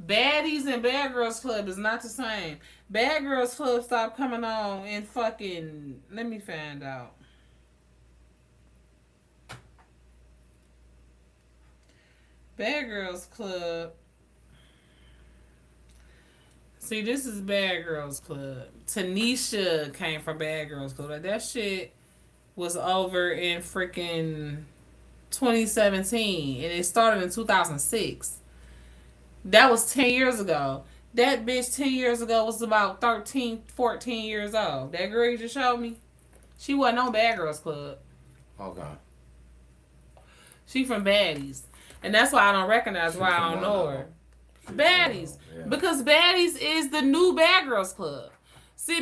Baddies and Bad Girls Club is not the same. Bad Girls Club stopped coming on in fucking... Let me find out. Bad Girls Club. See, this is Bad Girls Club. Tanisha came from Bad Girls Club. Like, that shit was over in freaking 2017. And it started in 2006. That was 10 years ago. That bitch 10 years ago was about 13, 14 years old. That girl you just showed me, she wasn't on Bad Girls Club. Okay. She from Baddies. And that's why I don't recognize why I don't know her. Baddies. Yeah. Because Baddies is the new Bad Girls Club. See,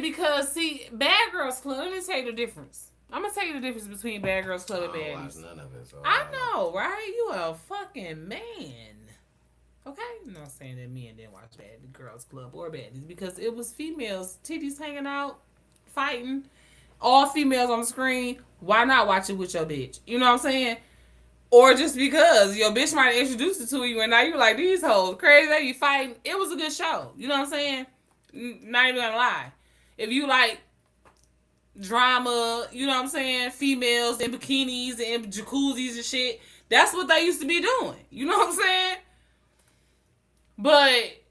Bad Girls Club, let me tell you the difference. I'm going to tell you the difference between Bad Girls Club and Baddies. None of it, so I know, right? You a fucking man. Okay? I'm not saying that men didn't watch Bad Girls Club or Baddies because it was females, titties hanging out, fighting, all females on the screen. Why not watch it with your bitch? You know what I'm saying? Or just because your bitch might introduce it to you and now you're like, these hoes crazy, they be fighting. It was a good show. You know what I'm saying? Not even gonna lie. If you like drama, you know what I'm saying? Females in bikinis and jacuzzis and shit. That's what they used to be doing. You know what I'm saying? But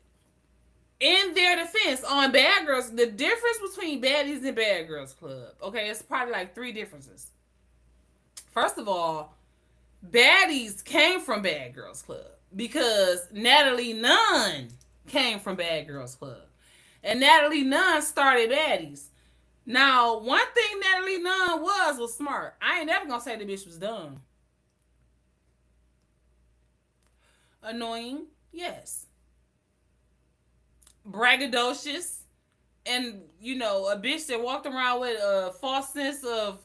in their defense, on Bad Girls, the difference between Baddies and Bad Girls Club, okay, it's probably like 3 differences. First of all, Baddies came from Bad Girls Club because Natalie Nunn came from Bad Girls Club. And Natalie Nunn started Baddies. Now, one thing Natalie Nunn was smart. I ain't never gonna say the bitch was dumb. Annoying, yes. Braggadocious, and, you know, a bitch that walked around with a false sense of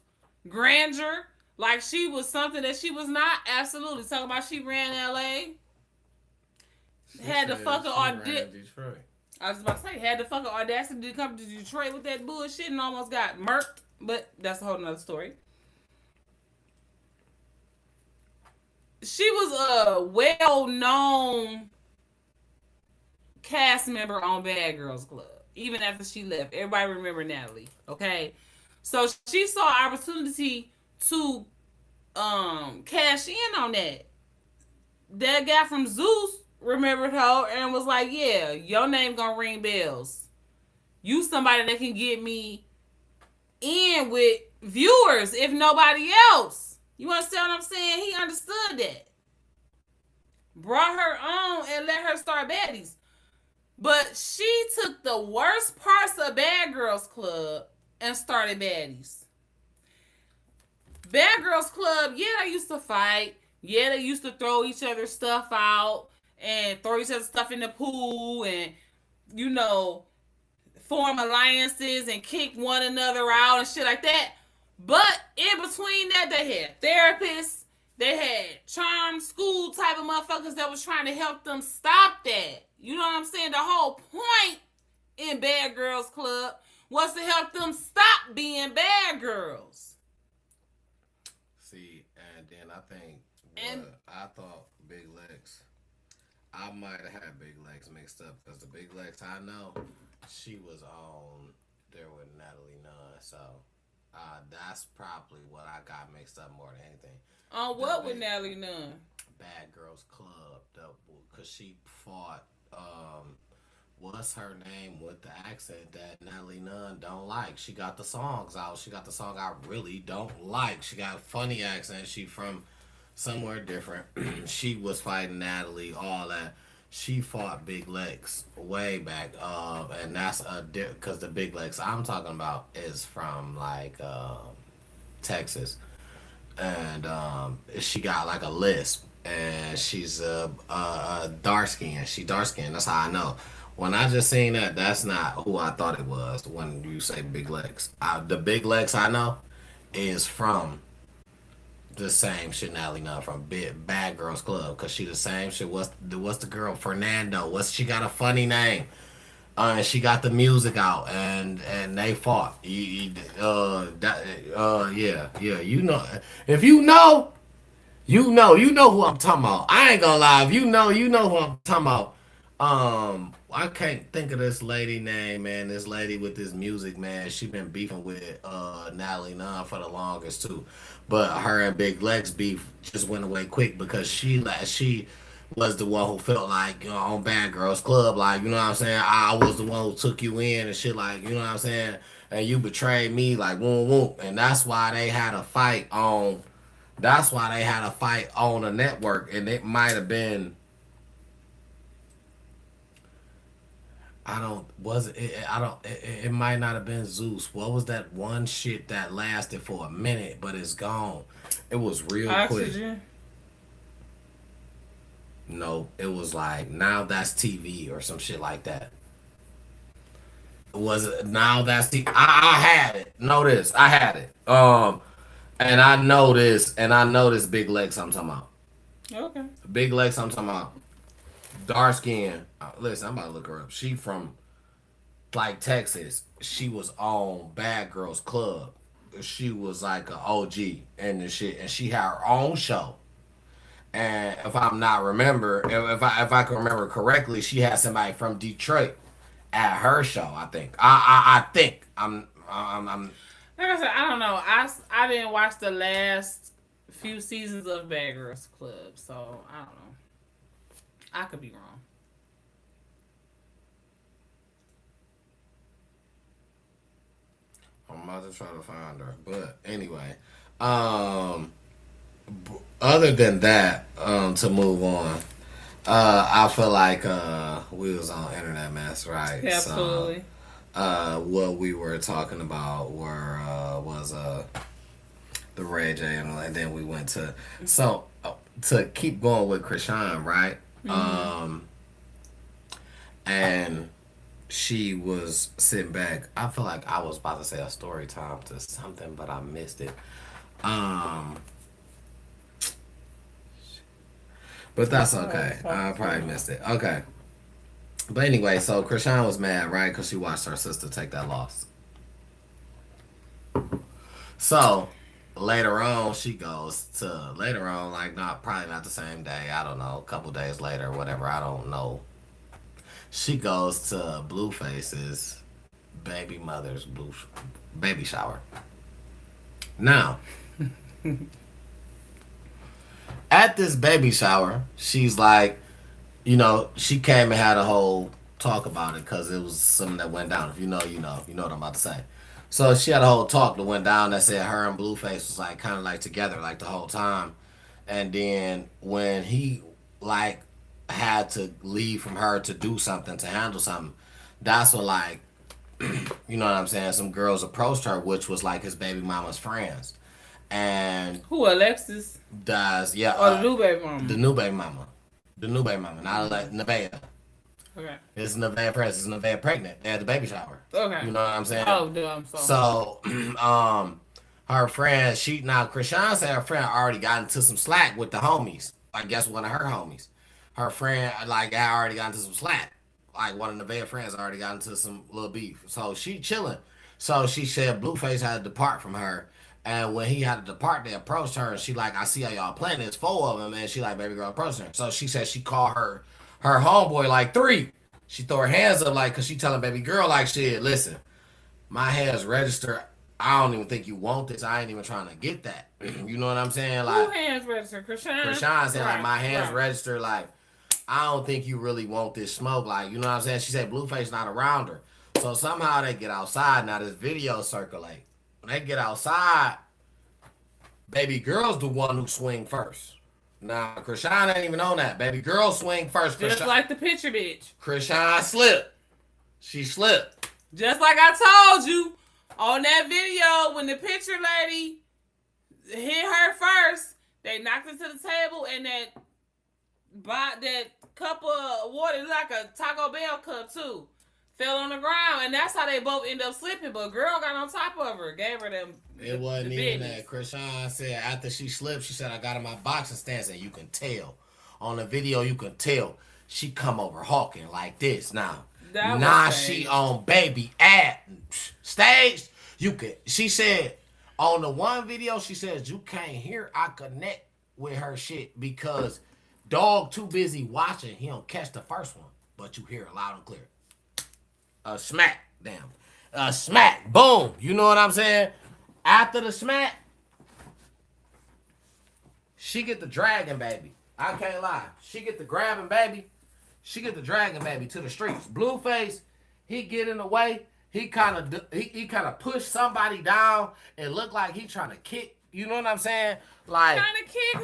grandeur. Like she was something that she was not. Absolutely. Talking about she ran LA. Had the fucking audacity. I was about to say, had the fucking audacity to come to Detroit with that bullshit and almost got murked. But that's a whole nother story. She was a well-known cast member on Bad Girls Club. Even after she left. Everybody remember Natalie. Okay? So she saw opportunity to cash in on that. That guy from Zeus remembered her and was like, yeah, your name gonna ring bells. You somebody that can get me in with viewers if nobody else. You understand what I'm saying? He understood that. Brought her on and let her start Baddies. But she took the worst parts of Bad Girls Club and started Baddies. Bad Girls Club, yeah, they used to fight. Yeah, they used to throw each other's stuff out and throw each other's stuff in the pool and, you know, form alliances and kick one another out and shit like that. But in between that, they had therapists. They had charm school type of motherfuckers that was trying to help them stop that. You know what I'm saying? The whole point in Bad Girls Club was to help them stop being bad girls. See, and then I think I thought Big Lex, I might have had Big Lex mixed up because the Big Lex I know, she was on there with Natalie Nunn. So that's probably what I got mixed up more than anything. On what with Natalie Nunn? Bad Girls Club, because she fought, what's her name with the accent that Natalie Nunn don't like. She got the songs out. She got the song I really don't like. She got a funny accent. She from somewhere different. She was fighting Natalie, all that. She fought Big Lex way back. And that's because the Big Lex I'm talking about is from like Texas. And she got like a lisp. and she's dark skin. She dark skin. That's how I know. When I just seen that, that's not who I thought it was. When you say big legs, the big legs I know is from the same shit Natalie Nunn from Bad Girls Club, cause she the same shit. What's the girl Fernando? What's she got a funny name? And she got the music out, and they fought. Yeah. You know, if you know who I'm talking about. I ain't gonna lie. If you know who I'm talking about. I can't think of this lady name, man. This lady with this music, man. She been beefing with Natalie Nunn for the longest too, but her and Big Lex beef just went away quick because she was the one who felt like, you know, on Bad Girls Club, like, you know what I'm saying? I was the one who took you in and shit, like, you know what I'm saying? And you betrayed me, like, whoop whoop. And that's why they had a fight on. That's why they had a fight on the network, and it might have been. I don't was it. I don't. It might not have been Zeus. What was that one shit that lasted for a minute, but it's gone? It was real quick. Oxygen. No, it was like now that's TV or some shit like that. Was it now that's TV? I had it. Know this. I had it. And I know this. And I know this Big Lex I'm talking about. Okay. Big Lex I'm talking about. Dark skin. Listen, I'm about to look her up. She from like Texas. She was on Bad Girls Club. She was like an OG and the shit, and she had her own show. And if I'm not remember, if I can remember correctly, she had somebody from Detroit at her show. I think. I think I'm. Like I said, I don't know. I didn't watch the last few seasons of Bad Girls Club, so I don't know. I could be wrong. I'm about to try to find her, but anyway, um, other than that, to move on, I feel like we was on internet mess, right? Yeah, absolutely. So, what we were talking about was the Ray J, and then we went to to keep going with Krishan, right? Mm-hmm. And she was sitting back. I feel like I was about to say a story time to something, but I missed it. Um, but that's okay. I probably missed it. Okay. But anyway, so Krishan was mad, right? Because she watched her sister take that loss. So later on, she goes to later on, like not probably not the same day. I don't know, a couple days later, whatever. I don't know. She goes to Blueface's baby mother's baby shower. Now, at this baby shower, she's like, you know, she came and had a whole talk about it because it was something that went down. If you know, you know, you know what I'm about to say. So she had a whole talk that went down that said her and Blueface was like kind of like together like the whole time, and then when he like had to leave from her to do something to handle something, that's when like you know what I'm saying. Some girls approached her, which was like his baby mama's friends, and Who, Alexis does yeah or the new baby mama? the new baby mama, the new baby mama, not like Nevaeh. Okay. It's Nevaeh Press. It's Nevaeh pregnant. They had the baby shower. Okay. You know what I'm saying? Oh, dude, I'm sorry. So, her friend, Krishan said her friend already got into some slack with the homies. I guess one of her homies. Her friend, like, had already got into some slack. Like, one of Nevaeh friends already got into some little beef. So, she chilling. So, she said Blueface had to depart from her. And when he had to depart, they approached her. And she like, I see how y'all playing. There's four of them. And she like, baby girl approached her. So, she said she called her homeboy like three. She throw her hands up like, cause she telling baby girl like, shit, listen, my hands register. I don't even think you want this. I ain't even trying to get that. You know what I'm saying? Like, Who hands register? Krishan? Krishan said like, my hands right. register. Like, I don't think you really want this smoke. Like, you know what I'm saying? She said Blueface not around her. So somehow they get outside. Now this video circulate. When they get outside, baby girl's the one who swing first. Now, Krishan ain't even on that. Baby girl swing first. Just Krishan, like the picture, bitch. Krishan slipped. She slipped. Just like I told you on that video when the picture lady hit her first, they knocked into the table and that bought that cup of water like a Taco Bell cup too. Fell on the ground, and that's how they both end up slipping. But girl got on top of her, gave her them It wasn't the even business. that. Krishan said after she slipped, she said, I got in my boxing stance, and you can tell. On the video, you can tell. She come over hawking like this now. That Nah, was she staged. on baby at staged. You can. She said on the one video, she says you can't hear. I connect with her shit because dog too busy watching. He don't catch the first one, but you hear it loud and clear. A smack, damn, a smack, boom. You know what I'm saying? After the smack, she get the dragon baby. I can't lie. She get the grabbing baby. She get the dragon baby to the streets. Blueface, he get in the way. He kind of push somebody down and look like he trying to kick. You know what I'm saying? Like Trying to kick it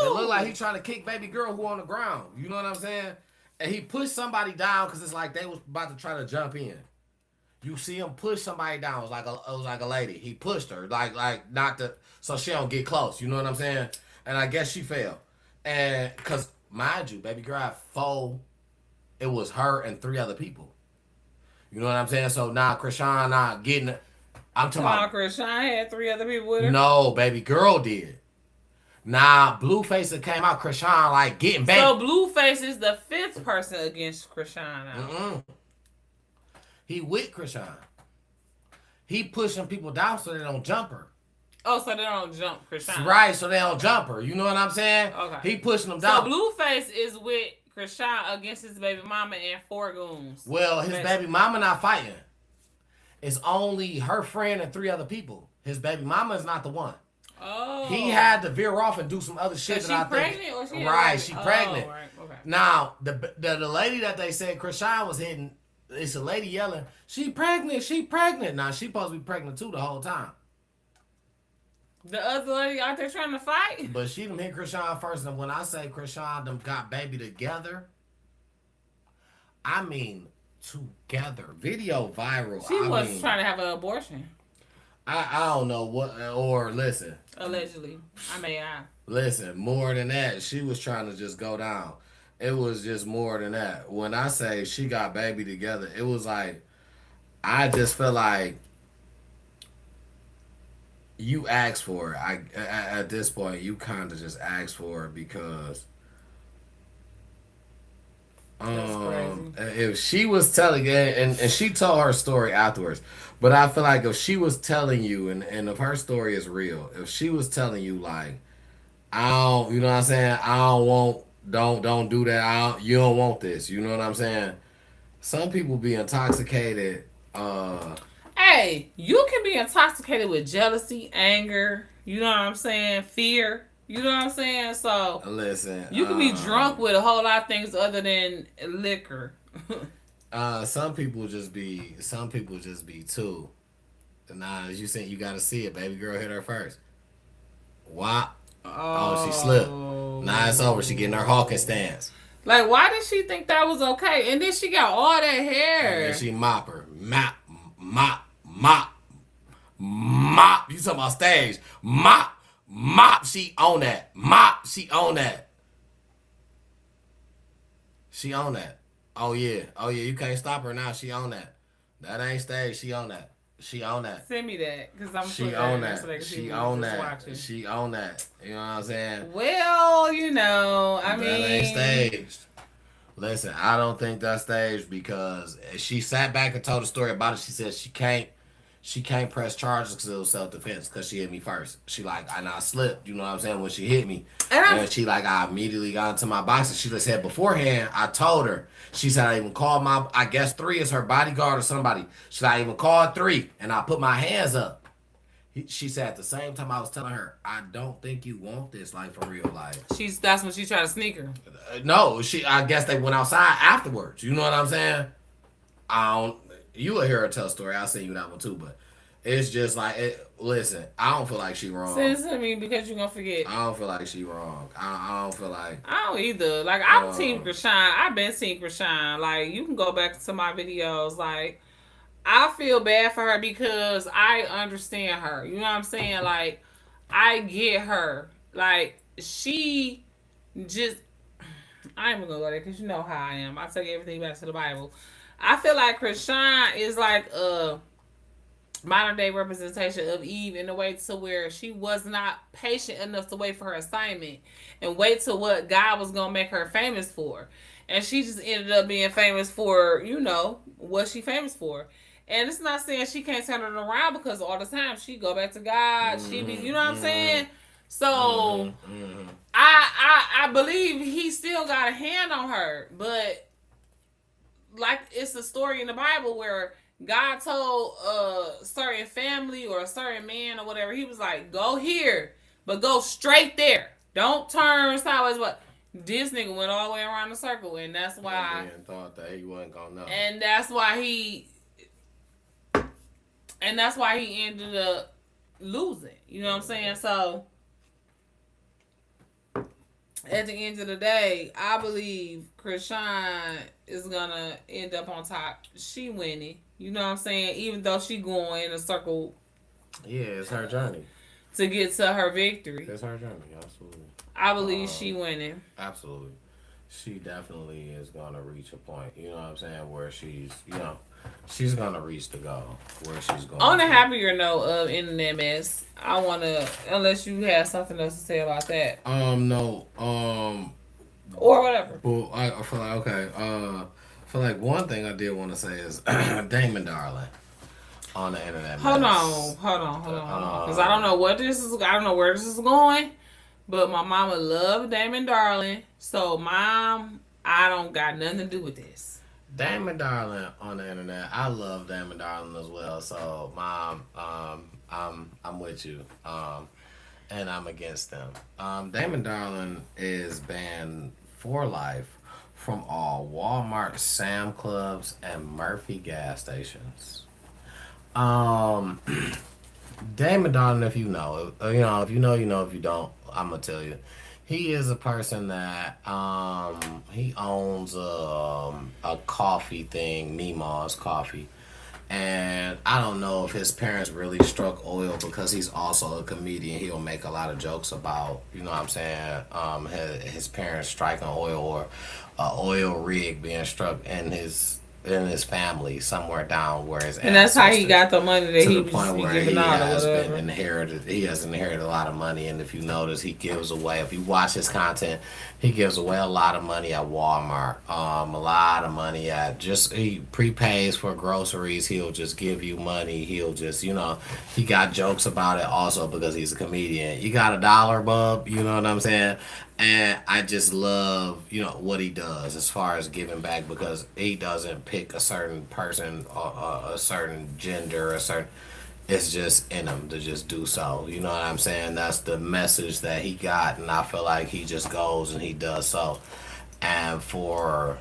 who? look like he trying to kick baby girl who on the ground. You know what I'm saying? And he pushed somebody down because it's like they was about to try to jump in. You see him push somebody down. It was like a lady. He pushed her like not to so she don't get close. You know what I'm saying? And I guess she fell. And cause mind you, baby girl had four. It was her and three other people. You know what I'm saying? So now Krishan not getting. I'm talking Tom about Krishan had 3 other people with her. no baby girl did. Nah, Blueface that came out. Krishan like getting back. So Blueface is the 5th person against Krishan now. Mm-mm. He with Krishan. He pushing people down so they don't jump her. Oh, so they don't jump Krishan. Right, so they don't jump her. You know what I'm saying? Okay. He pushing them So down. Blueface is with Krishan against his baby mama and 4 goons. Well, his baby mama not fighting. It's only her friend and 3 other people. His baby mama is not the one. Oh. He had to veer off and do some other shit Is that I she think. pregnant or she Right, she pregnant. Oh, right. Okay. Now, the lady that they said Krishan was hitting, it's a lady yelling, she pregnant, she pregnant. Now, she supposed to be pregnant too the whole time. The other lady out there trying to fight? But she done hit Krishan first. And when I say Krishan them got baby together, I mean together. Video viral. She I was mean, trying to have an abortion. I don't know what, or listen. Allegedly. Listen, more than that, she was trying to just go down. It was just more than that. When I say she got baby together, it was like, I just feel like you asked for it. At this point, you kind of just asked for it because That's crazy. if she was telling it, and she told her story afterwards, but I feel like if she was telling you, and if her story is real, if she was telling you like, I don't, you know what I'm saying, I don't want, don't do that, you don't want this, you know what I'm saying. Some people be intoxicated. Hey, you can be intoxicated with jealousy, anger, you know what I'm saying, fear. You know what I'm saying? So Listen, you can be drunk with a whole lot of things other than liquor. some people just be too. Nah, as you said, you gotta see it. Baby girl hit her first. Why? Oh, she slipped. Nah, it's over. She getting her hawking stance. Like, why did she think that was okay? And then she got all that hair. And she mop her. Mop. You talking about stage. Mop. She on that. She on that. She on that. Oh, yeah. You can't stop her now. She on that. That ain't stage. She on that. She on that. Send me that, because I'm She on that. She on that. She on that. You know what I'm saying? Well, you know, I mean, that ain't staged. Listen, I don't think that's staged because she sat back and told a story about it. She said she can't press charges because it was self-defense because she hit me first. She like, I slipped, you know what I'm saying, when she hit me. And she like, I immediately got into my box. And she just said beforehand, I told her, she said, I even called I guess 3 is her bodyguard or somebody. She said, I even called 3 and I put my hands up. She said at the same time I was telling her, I don't think you want this, like, for real life. That's when she tried to sneak her. No, I guess they went outside afterwards. You know what I'm saying? You will hear her tell a story. I'll send you that one too, but it's just like, listen, I don't feel like she wrong. Send it to me because you're going to forget. I don't feel like she wrong. I don't feel like. I don't either. Like, I'm Team Krishan. I've been Team Krishan. Like, you can go back to my videos. Like, I feel bad for her because I understand her. You know what I'm saying? Like, I get her. Like, she just, I ain't even gonna go there because you know how I am. I take everything back to the Bible. I feel like Krishan is like a modern day representation of Eve in a way to where she was not patient enough to wait for her assignment and wait to what God was gonna make her famous for. And she just ended up being famous for, what she famous for. And it's not saying she can't turn it around because all the time she go back to God. She be, you know what I'm saying? So I believe he still got a hand on her, but like it's a story in the Bible where God told a certain family or a certain man or whatever, he was like, go here, but go straight there. Don't turn sideways. But this nigga went all the way around the circle, and that's why. And thought that he wasn't gonna know. And that's why he ended up losing. You know what I'm saying? So at the end of the day, I believe Krishan is gonna end up on top. She winning. You know what I'm saying? Even though she going in a circle. Yeah, it's her journey. To get to her victory. It's her journey, absolutely. I believe she winning. Absolutely. She definitely is gonna reach a point, you know what I'm saying, where she's gonna reach the goal where she's going. On a happier note of internet mess, I wanna, unless you have something else to say about that. No. Or whatever. Well, I feel like one thing I did want to say is Damon Darling on the internet. Hold on. Because I don't know where this is going. But my mama loved Damon Darling. So, Mom, I don't got nothing to do with this. Damon Darling on the internet. I love Damon Darling as well. So, Mom, I'm with you. And I'm against them. Damon Darling is banned for life from all Walmart, Sam Clubs, and Murphy gas stations. Damon Darling, if you know, if you know, you know. If you don't, I'm gonna tell you. He is a person that he owns a coffee thing, Nemo's Coffee, and I don't know if his parents really struck oil because he's also a comedian. He'll make a lot of jokes about, you know what I'm saying, his parents striking oil or oil rig being struck in his family somewhere down where his and that's how he got the money that he was giving out. He has inherited a lot of money, and if you notice, he gives away. If you watch his content, he gives away a lot of money at Walmart. A lot of money at he prepays for groceries. He'll just give you money. He'll just he got jokes about it also because he's a comedian. You got $1, bub? You know what I'm saying? And I just love, what he does as far as giving back because he doesn't pick a certain person or a certain gender, it's just in him to just do so. You know what I'm saying? That's the message that he got, and I feel like he just goes and he does so. And for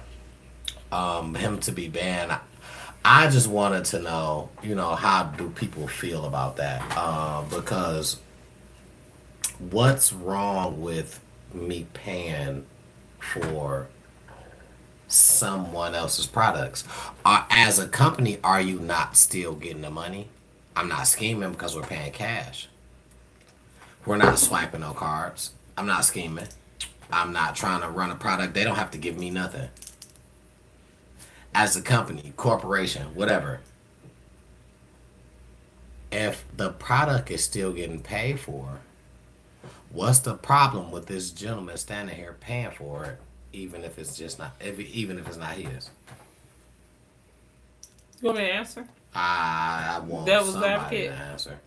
him to be banned, I just wanted to know, how do people feel about that? Because what's wrong with me paying for someone else's products? As a company, are you not still getting the money? I'm not scheming because we're paying cash. We're not swiping no cards. I'm not scheming. I'm not trying to run a product. They don't have to give me nothing. As a company, corporation, whatever, if the product is still getting paid for, what's the problem with this gentleman standing here paying for it, even if it's just not, even if it's not his? You want me to answer? I want somebody to answer.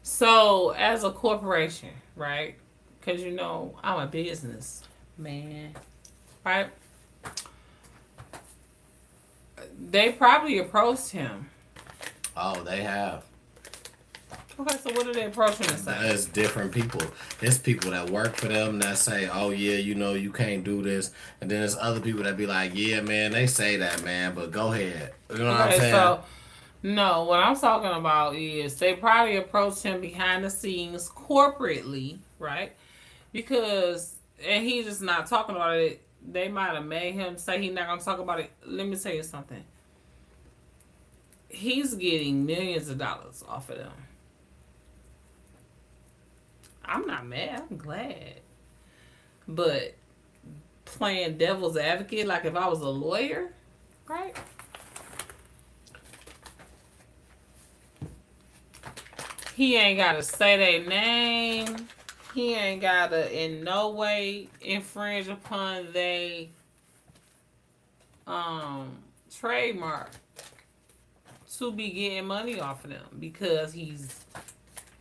So, as a corporation, right? Because I'm a business man, right? They probably approached him. Oh, they have. Okay, so what did they approach him to say? There's different people. There's people that work for them that say, oh, yeah, you can't do this. And then there's other people that be like, yeah, man, they say that, man, but go ahead. You know what I'm saying? So, no, what I'm talking about is they probably approached him behind the scenes corporately, right? Because, and he's just not talking about it. They might have made him say he's not going to talk about it. Let me tell you something. He's getting millions of dollars off of them. I'm not mad. I'm glad. But playing devil's advocate, like if I was a lawyer, right? He ain't gotta say their name. He ain't gotta in no way infringe upon their trademark to be getting money off of them because he's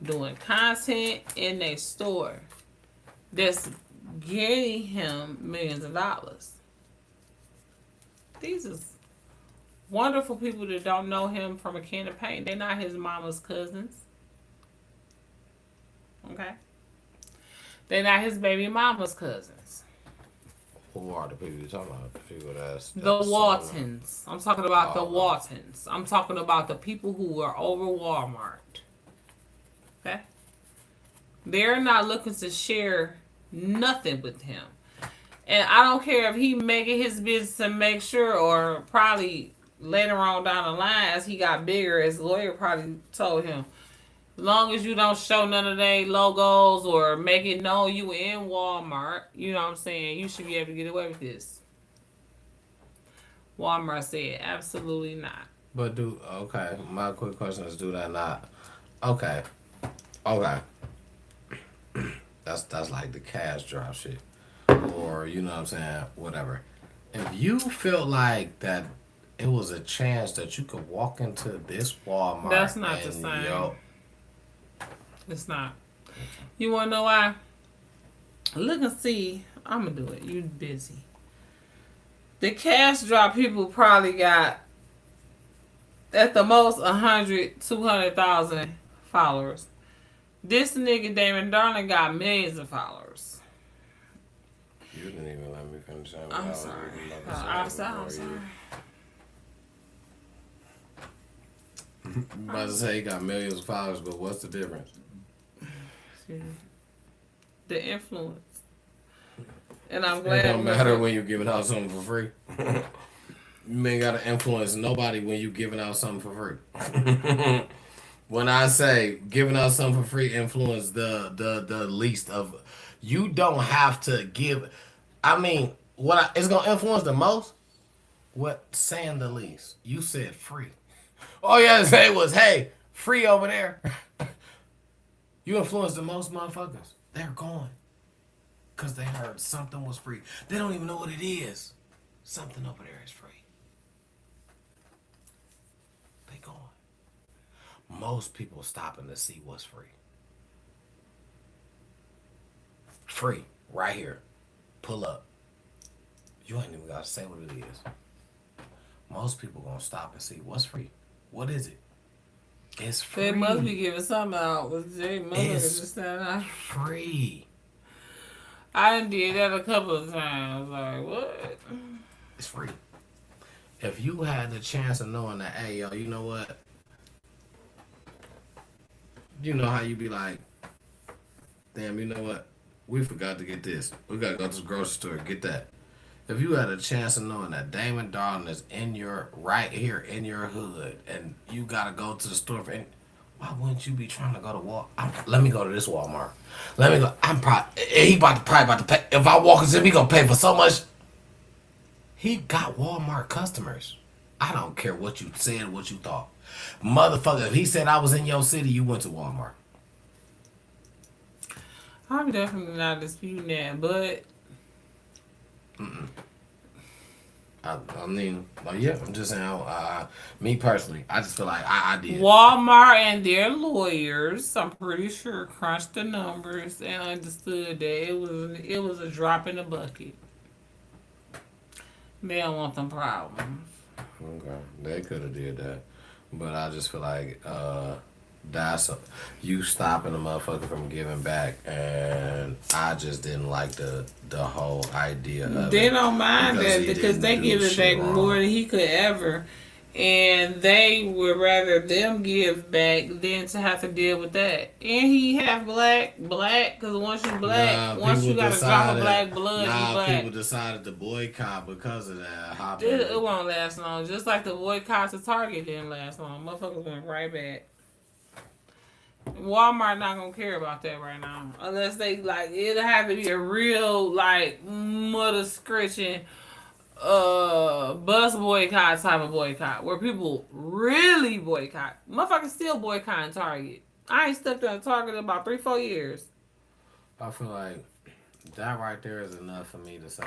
doing content in their store that's getting him millions of dollars. These is wonderful people that don't know him from a can of paint. They're not his mama's cousins. Okay? They're not his baby mama's cousins. Who are the people you're talking about? The people that's The Waltons. I'm talking about the Waltons. I'm talking about the people who are over Walmart. Okay? They're not looking to share nothing with him. And I don't care if he making his business to make sure, or probably later on down the line as he got bigger, his lawyer probably told him, as long as you don't show none of their logos or make it known you in Walmart, you know what I'm saying, you should be able to get away with this. Walmart said, absolutely not. But okay, my quick question is, do that not? Okay. That's like the cash drop shit. Or, you know what I'm saying, whatever. If you felt like that it was a chance that you could walk into this Walmart. That's not the same. It's not. You want to know why? Look and see. I'm going to do it. You busy. The cash drop people probably got at the most 100, 200,000 followers. This nigga Damon Darling got millions of followers. You didn't even let me finish. I'm sorry. I'm sorry. I'm about to say he got millions of followers, but what's the difference? The influence. And I'm glad. It don't matter when you're giving out something for free. You ain't got to influence nobody when you're giving out something for free. When I say giving out something for free, influence the least of. You don't have to give. I mean, it's gonna influence the most. What saying the least? You said free. All you had to say was, "Hey, free over there." You influence the most motherfuckers. They're gone because they heard something was free. They don't even know what it is. Something over there is free. They gone. Most people stopping to see what's free. Free, right here. Pull up. You ain't even gotta say what it is. Most people gonna stop and see what's free. What is it? It's free. They must be giving something out. It's free. I done did that a couple of times. Like, what? It's free. If you had the chance of knowing that, hey, yo, you know what? You know how you be like, damn, you know what? We forgot to get this. We gotta go to the grocery store and get that. If you had a chance of knowing that Damon Darling is right here in your hood, and you gotta go to the store why wouldn't you be trying to go to Walmart? Let me go to this Walmart. Let me go. He probably about to pay. If I walk into him, he gonna pay for so much. He got Walmart customers. I don't care what you said, what you thought. Motherfucker, if he said I was in your city, you went to Walmart. I'm definitely not disputing that, but I mean, yeah, I'm just saying, me personally, I just feel like I did. Walmart and their lawyers, I'm pretty sure, crunched the numbers and understood that it was a drop in the bucket. They don't want them problems. Okay, they could have did that, but I just feel like that's you stopping a motherfucker from giving back, and I just didn't like the whole idea of they it. Don't mind that because they give it back more than he could ever, and they would rather them give back than to have to deal with that. And he half black, because once you black, once you got a drop of black blood, you black. People decided to boycott because of that. It won't last long. Just like the boycotts of Target didn't last long. Motherfuckers went right back. Walmart not gonna care about that right now, unless they like it'll have to be a real like mother scratching bus boycott type of boycott where people really boycott. Motherfuckers still boycotting Target. I ain't stepped on Target in about 3-4 years. I feel like that right there is enough for me to say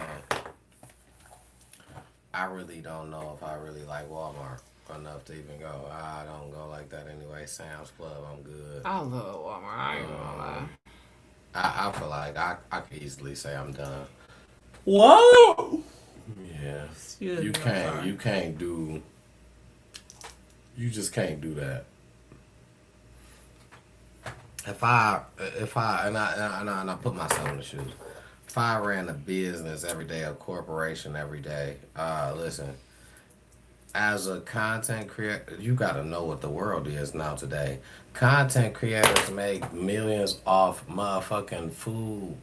I really don't know if I really like Walmart enough to even go. I don't go like that anyway. Sam's Club, I'm good. I love Walmart. I ain't gonna lie. I feel like I could easily say I'm done. Whoa! Yeah. Excuse You me, I'm can't sorry. you just can't do that. If I and I put myself in the shoes. If I ran a business every day, a corporation every day, listen, as a content creator, you gotta know what the world is now today. Content creators make millions off motherfucking food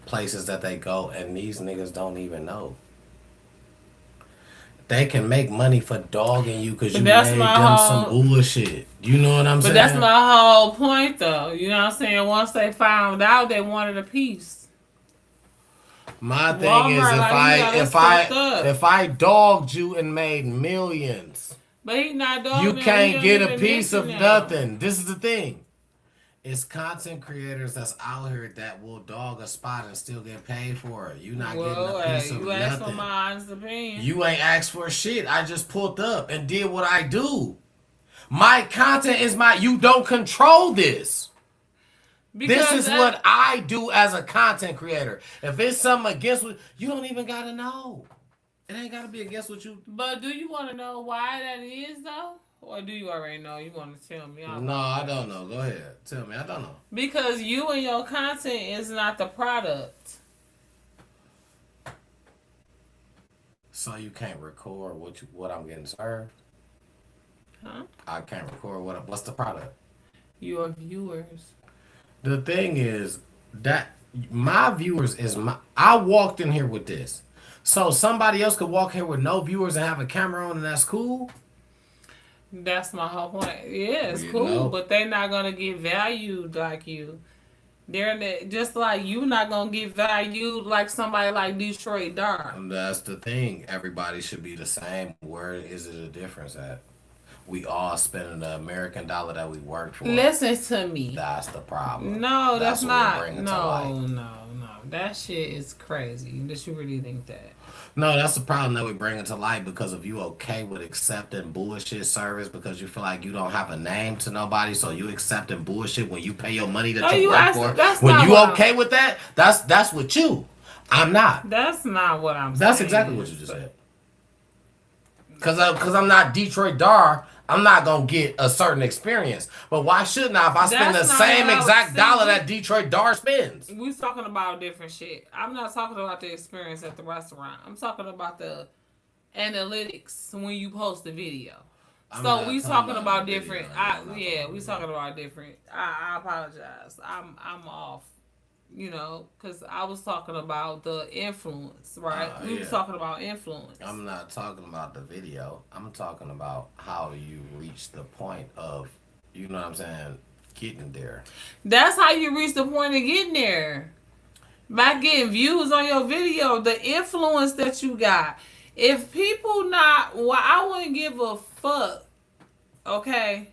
places that they go, and these niggas don't even know. They can make money for dogging you because But you that's made my them some whole. bullshit. You know what I'm But saying? that's my whole point, though. You know what I'm saying? Once they found out, they wanted a piece. My thing is, Walmart, like, he got us fucked up. if I dogged you and made millions, But he not doing you that. He can't don't get a even piece of mention them. nothing. This is the thing. It's content creators that's out here that will dog a spot and still get paid for it. You not Well, getting a piece hey, of you asked for nothing. my honest opinion. You ain't asked for shit. I just pulled up and did what I do. My content is my. You don't control this. Because This is what I do as a content creator. If it's something against what you don't even gotta know. It ain't gotta be against what you. But do you want to know why that is, though? Or do you already know? You want to tell me? No, I don't know. Go ahead. Tell me. I don't know. Because you and your content is not the product. So you can't record what I'm getting served. Huh? I can't record what's the product. Your viewers. The thing is that my viewers is my. I walked in here with this, so somebody else could walk here with no viewers and have a camera on, and that's cool. That's my whole point. Yeah, it's You cool, know. but they're not gonna get valued like you. Just like you not gonna get valued like somebody like Detroit Dark. And that's the thing. Everybody should be the same. Where is it a difference at? We all spending the American dollar that we worked for. Listen to me. That's the problem. No, that's what not. we're bringing to No, light. no. That shit is crazy. That you really think that? No, that's the problem that we bring to light because if you okay with accepting bullshit service because you feel like you don't have a name to nobody, so you accepting bullshit when you pay your money that you work for. That's When not you what okay with that, that's what you. I'm not. That's not what I'm saying. That's exactly what you just said. Cause I'm not Detroit Dar, I'm not gonna get a certain experience. But why shouldn't I if I spend the That's not same what I was exact dollar saying. that Detroit Dar spends? We talking about different shit. I'm not talking about the experience at the restaurant. I'm talking about the analytics when you post the video. I'm So not we talking talking about about the different. video. I'm not We talking talking about about different. I apologize. I'm off. You know, because I was talking about the influence, right? We yeah. was talking about influence. I'm not talking about the video. I'm talking about how you reach the point of, you know what I'm saying, getting there. That's how you reach the point of getting there. By getting views on your video, the influence that you got. If people not, well, I wouldn't give a fuck. Okay.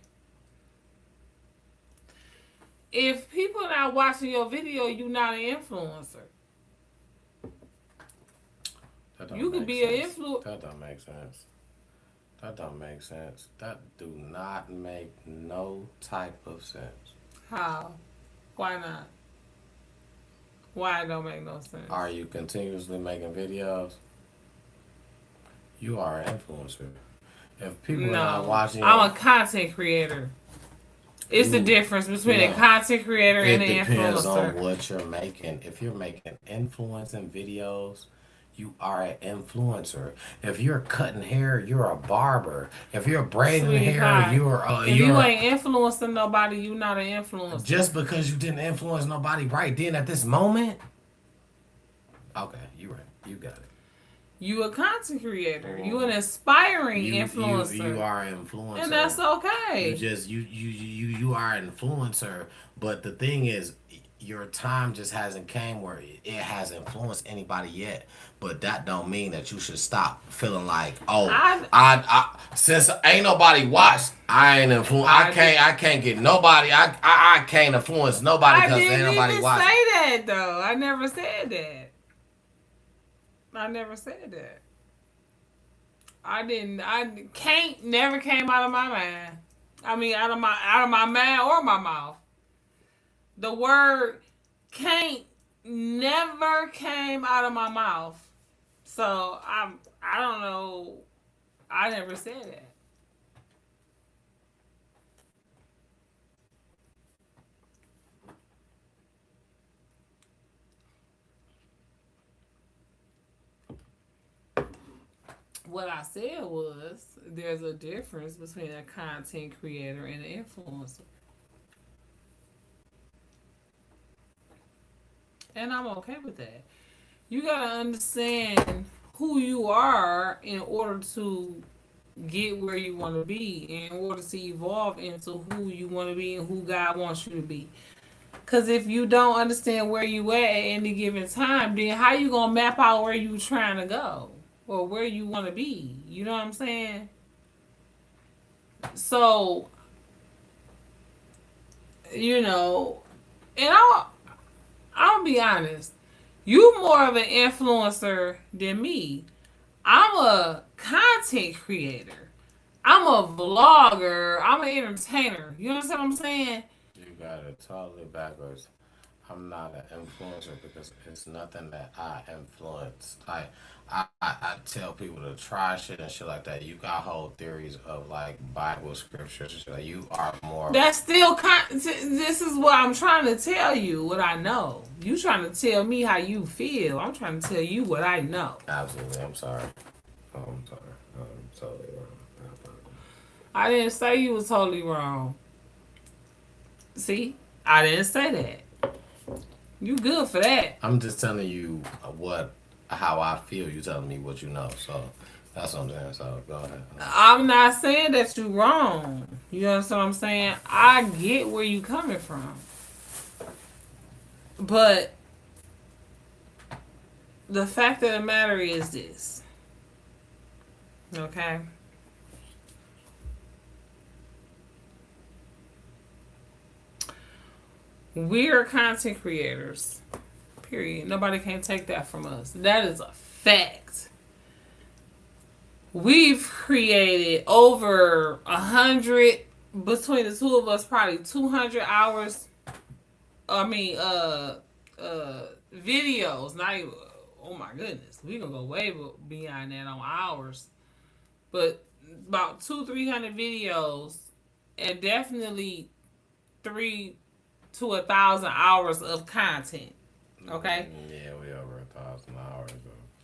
If people not watching your video, you not an influencer. That don't You could make be an sense. influencer. That don't make sense. That don't make sense. That do not make no type of sense. How? Why not? Why it don't make no sense? Are you continuously making videos? You are an influencer. If people are not No, watching, I'm a content creator. It's the Ooh, difference between a no. content creator it and an depends on influencer. what you're making. If you're making influencing videos, you are an influencer. If you're cutting hair, you're a barber. If you're braiding Sweetie hair, pie. If you you're ain't influencing nobody, you not an influencer. just because you didn't influence nobody right then at this moment. Okay, you right. You got it. You a content creator. You an aspiring influencer. You are an influencer, and that's okay. You are an influencer. But the thing is, your time just hasn't came where it has influenced anybody yet. But that don't mean that you should stop feeling like, oh, I since ain't nobody watched, I ain't influence. I can't get nobody. I can't influence nobody because ain't nobody watching. I didn't say that though. I never said that. I never said that. I didn't. I can't. Never came out of my mind. I mean, out of my mind or my mouth. The word "can't" never came out of my mouth. So I don't know. I never said that. What I said was there's a difference between a content creator and an influencer. And I'm okay with that. You gotta understand who you are in order to get where you want to be, in order to evolve into who you want to be and who God wants you to be. Because if you don't understand where you at any given time, then how you gonna map out where you trying to go or where you want to be? You know what I'm saying? So, and I'll be honest. You more of an influencer than me. I'm a content creator. I'm a vlogger. I'm an entertainer. You understand what I'm saying? You got it totally backwards. I'm not an influencer because it's nothing that I influence. Like I tell people to try shit and shit like that. You got whole theories of like Bible scriptures and shit. Like you are more. That's still this is what I'm trying to tell you. What I know. You trying to tell me how you feel. I'm trying to tell you what I know. Absolutely. I'm sorry. I'm sorry. I'm totally wrong. I didn't say you was totally wrong. See, I didn't say that. You good for that. I'm just telling you how I feel. You telling me what you know. So that's what I'm saying. So go ahead. I'm not saying that you wrong. You understand what I'm saying? I get where you coming from. But the fact of the matter is this. Okay? We are content creators. Period. Nobody can take that from us. That is a fact. We've created over 100, between the two of us, probably 200 hours. Videos. Not even, oh my goodness. We gonna go way beyond that on hours. But about 200-300 videos, and definitely 3 to 1,000 hours of content. Okay? Yeah, we over 1,000 hours.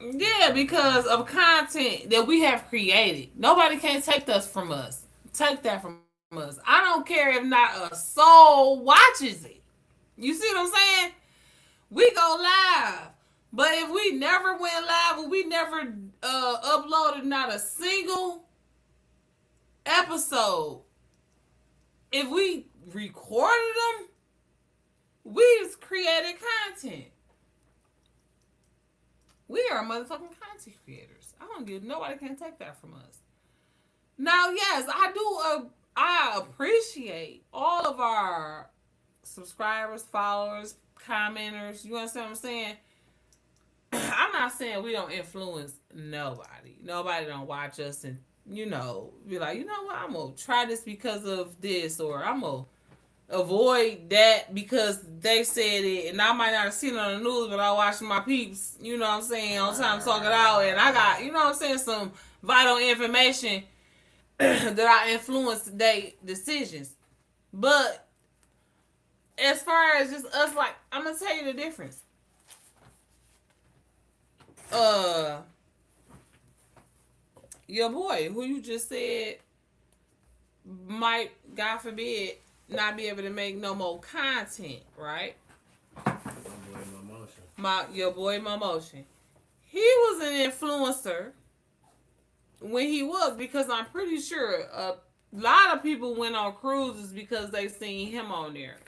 Yeah, because of content that we have created. Nobody can take that from us. I don't care if not a soul watches it. You see what I'm saying? We go live. But if we never went live or we never uploaded not a single episode, if we recorded them, we've created content. We are motherfucking content creators. I don't give, nobody can take that from us. Now, yes, I appreciate all of our subscribers, followers, commenters. You understand what I'm saying? I'm not saying we don't influence nobody. Nobody don't watch us and, be like, you know what, I'm going to try this because of this, or I'm going to avoid that because they said it, and I might not have seen it on the news, but I watched my peeps, you know what I'm saying, on time to talk it out, and I got, you know what I'm saying, some vital information that I influenced their decisions. But as far as just us, like, I'm gonna tell you the difference. Your boy, who you just said might, God forbid, not be able to make no more content, right? Your boy Momotion. He was an influencer when he was, because I'm pretty sure a lot of people went on cruises because they seen him on there.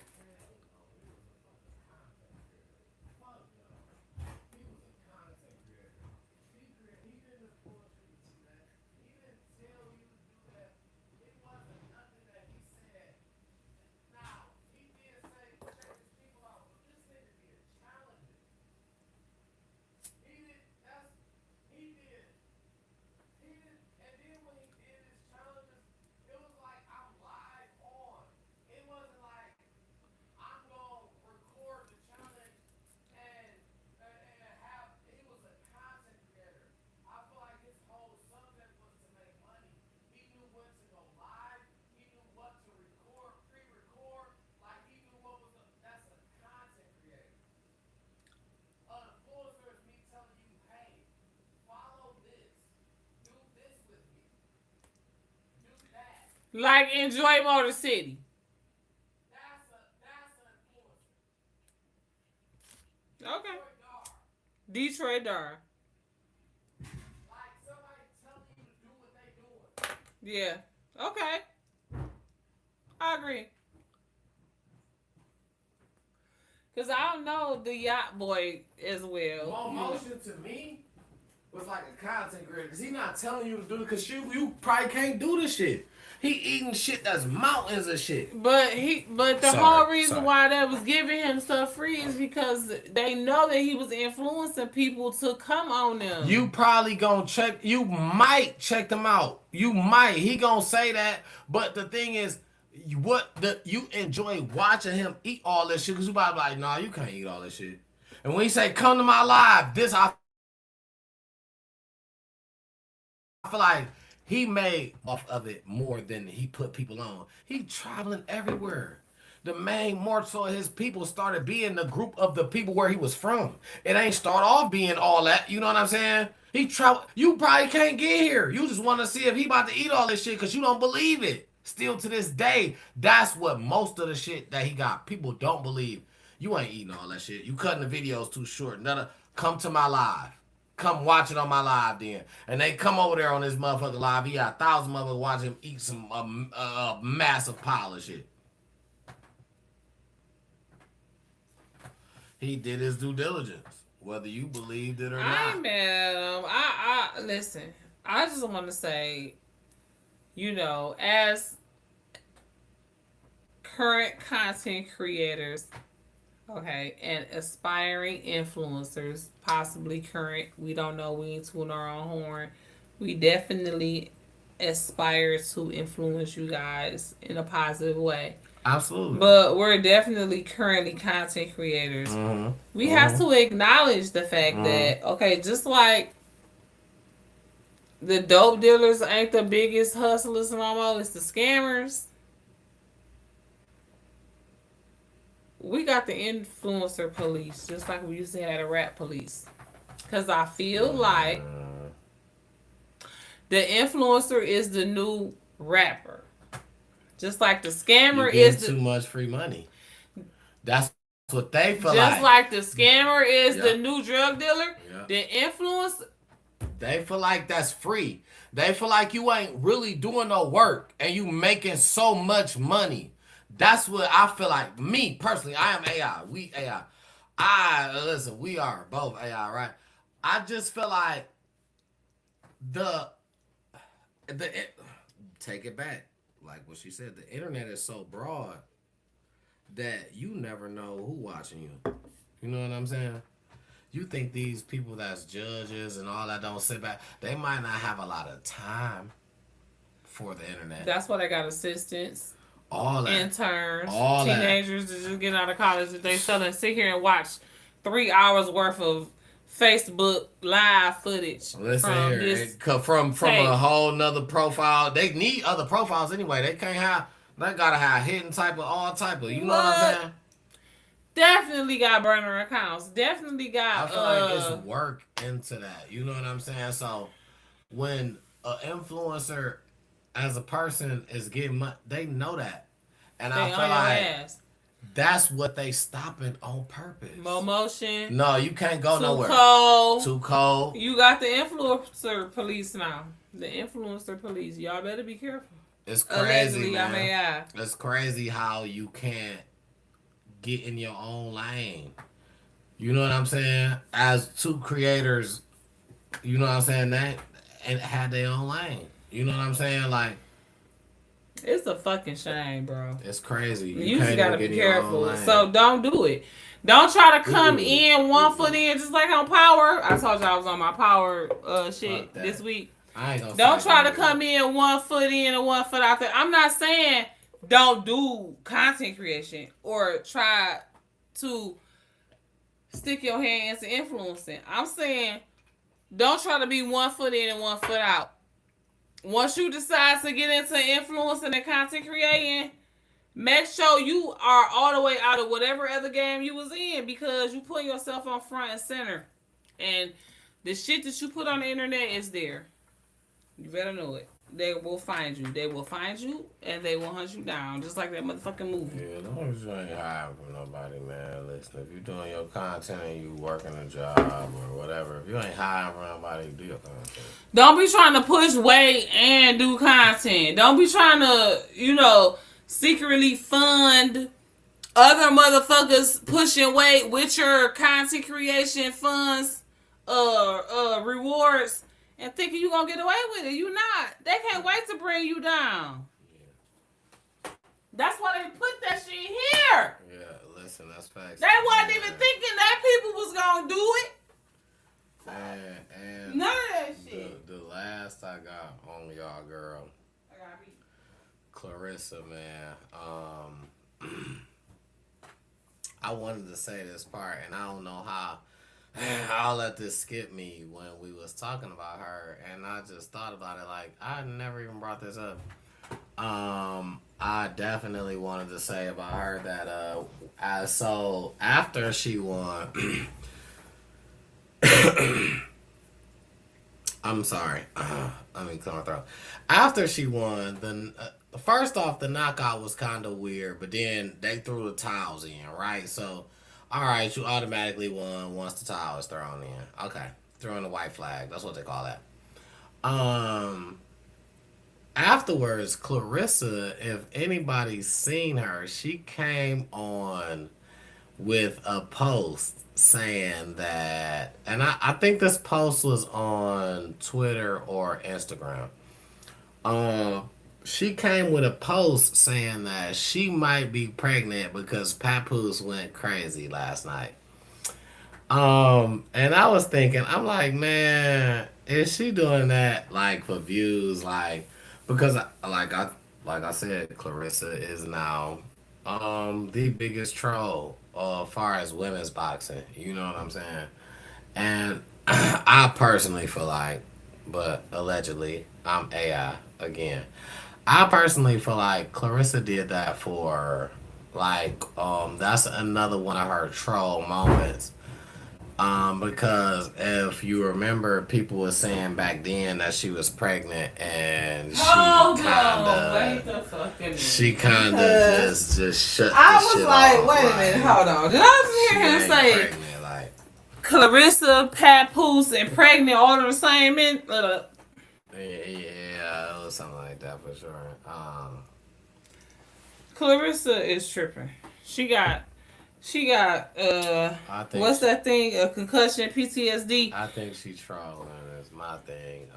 Like Enjoy Motor City. Okay. Detroit Dar. Yeah. Okay. I agree. Because I don't know the Yacht Boy as well. Well, motion to me was like a content creator, because he not telling you to do it, because you probably can't do this shit. He eating shit that's mountains of shit. But the whole reason why they was giving him stuff free is because they know that he was influencing people to come on them. You probably gonna check. You might check them out. You might. He gonna say that. But the thing is, you enjoy watching him eat all this shit, because you probably like, nah, you can't eat all this shit. And when he say, come to my live, I feel like he made off of it more than he put people on. He traveling everywhere. The main more so his people started being the group of the people where he was from. It ain't start off being all that. You know what I'm saying? He travel. You probably can't get here. You just want to see if he about to eat all this shit because you don't believe it. Still to this day, that's what most of the shit that he got. People don't believe. You ain't eating all that shit. You cutting the videos too short. Come to my live. Come watch it on my live then. And they come over there on this motherfucking live. He got 1,000 motherfuckers watching him eat some massive pile of shit. He did his due diligence, whether you believed it or not. I ain't mad at him. I listen. I just want to say, as current content creators, okay, and aspiring influencers, possibly current, we don't know, we ain't tooting our own horn. We definitely aspire to influence you guys in a positive way. Absolutely. But we're definitely currently content creators. Mm-hmm. We have to acknowledge the fact that, okay, just like the dope dealers ain't the biggest hustlers no more, it's the scammers. We got the influencer police, just like we used to have the rap police. Because I feel like the influencer is the new rapper. Just like the scammer is too much free money. That's what they feel just like the scammer is the new drug dealer. The influencer, they feel like that's free. They feel like you ain't really doing no work and you making so much money. That's what I feel like. Me personally, I am AI. We AI. Listen, we are both AI, right? I just feel like take it back. Like what she said, the internet is so broad that you never know who watching you. You know what I'm saying? You think these people that's judges and all that don't sit back, they might not have a lot of time for the internet. That's why they got assistants, all that, interns, teenagers that just get out of college that they still sit here and watch 3 hours worth of Facebook live footage. Listen from a whole nother profile. They need other profiles anyway. They gotta have hidden type of all type of. You know what I'm saying? Definitely got burner accounts. Definitely got. I feel like it's work into that. You know what I'm saying? So when an influencer as a person is getting money, they know that, and I feel like That's what they stopping on purpose. More motion. No, you can't go nowhere. Cold. Too cold. You got the influencer police now. The influencer police. Y'all better be careful. It's crazy, man. It's crazy how you can't get in your own lane. You know what I'm saying? As two creators, you know what I'm saying, that and had their own lane. You know what I'm saying? Like, it's a fucking shame, bro. It's crazy. You just gotta be careful. So don't do it. Don't try to come in 1 foot in, just like on Power. I told you I was on my Power shit this week. I ain't gonna don't try to come in 1 foot in and 1 foot out there. I'm not saying don't do content creation or try to stick your hands in influencing. I'm saying don't try to be 1 foot in and 1 foot out. Once you decide to get into influencing and content creating, make sure you are all the way out of whatever other game you was in, because you put yourself on front and center. And the shit that you put on the internet is there. You better know it. They will find you. They will find you, and they will hunt you down, just like that motherfucking movie. Yeah, as long as you ain't hiding from nobody, man. Listen, if you're doing your content and you working a job or whatever, if you ain't hiding from nobody, do your content. Don't be trying to push weight and do content. Don't be trying to, secretly fund other motherfuckers pushing weight with your content creation funds, rewards. And thinking you gonna get away with it. You not. They can't wait to bring you down. Yeah. That's why they put that shit here. Yeah, listen, that's facts. They wasn't even thinking that people was gonna do it. And none of that shit. The last I got on y'all girl, Clarissa, man. I wanted to say this part, and I don't know how. I'll let this skip me when we was talking about her, and I just thought about it like I never even brought this up. I definitely wanted to say about her that so after she won, I'm sorry, let me clear my throat. After she won, then first off the knockout was kind of weird, but then they threw the towels in, right? So. All right, you automatically won once the towel is thrown in. Okay, throwing the white flag. That's what they call that. Afterwards, Clarissa, if anybody's seen her, she came on with a post saying that, and I think this post was on Twitter or Instagram. She came with a post saying that she might be pregnant because Papoose went crazy last night. And I was thinking, I'm like, man, is she doing that like for views? Like, because like I said, Clarissa is now the biggest troll as far as women's boxing. You know what I'm saying? And I personally feel like, but allegedly, I'm AI again. I personally feel like Clarissa did that for, that's another one of her troll moments. Because if you remember, people were saying back then that she was pregnant, and she kind of just shut. I was like, wait a minute, hold on. Did I just hear him say pregnant, Clarissa, Papoose, and pregnant all in the same minute? Yeah, it was something like that for sure. Clarissa is tripping. She got what's that thing? A concussion, PTSD. I think she's trolling. Is my thing.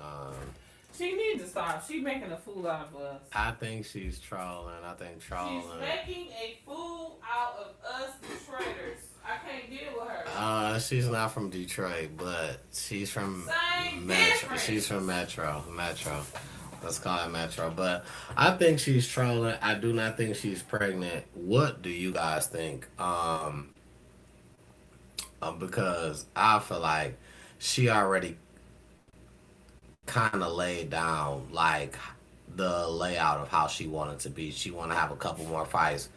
She needs to stop. She's making a fool out of us. I think she's trolling. She's making a fool out of us Detroiters. I can't deal with her. She's not from Detroit, but she's from Metro. She's from Metro. Let's call it Metro. But I think she's trolling. I do not think she's pregnant. What do you guys think? Because I feel like she already kind of laid down like the layout of how she wanted to be. She want to have a couple more fights.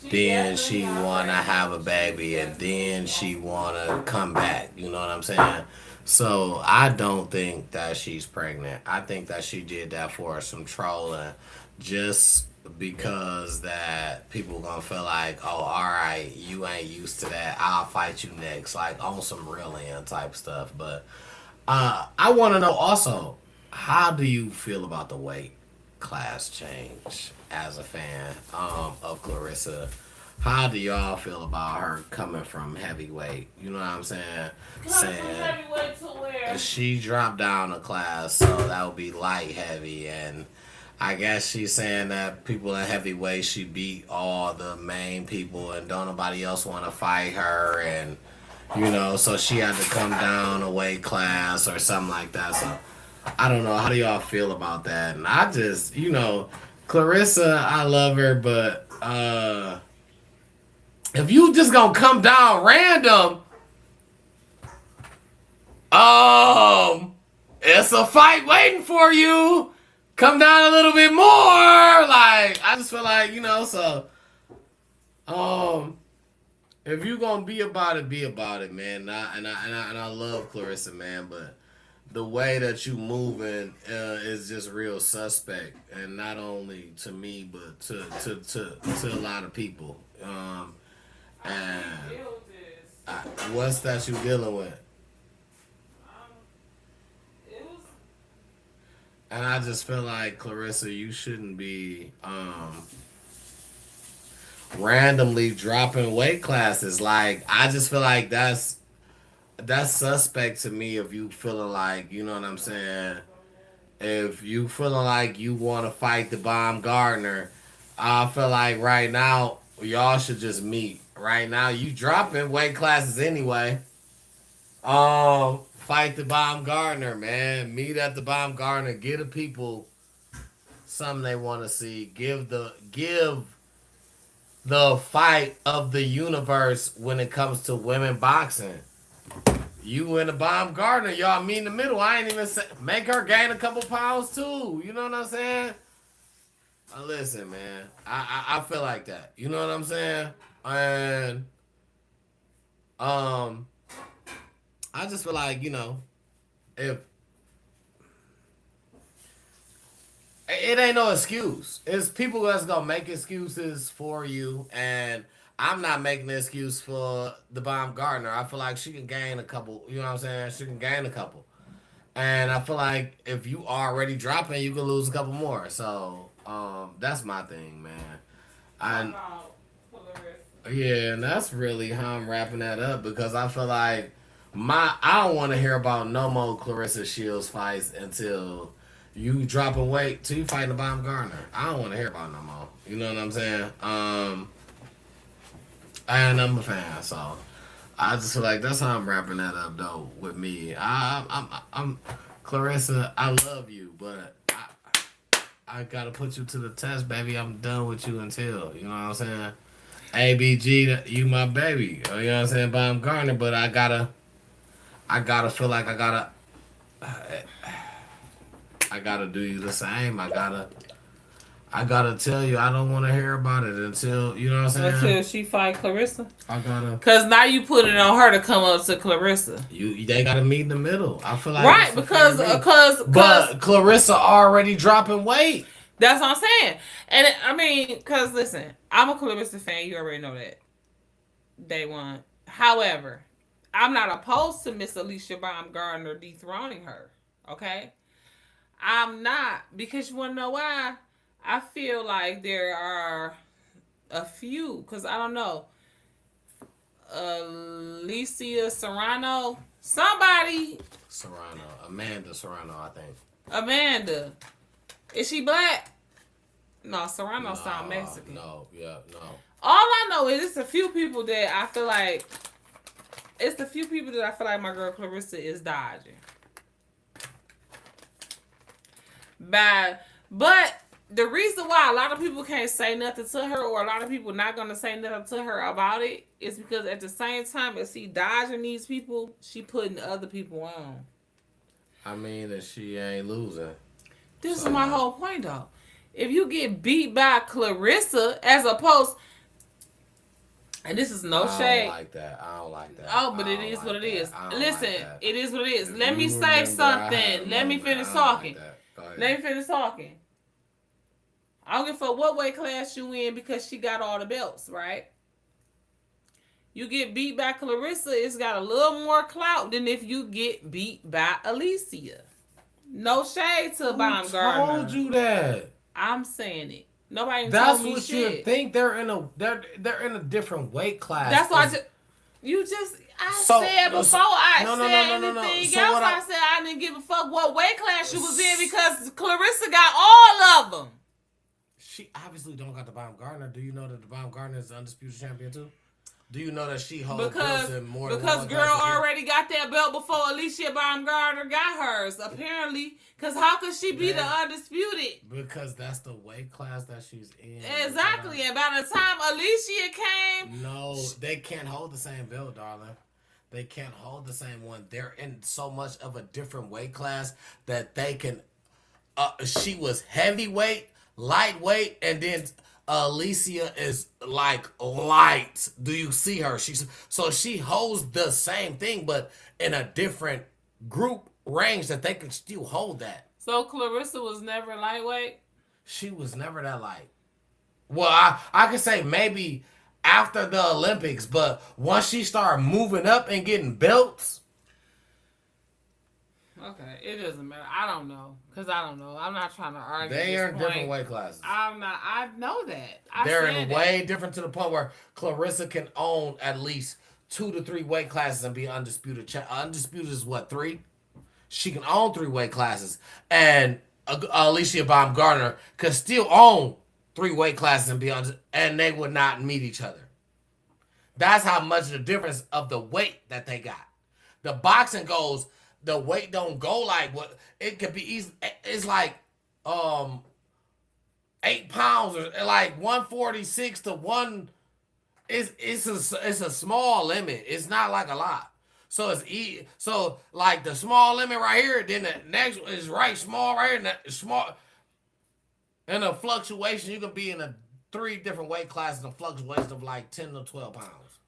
Then she want to have a baby, and then she want to come back. You know what I'm saying? So I don't think that she's pregnant. I think that she did that for some trolling, just because that people gonna feel like, oh, all right, you ain't used to that. I'll fight you next, like on some real end type stuff. But I want to know also, how do you feel about the weight class change as a fan of Clarissa? How do y'all feel about her coming from heavyweight? You know what I'm saying? Coming from Saying heavyweight to where? she dropped down a class, so that would be light heavy, and I guess she's saying that people in heavyweight, she beat all the main people, and don't nobody else want to fight her, and so she had to come down a weight class or something like that. So I don't know. How do y'all feel about that? And I just, Clarissa, I love her, but if you just gonna come down random, it's a fight waiting for you. Come down a little bit more. Like, I just feel like, so if you gonna be about it, man. And I love Clarissa, man, but the way that you moving is just real suspect, and not only to me, but to a lot of people. And what's that you dealing with? And I just feel like, Clarissa, you shouldn't be randomly dropping weight classes. Like, I just feel like that's suspect to me. If you feeling like, you know what I'm saying, if you feeling like you want to fight the Bomb Gardner, I feel like right now y'all should just meet. Right now you dropping weight classes anyway. Fight the Bomb Gardner, man. Meet at the Bomb Gardner. Give the people something they want to see. Give the fight of the universe when it comes to women boxing. You and the Bomb Gardner, y'all meet in the middle. I ain't even say, make her gain a couple pounds too. You know what I'm saying? Listen, man. I feel like that. You know what I'm saying? And I just feel like, if it ain't no excuse. It's people that's gonna make excuses for you, and I'm not making an excuse for the Bomb Gardner. I feel like she can gain a couple, you know what I'm saying? She can gain a couple. And I feel like if you already dropping, you can lose a couple more. So, that's my thing, man. Yeah, and that's really how I'm wrapping that up, because I feel like I don't want to hear about no more Clarissa Shields fights until you dropping weight till you fighting the Bomb Gardner. I don't want to hear about no more. You know what I'm saying? And I'm a fan, so I just feel like that's how I'm wrapping that up, though. With me, I'm Clarissa. I love you, but I gotta put you to the test, baby. I'm done with you until, you know what I'm saying? ABG, you my baby. You know what I'm saying? Bomb Gardner, but I gotta feel like I gotta do you the same. I gotta tell you I don't want to hear about it until, you know what I'm saying? Until she fight Clarissa. I gotta. Cause now you put it on her to come up to Clarissa. They gotta meet in the middle. I feel like right, because but Clarissa already dropping weight. That's what I'm saying. And I mean, cause listen, I'm a Clarissa fan. You already know that. Day one. However, I'm not opposed to Miss Alicia Baumgardner dethroning her. Okay? I'm not, because you want to know why? I feel like there are a few, because I don't know. Alicia Serrano. Somebody. Amanda Serrano, I think. Amanda. Is she black? No, Serrano sound Mexican. No. All I know is it's a few people that I feel like my girl Clarissa is dodging. But the reason why a lot of people can't say nothing to her, or a lot of people not gonna say nothing to her about it, is because at the same time as she dodging these people, she putting other people on. I mean, that she ain't losing. This is my whole point, though. If you get beat by Clarissa, as opposed, and this is no shade. I don't like that. Oh, but it is what it is. Listen, it is what it is. Let me say something. Let me finish talking. Let me finish talking. I don't give a fuck what weight class you in because she got all the belts, right? You get beat by Clarissa, it's got a little more clout than if you get beat by Alicia. No shade to Baumgartner. Who told you that? I'm saying it. Nobody That's told me what shit. you think. They're in a different weight class. That's why said before I said anything else. I said I didn't give a fuck what weight class you was in because Clarissa got all of them. She obviously don't got the Baumgartner. Do you know that the Baumgartner is the undisputed champion too? Do you know that she holds belts in more than one because girl already got that belt before Alicia Baumgartner got hers, apparently. Because how could she be the undisputed? Because that's the weight class that she's in. Exactly. And by the time Alicia came... No, they can't hold the same belt, darling. They can't hold the same one. They're in so much of a different weight class that they can... she was heavyweight, lightweight, and then... Alicia is like light. Do you see her? She holds the same thing, but in a different group range that they can still hold that. So Clarissa was never lightweight? She was never that light. Well, I could say maybe after the Olympics, but once she started moving up and getting belts. Okay, it doesn't matter. I don't know. Because I don't know. I'm not trying to argue. They are in different weight classes. I'm not. I know that. They're in way different to the point where Clarissa can own at least 2 to 3 weight classes and be undisputed. Undisputed is what, 3? She can own 3 weight classes. And Alicia Baumgartner could still own 3 weight classes and be and they would not meet each other. That's how much the difference of the weight that they got. The boxing goes... The weight don't go like what it could be easy. It's like 8 pounds or like 146 to 1. It's a small limit. It's not like a lot. So it's so like the small limit right here. Then the next is right small right here. And the small and a fluctuation. You can be in 3 different weight classes. A fluctuation of like 10 to 12 pounds.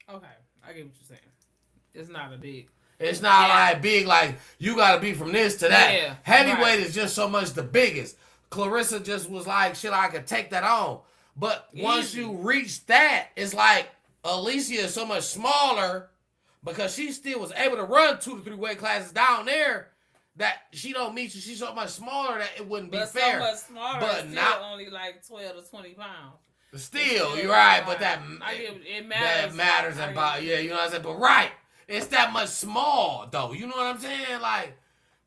Okay, I get what you're saying. It's not a big. It's not like big, like you got to be from this to that. Yeah, Heavyweight is just so much the biggest. Clarissa just was like, shit, I could take that on. But once you reach that, it's like Alicia is so much smaller because she still was able to run 2 to 3 weight classes down there that she don't meet you. She's so much smaller that it wouldn't be fair. So much smaller, but not only like 12 to 20 pounds. Still, you're right, but that matters. That matters about you know what I'm saying. But right. It's that much small, though. You know what I'm saying? Like,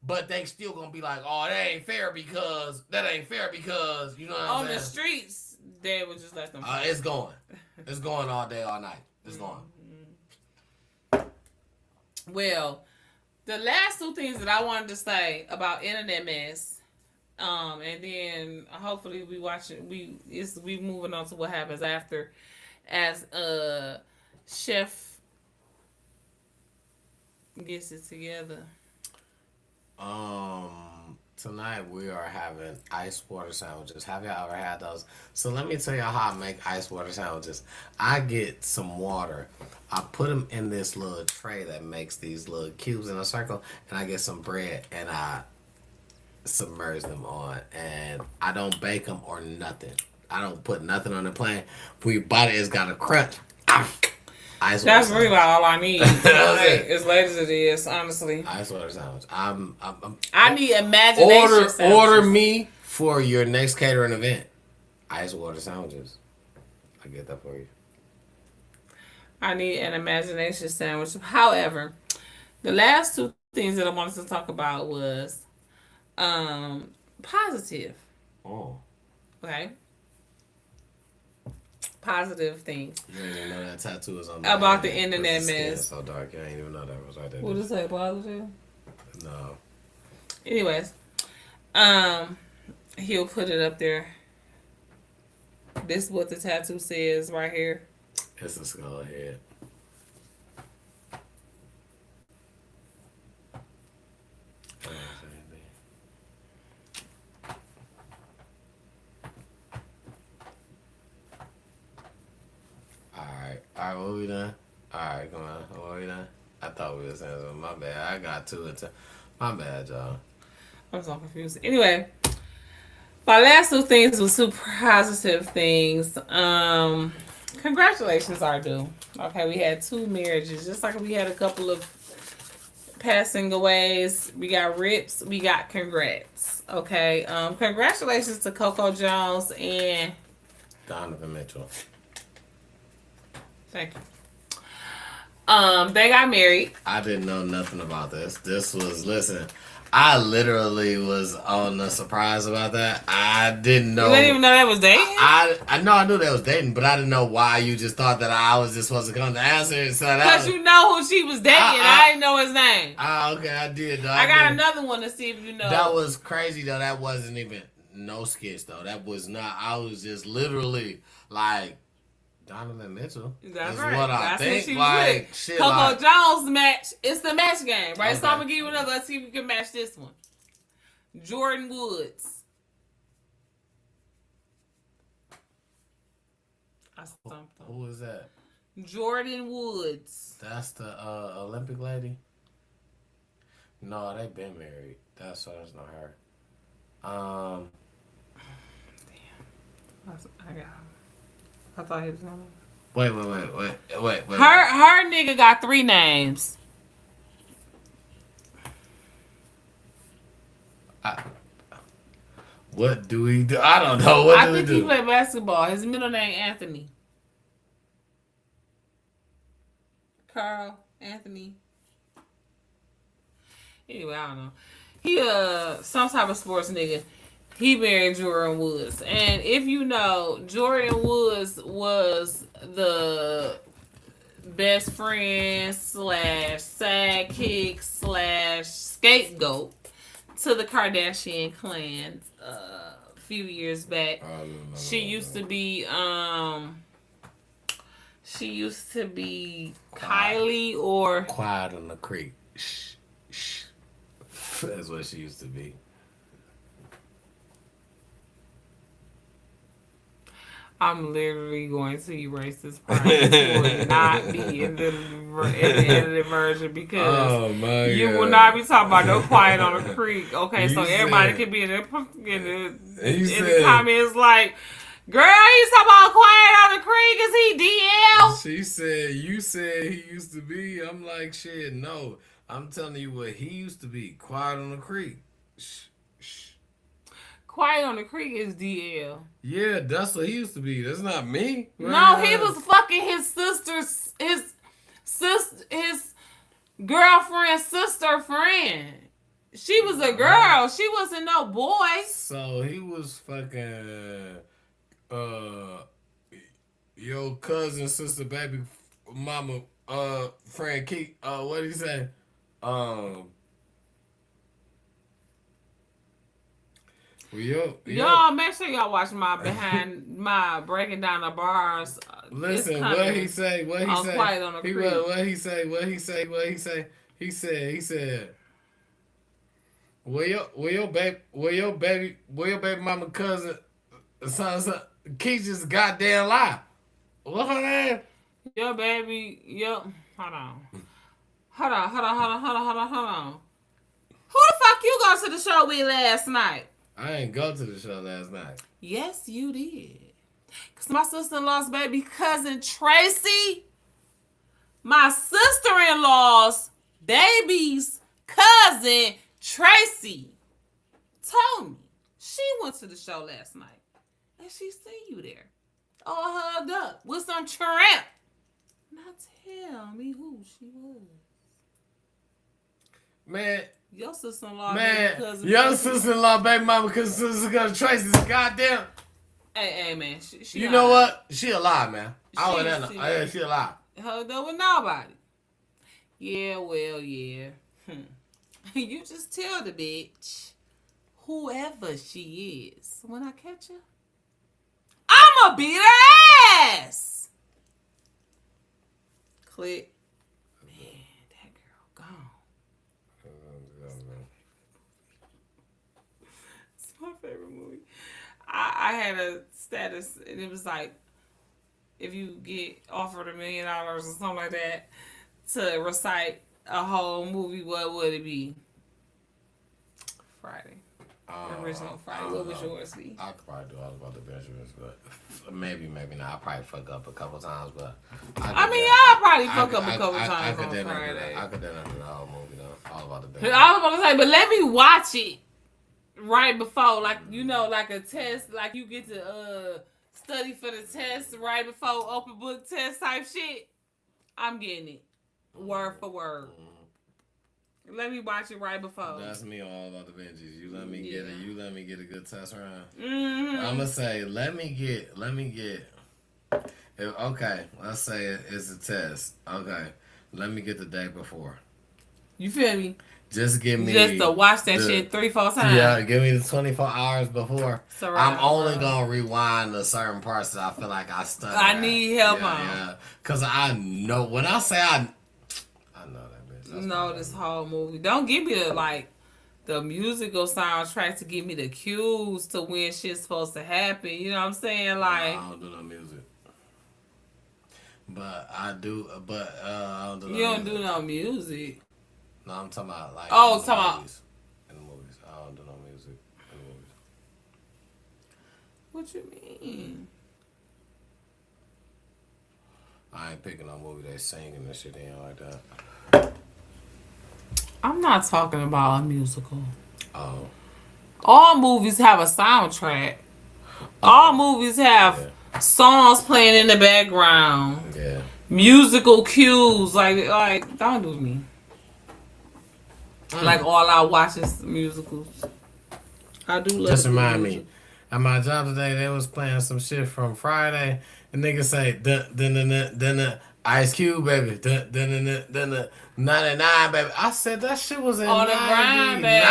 but they still gonna be like, oh, that ain't fair because, you know what I'm saying? On the streets, they would just let them it's going. It's going all day, all night. It's going. Well, the last 2 things that I wanted to say about Internet Mess, and then hopefully we moving on to what happens after, as Chef gets it together. Tonight we are having ice water sandwiches. Have y'all ever had those? So let me tell y'all how I make ice water sandwiches. I get some water. I put them in this little tray that makes these little cubes in a circle, and I get some bread and I submerge them on. And I don't bake them or nothing. I don't put nothing on the plate. When your body has got a crunch. That's really all I need. As late as it is, honestly. Ice water sandwich. I need imagination. Order me for your next catering event. Ice water sandwiches. I get that for you. I need an imagination sandwich. However, the last 2 things that I wanted to talk about was positive. Oh. Okay. Positive things. You didn't even know that tattoo was on about the Internet Mess. So dark, you ain't even know that was right there. What did it say? Positive? No. Anyways, he'll put it up there. This is what the tattoo says right here. It's a skull head. Alright, what we done? Alright, come on. What we done? I thought we were saying something. My bad. I got 2 at my bad, y'all. I'm so confused. Anyway, My last two things were super positive things. Congratulations are due. Okay, we had 2 marriages, just like we had a couple of passing aways. We got rips, we got congrats. Okay. Congratulations to Coco Jones and Donovan Mitchell. thank you. They got married. I didn't know nothing about this. This was listen. I literally was on the surprise about that. I didn't know. You didn't even know that was dating? I know I knew they was dating, but I didn't know why you just thought that I was just supposed to come to answer. So Because you know who she was dating. I didn't know his name. Okay, I did. Though. I got another one to see if you know. That was crazy though. That wasn't even no sketch though. That was not. I was just literally like Donovan Mitchell. That's is right. what I That's think. who she was Like with. shit. Coco Like, Jones match. It's the match game, right? Okay. So I'm gonna give you another. Let's see if you can match this one. Jordan Woods. I stumped him. who is that? Jordan Woods. That's the Olympic lady. No, they been married. That's not her. Damn. I got him. I thought he was gonna. Wait. Her nigga got 3 names. What do we do? I don't know. What I do we think he do? played basketball. His middle name Anthony. Carl Anthony. Anyway, I don't know. He some type of sports nigga. He married Jordan Woods. And if you know, Jordan Woods was the best friend / sidekick / scapegoat to the Kardashian clan a few years back. She used to be Kylie or Quiet on the Creek. Shh, shh. That's what she used to be. I'm literally going to erase this part. This will not be in the edited version because you will not be talking about no Quiet on the Creek. Okay, so everybody can be in the comments like, girl, you talking about Quiet on the Creek? Is he DL? She said, you said he used to be. I'm like, shit, no. I'm telling you what he used to be. Quiet on the Creek. Shh, shh. Quiet on the Creek is DL. Yeah, that's what he used to be. That's not me. No, he was fucking his girlfriend's sister friend. She was a girl. She wasn't no boy. So he was fucking your cousin, sister, baby, mama, friend Keith. What did he say? Y'all make sure y'all watch my breaking down the bars. Listen, what he say? What he say? Quiet on the Creek. What he say? What he say? What he say? He said. Will your baby mama cousin son Keith just goddamn lie? What her name? Hold on. Who the fuck you go to the show with last night? I ain't go to the show last night. Yes, you did. Because my sister-in-law's baby cousin Tracy, my sister-in-law's baby's cousin Tracy, told me she went to the show last night. And she seen you there. All hugged up with some tramp. Now tell me who she was. Man. Your sister-in-law, your sister-in-law, baby mama, because sister Tracy's goddamn. Hey, man. She you know what? She alive, man. She alive. Hugged up with nobody. Yeah, well, yeah. You just tell the bitch, whoever she is, when I catch her, I'ma beat her ass. Click. Man, that girl gone. It's my favorite movie. I had a status and it was like, if you get offered $1 million or something like that to recite a whole movie, what would it be? Friday. Original Friday. What was yours, B? I could probably do all about the Benjamins, but maybe not. I probably fuck up a couple times, but I'll probably fuck up a couple times on Friday. I could do the whole movie though, all about the Benjamins. I was about to say, but let me watch it right before, like like a test, like you get to study for the test right before open book test type shit. I'm getting it word for word. Let me watch it right before. That's me all about the Benjis. You let me get it. You let me get a good test round. Mm-hmm. I'm gonna say, let me get. Okay, let's say it's a test. Okay, let me get the day before. You feel me? Just give me to watch that shit 3-4 times. Yeah, give me the 24 hours before. I'm only gonna rewind the certain parts that I feel like I studied. I need help on. Yeah, because I know when I say I know that bitch. No, this whole movie. Don't give me the musical soundtrack to give me the cues to when shit's supposed to happen. You know what I'm saying? Like, I don't do no music. But I do. But I don't do no you don't music. do no music. No, I'm talking about like. In the movies, I don't do no music in the movies. What you mean? I ain't picking no movie they singing and shit in like that. I'm not talking about a musical. Oh. All movies have a soundtrack. All movies have songs playing in the background. Yeah. Musical cues. Like don't do me. Like all I watch is musicals. I do love. Just remind me. At my job today, they was playing some shit from Friday, and niggas say dun Ice Cube baby, dun 99 baby. I said that shit was in on the grind, baby.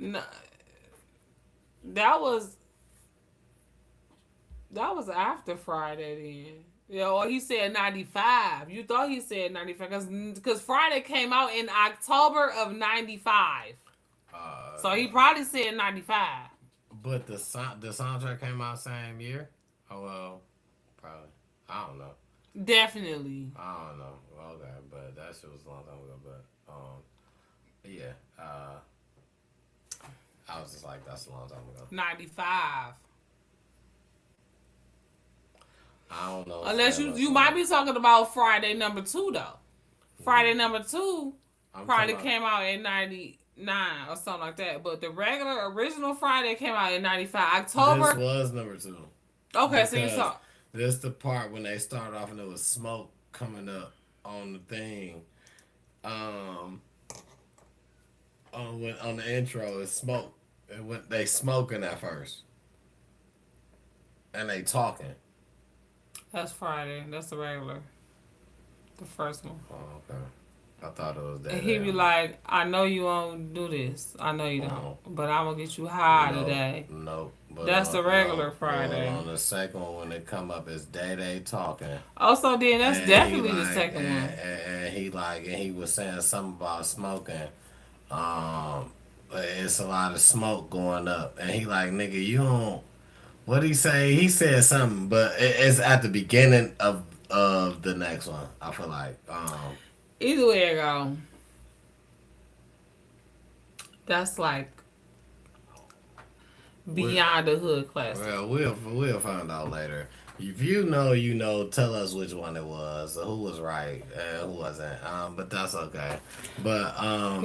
99. No, that was after Friday then. Yeah, or he said 95. You thought he said 95 because Friday came out in October of 95. So he probably said 95. But the soundtrack came out same year? Oh, well, probably. I don't know. Definitely. I don't know. Okay, but that shit was a long time ago. But, yeah. I was just like, that's a long time ago. 95. I don't know. Unless you might be talking about Friday number 2 though. Friday number 2 probably came out in 99 or something like that. But the original Friday came out in 95. October. This was number 2. Okay, so you saw. This the part when they started off and there was smoke coming up on the thing. On the intro, it's smoke. They smoking at first. And they talking. That's Friday. That's the regular. The first one. Oh, okay. I thought it was that. And he be like, I know you won't do this. I know you don't. But I'm going to get you high today. Nope. But that's the regular Friday. On the second one, when it come up, it's Day talking. Also, then that's definitely the second one. And he was saying something about smoking. It's a lot of smoke going up. And he like, nigga, you don't. What did he say? He said something, but it's at the beginning of the next one. I feel like. Either way it go, that's like beyond the hood classic. Well, we'll find out later. If you know, tell us which one it was, who was right, and who wasn't. But that's okay. But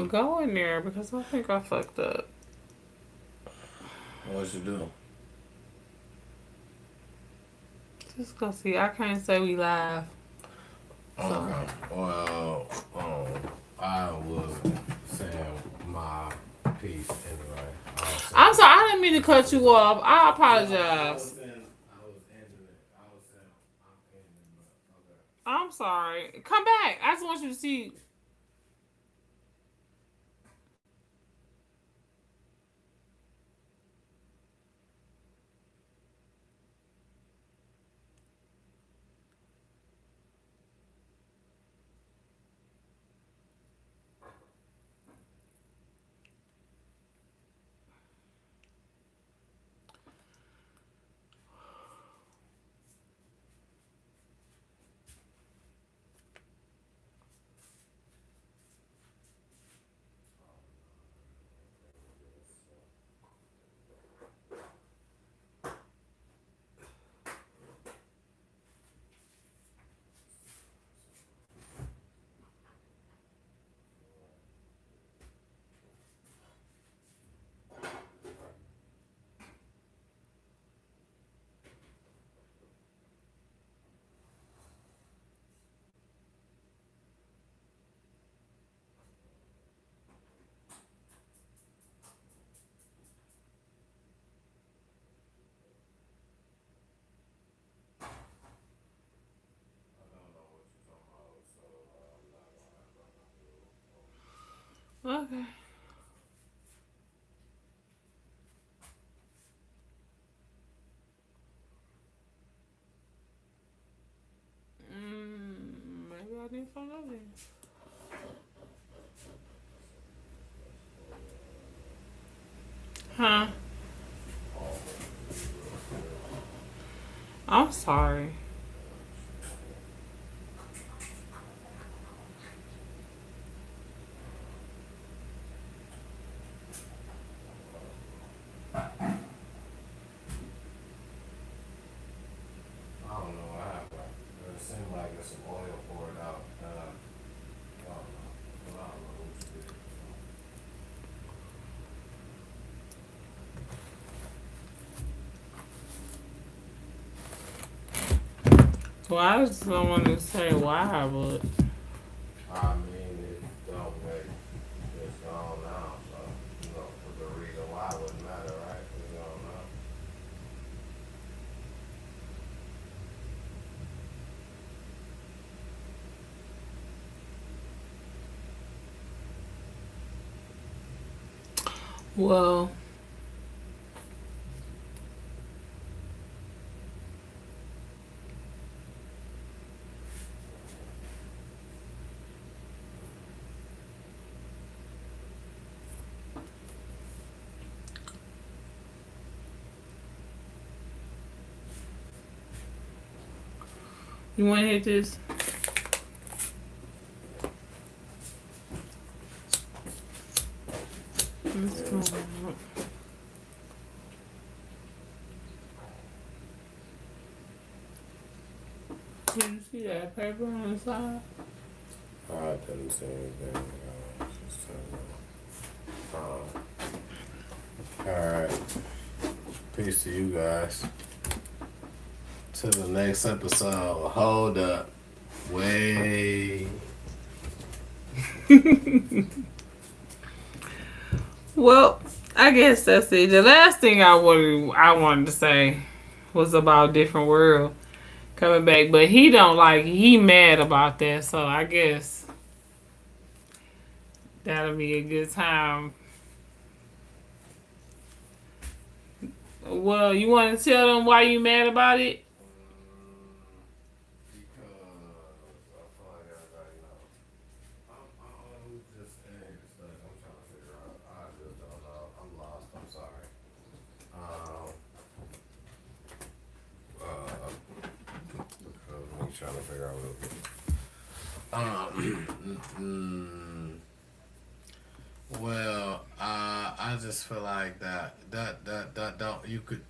go in there because I think I fucked up. What you do? Just go see. I can't say we live. Okay. Well, I was saying my piece anyway. I'm sorry. I didn't mean to cut you off. I apologize. I'm sorry. Come back. I just want you to see. Okay. Maybe I didn't find out this. Huh? I'm sorry. I don't know what happened. It seemed like there's some oil poured out. I don't know. But I don't know who's did it. Well, I just don't want to say why, but I mean, it don't make it's gone now. So, you know, the reason why wouldn't matter, right? It's gone now. well, you want to hit this? Let's go. Did you see that paper on the side? I didn't see anything. Alright. Peace to you guys. To the next episode. Hold up. Wait. Well, I guess that's it. The last thing I wanted to say was about Different World coming back, but he mad about that, so I guess that'll be a good time. Well, you want to tell them why you mad about it? Because I feel like everybody knows. I'm just in here stuck. I'm trying to figure out. I just don't know. I'm lost. I'm sorry. I'm trying to figure out what. Well, I just feel like that don't you could.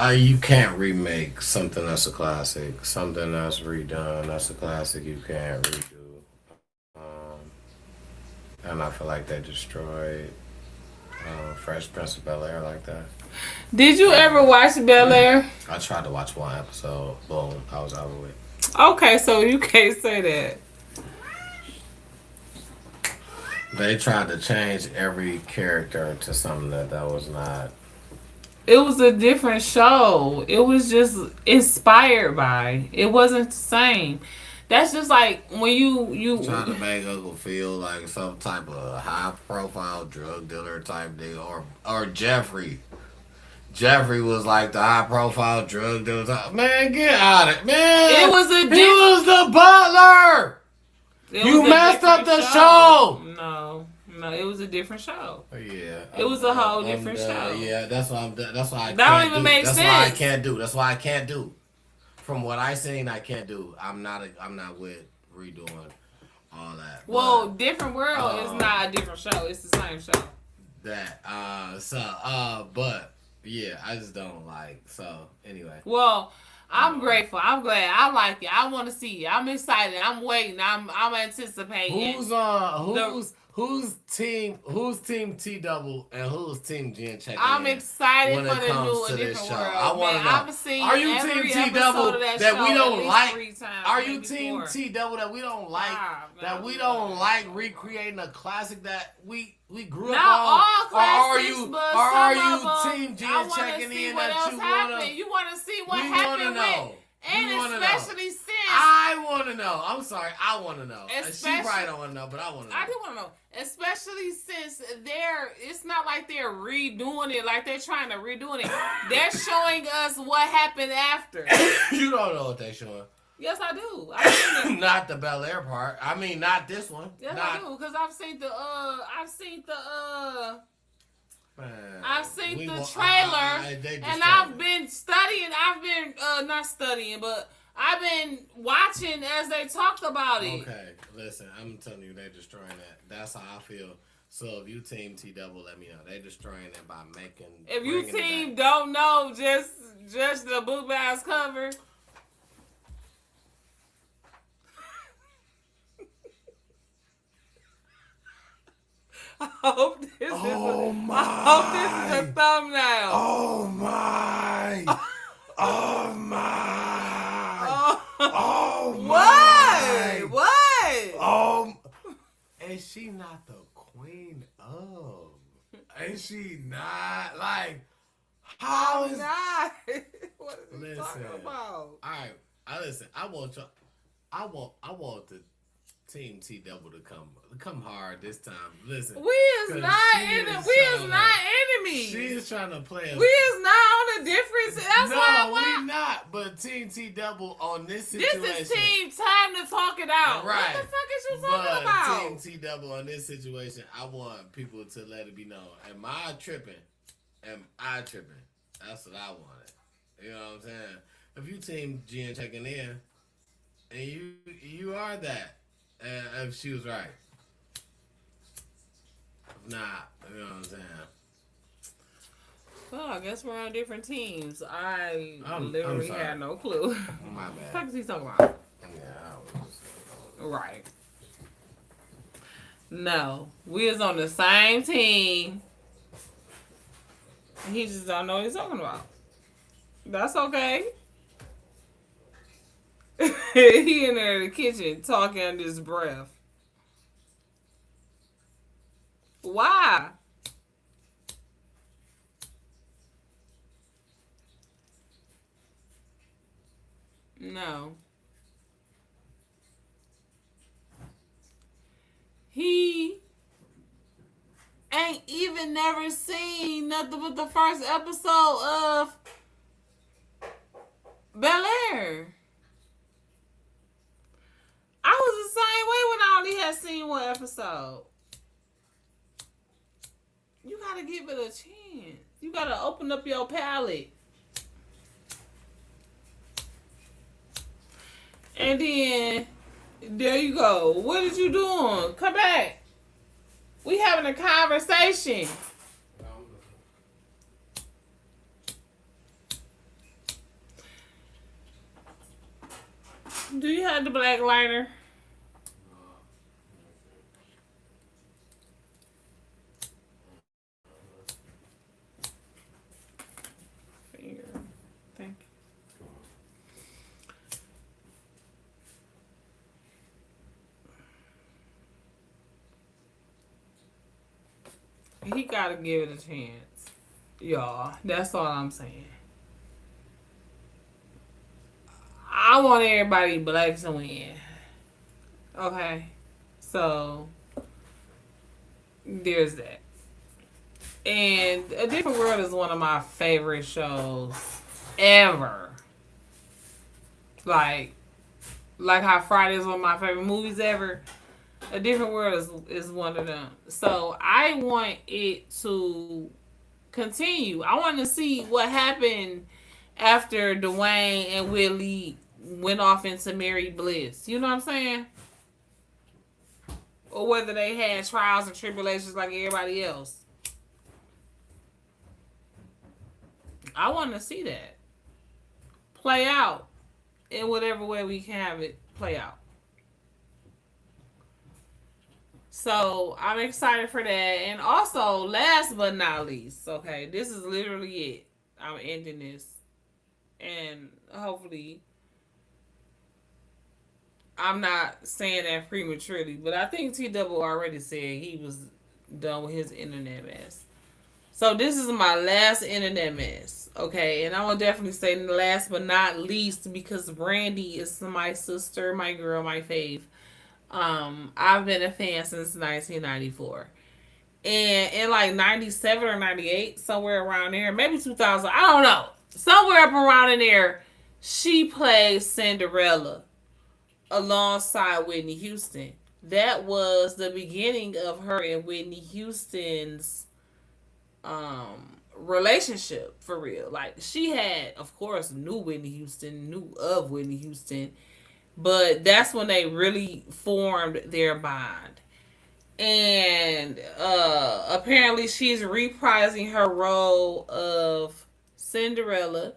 You can't remake something that's a classic. Something that's redone that's a classic. You can't redo. And I feel like they destroyed Fresh Prince of Bel-Air like that. Did you ever watch Bel-Air? I tried to watch one episode. Boom, I was over with. Okay, so you can't say that. They tried to change every character to something that was not. It was a different show. It was just inspired by. It wasn't the same. That's just like when you Trying to make Uncle feel like some type of high profile drug dealer type thing, or Jeffrey. Jeffrey was like the high profile drug dealer. Man, get out of it, man. It was a he was the butler. You messed up the show. No, it was a different show. Yeah, it was a whole different show. Yeah, that's why That's why I that can't don't even do. make That's sense. why I can't do. That's why I can't do. From what I seen, I can't do. I'm not with redoing all that. Well, Different World is not a different show. It's the same show. But yeah, I just don't like. So anyway. Well, I'm grateful. I'm glad. I like it. I want to see it. I'm excited. I'm waiting. I'm anticipating. Who's team T Double and who's team Jen Check? I'm excited for the new A Different World. I want to know. I've seen are you every team T Double that we don't like? Are you maybe team 4. T Double that we don't like? That we don't like recreating a classic that we grew up on? Not all classics, but are some you of them, team Jen checking in that you want to? You want to see what happened with And You wanna especially know. since I want to know. I'm sorry. I want to know. She Especially- probably don't want to know, but I want to know. I do want to know, especially since it's not like they're redoing it, like they're trying to redoing it. They're showing us what happened after. You don't know what they showing. Yes, I do. I've seen the, Not the Bel Air part. I mean, not this one. yes, not, I do, because I've seen the Man, I've seen we the want- trailer, they and destroyed I've it. been studying. I've been not studying, but I've been watching as they talked about it. Okay, listen, I'm telling you, they're destroying that. That's how I feel. So if you team T Double, let me know. They're destroying it by making. If you bringing it team back. don't know, just the boot bags cover. I hope this is a thumbnail. Oh my! Oh my! Oh my! What? Is she not the queen of? Is she not like? How I'm is? not. What is he Listen. talking about? All right, I listen. I want y'all. I want the team T Double to come hard this time. Listen, We is 'cause not she in. is We is trying not to- enemies. she is trying to play us. We is not on a difference. That's no, why. we not. But Team T Double on this This situation. is team time to talk it out. Right. What the fuck is you But talking about? Team T Double on this situation, I want people to let it be known. Am I tripping? That's what I wanted. You know what I'm saying? If you Team Jen checking in, and you are that, if she was right. If not, you know what I'm saying? Well, I guess we're on different teams. I'm sorry. had no clue. My What the bad. fuck is he talking about? Yeah, I was. Right. No, we is on the same team. He just don't know what he's talking about. That's okay. He in there in the kitchen talking under his breath. Why? No. He ain't even never seen nothing but the first episode of Bel Air. I was the same way when I only had seen one episode. You gotta give it a chance. You gotta open up your palate. And then, there you go. What is you doing? Come back. We having a conversation. Do you have the black liner? Here. Thank you. He gotta give it a chance. Y'all. That's all I'm saying. I want everybody black to win. Okay? So, there's that. And A Different World is one of my favorite shows ever. Like how Friday is one of my favorite movies ever. A Different World is one of them. So I want it to continue. I want to see what happened after Dwayne and Willie went off into Mary Bliss. You know what I'm saying? Or whether they had trials and tribulations like everybody else. I want to see that play out in whatever way we can have it play out. So I'm excited for that. And also, last but not least, okay, this is literally it. I'm ending this. And hopefully, I'm not saying that prematurely, but I think T Double already said he was done with his internet mess. So this is my last internet mess, okay? And I will definitely say last but not least because Brandy is my sister, my girl, my fave. I've been a fan since 1994. And in like 97 or 98, somewhere around there, maybe 2000, I don't know. Somewhere up around in there, she played Cinderella alongside Whitney Houston. That was the beginning of her and Whitney Houston's relationship for real. Like she had, of course, knew Whitney Houston, knew of Whitney Houston, but that's when they really formed their bond. And apparently she's reprising her role of Cinderella.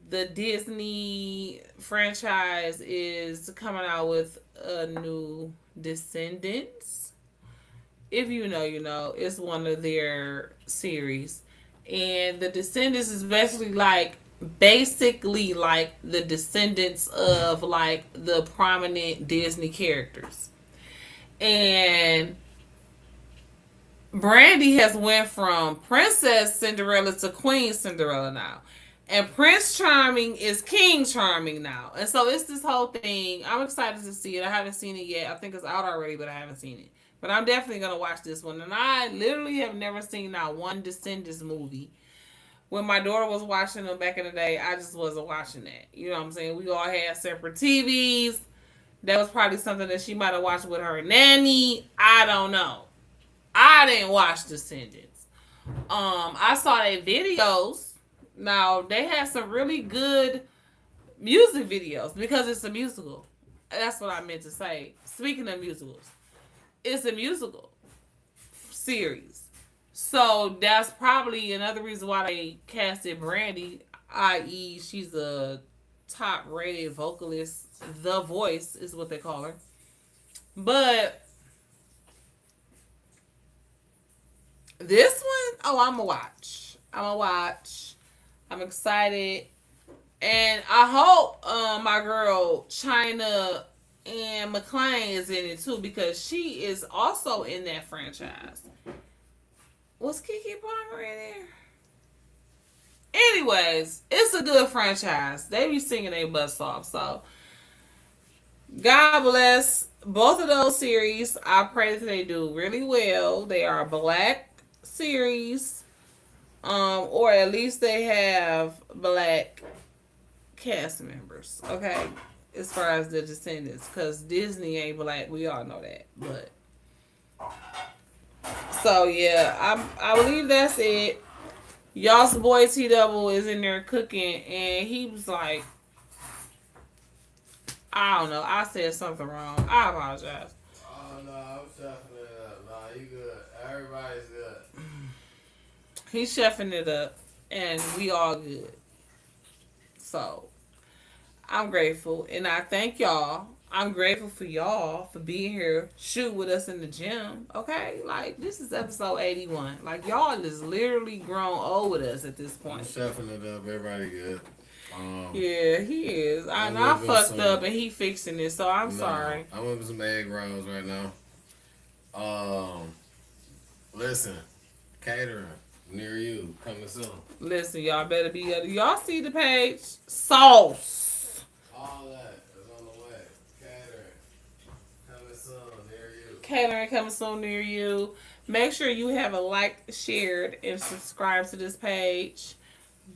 The Disney franchise is coming out with a new Descendants. If you know, you know. It's one of their series. And the Descendants is basically like the descendants of like the prominent Disney characters. And Brandy has went from Princess Cinderella to Queen Cinderella now. And Prince Charming is King Charming now. And so it's this whole thing. I'm excited to see it. I haven't seen it yet. I think it's out already, but I haven't seen it. But I'm definitely going to watch this one. And I literally have never seen not one Descendants movie. When my daughter was watching them back in the day, I just wasn't watching that. You know what I'm saying? We all had separate TVs. That was probably something that she might have watched with her nanny. I don't know. I didn't watch Descendants. I saw their videos. Now, they have some really good music videos because it's a musical. That's what I meant to say. Speaking of musicals, it's a musical series. So that's probably another reason why they casted Brandy, i.e. she's a top rated vocalist. The Voice is what they call her. But this one, I'm going to watch. I'm excited. And I hope my girl China and McClain is in it too because she is also in that franchise. Was Keke Palmer in there? Anyways, it's a good franchise. They be singing their butts off. So, God bless both of those series. I pray that they do really well. They are Black series. Or at least they have Black cast members. Okay? As far as the Descendants. Because Disney ain't Black. We all know that. But so yeah, I believe that's it. Y'all's boy T Double is in there cooking, and he was like, I don't know, I said something wrong. I apologize. Oh no, I'm chefing it up. No, you good. Everybody's good. He's chefing it up, and we all good. So I'm grateful, and I thank y'all. I'm grateful for y'all for being here, shoot with us in the gym. Okay, like this is episode 81. Like y'all is literally grown old with us at this point. I'm chefing it up. Everybody good. Yeah, he is. I fucked up and he fixing it, so I'm sorry. I'm with some egg rolls right now. Listen, catering near you coming soon. Listen, y'all better be. Y'all see the page? Sauce. All that is on the way. Catering coming soon near you. Catering coming soon near you. Make sure you have a like, shared, and subscribe to this page.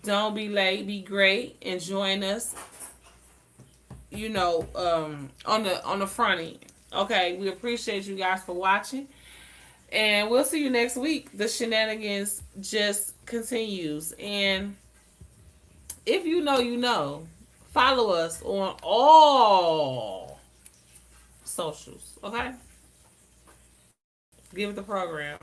Don't be late, be great, and join us. You know, on the front end. Okay, we appreciate you guys for watching, and we'll see you next week. The shenanigans just continues, and if you know, you know. Follow us on all socials. Okay, give it the program.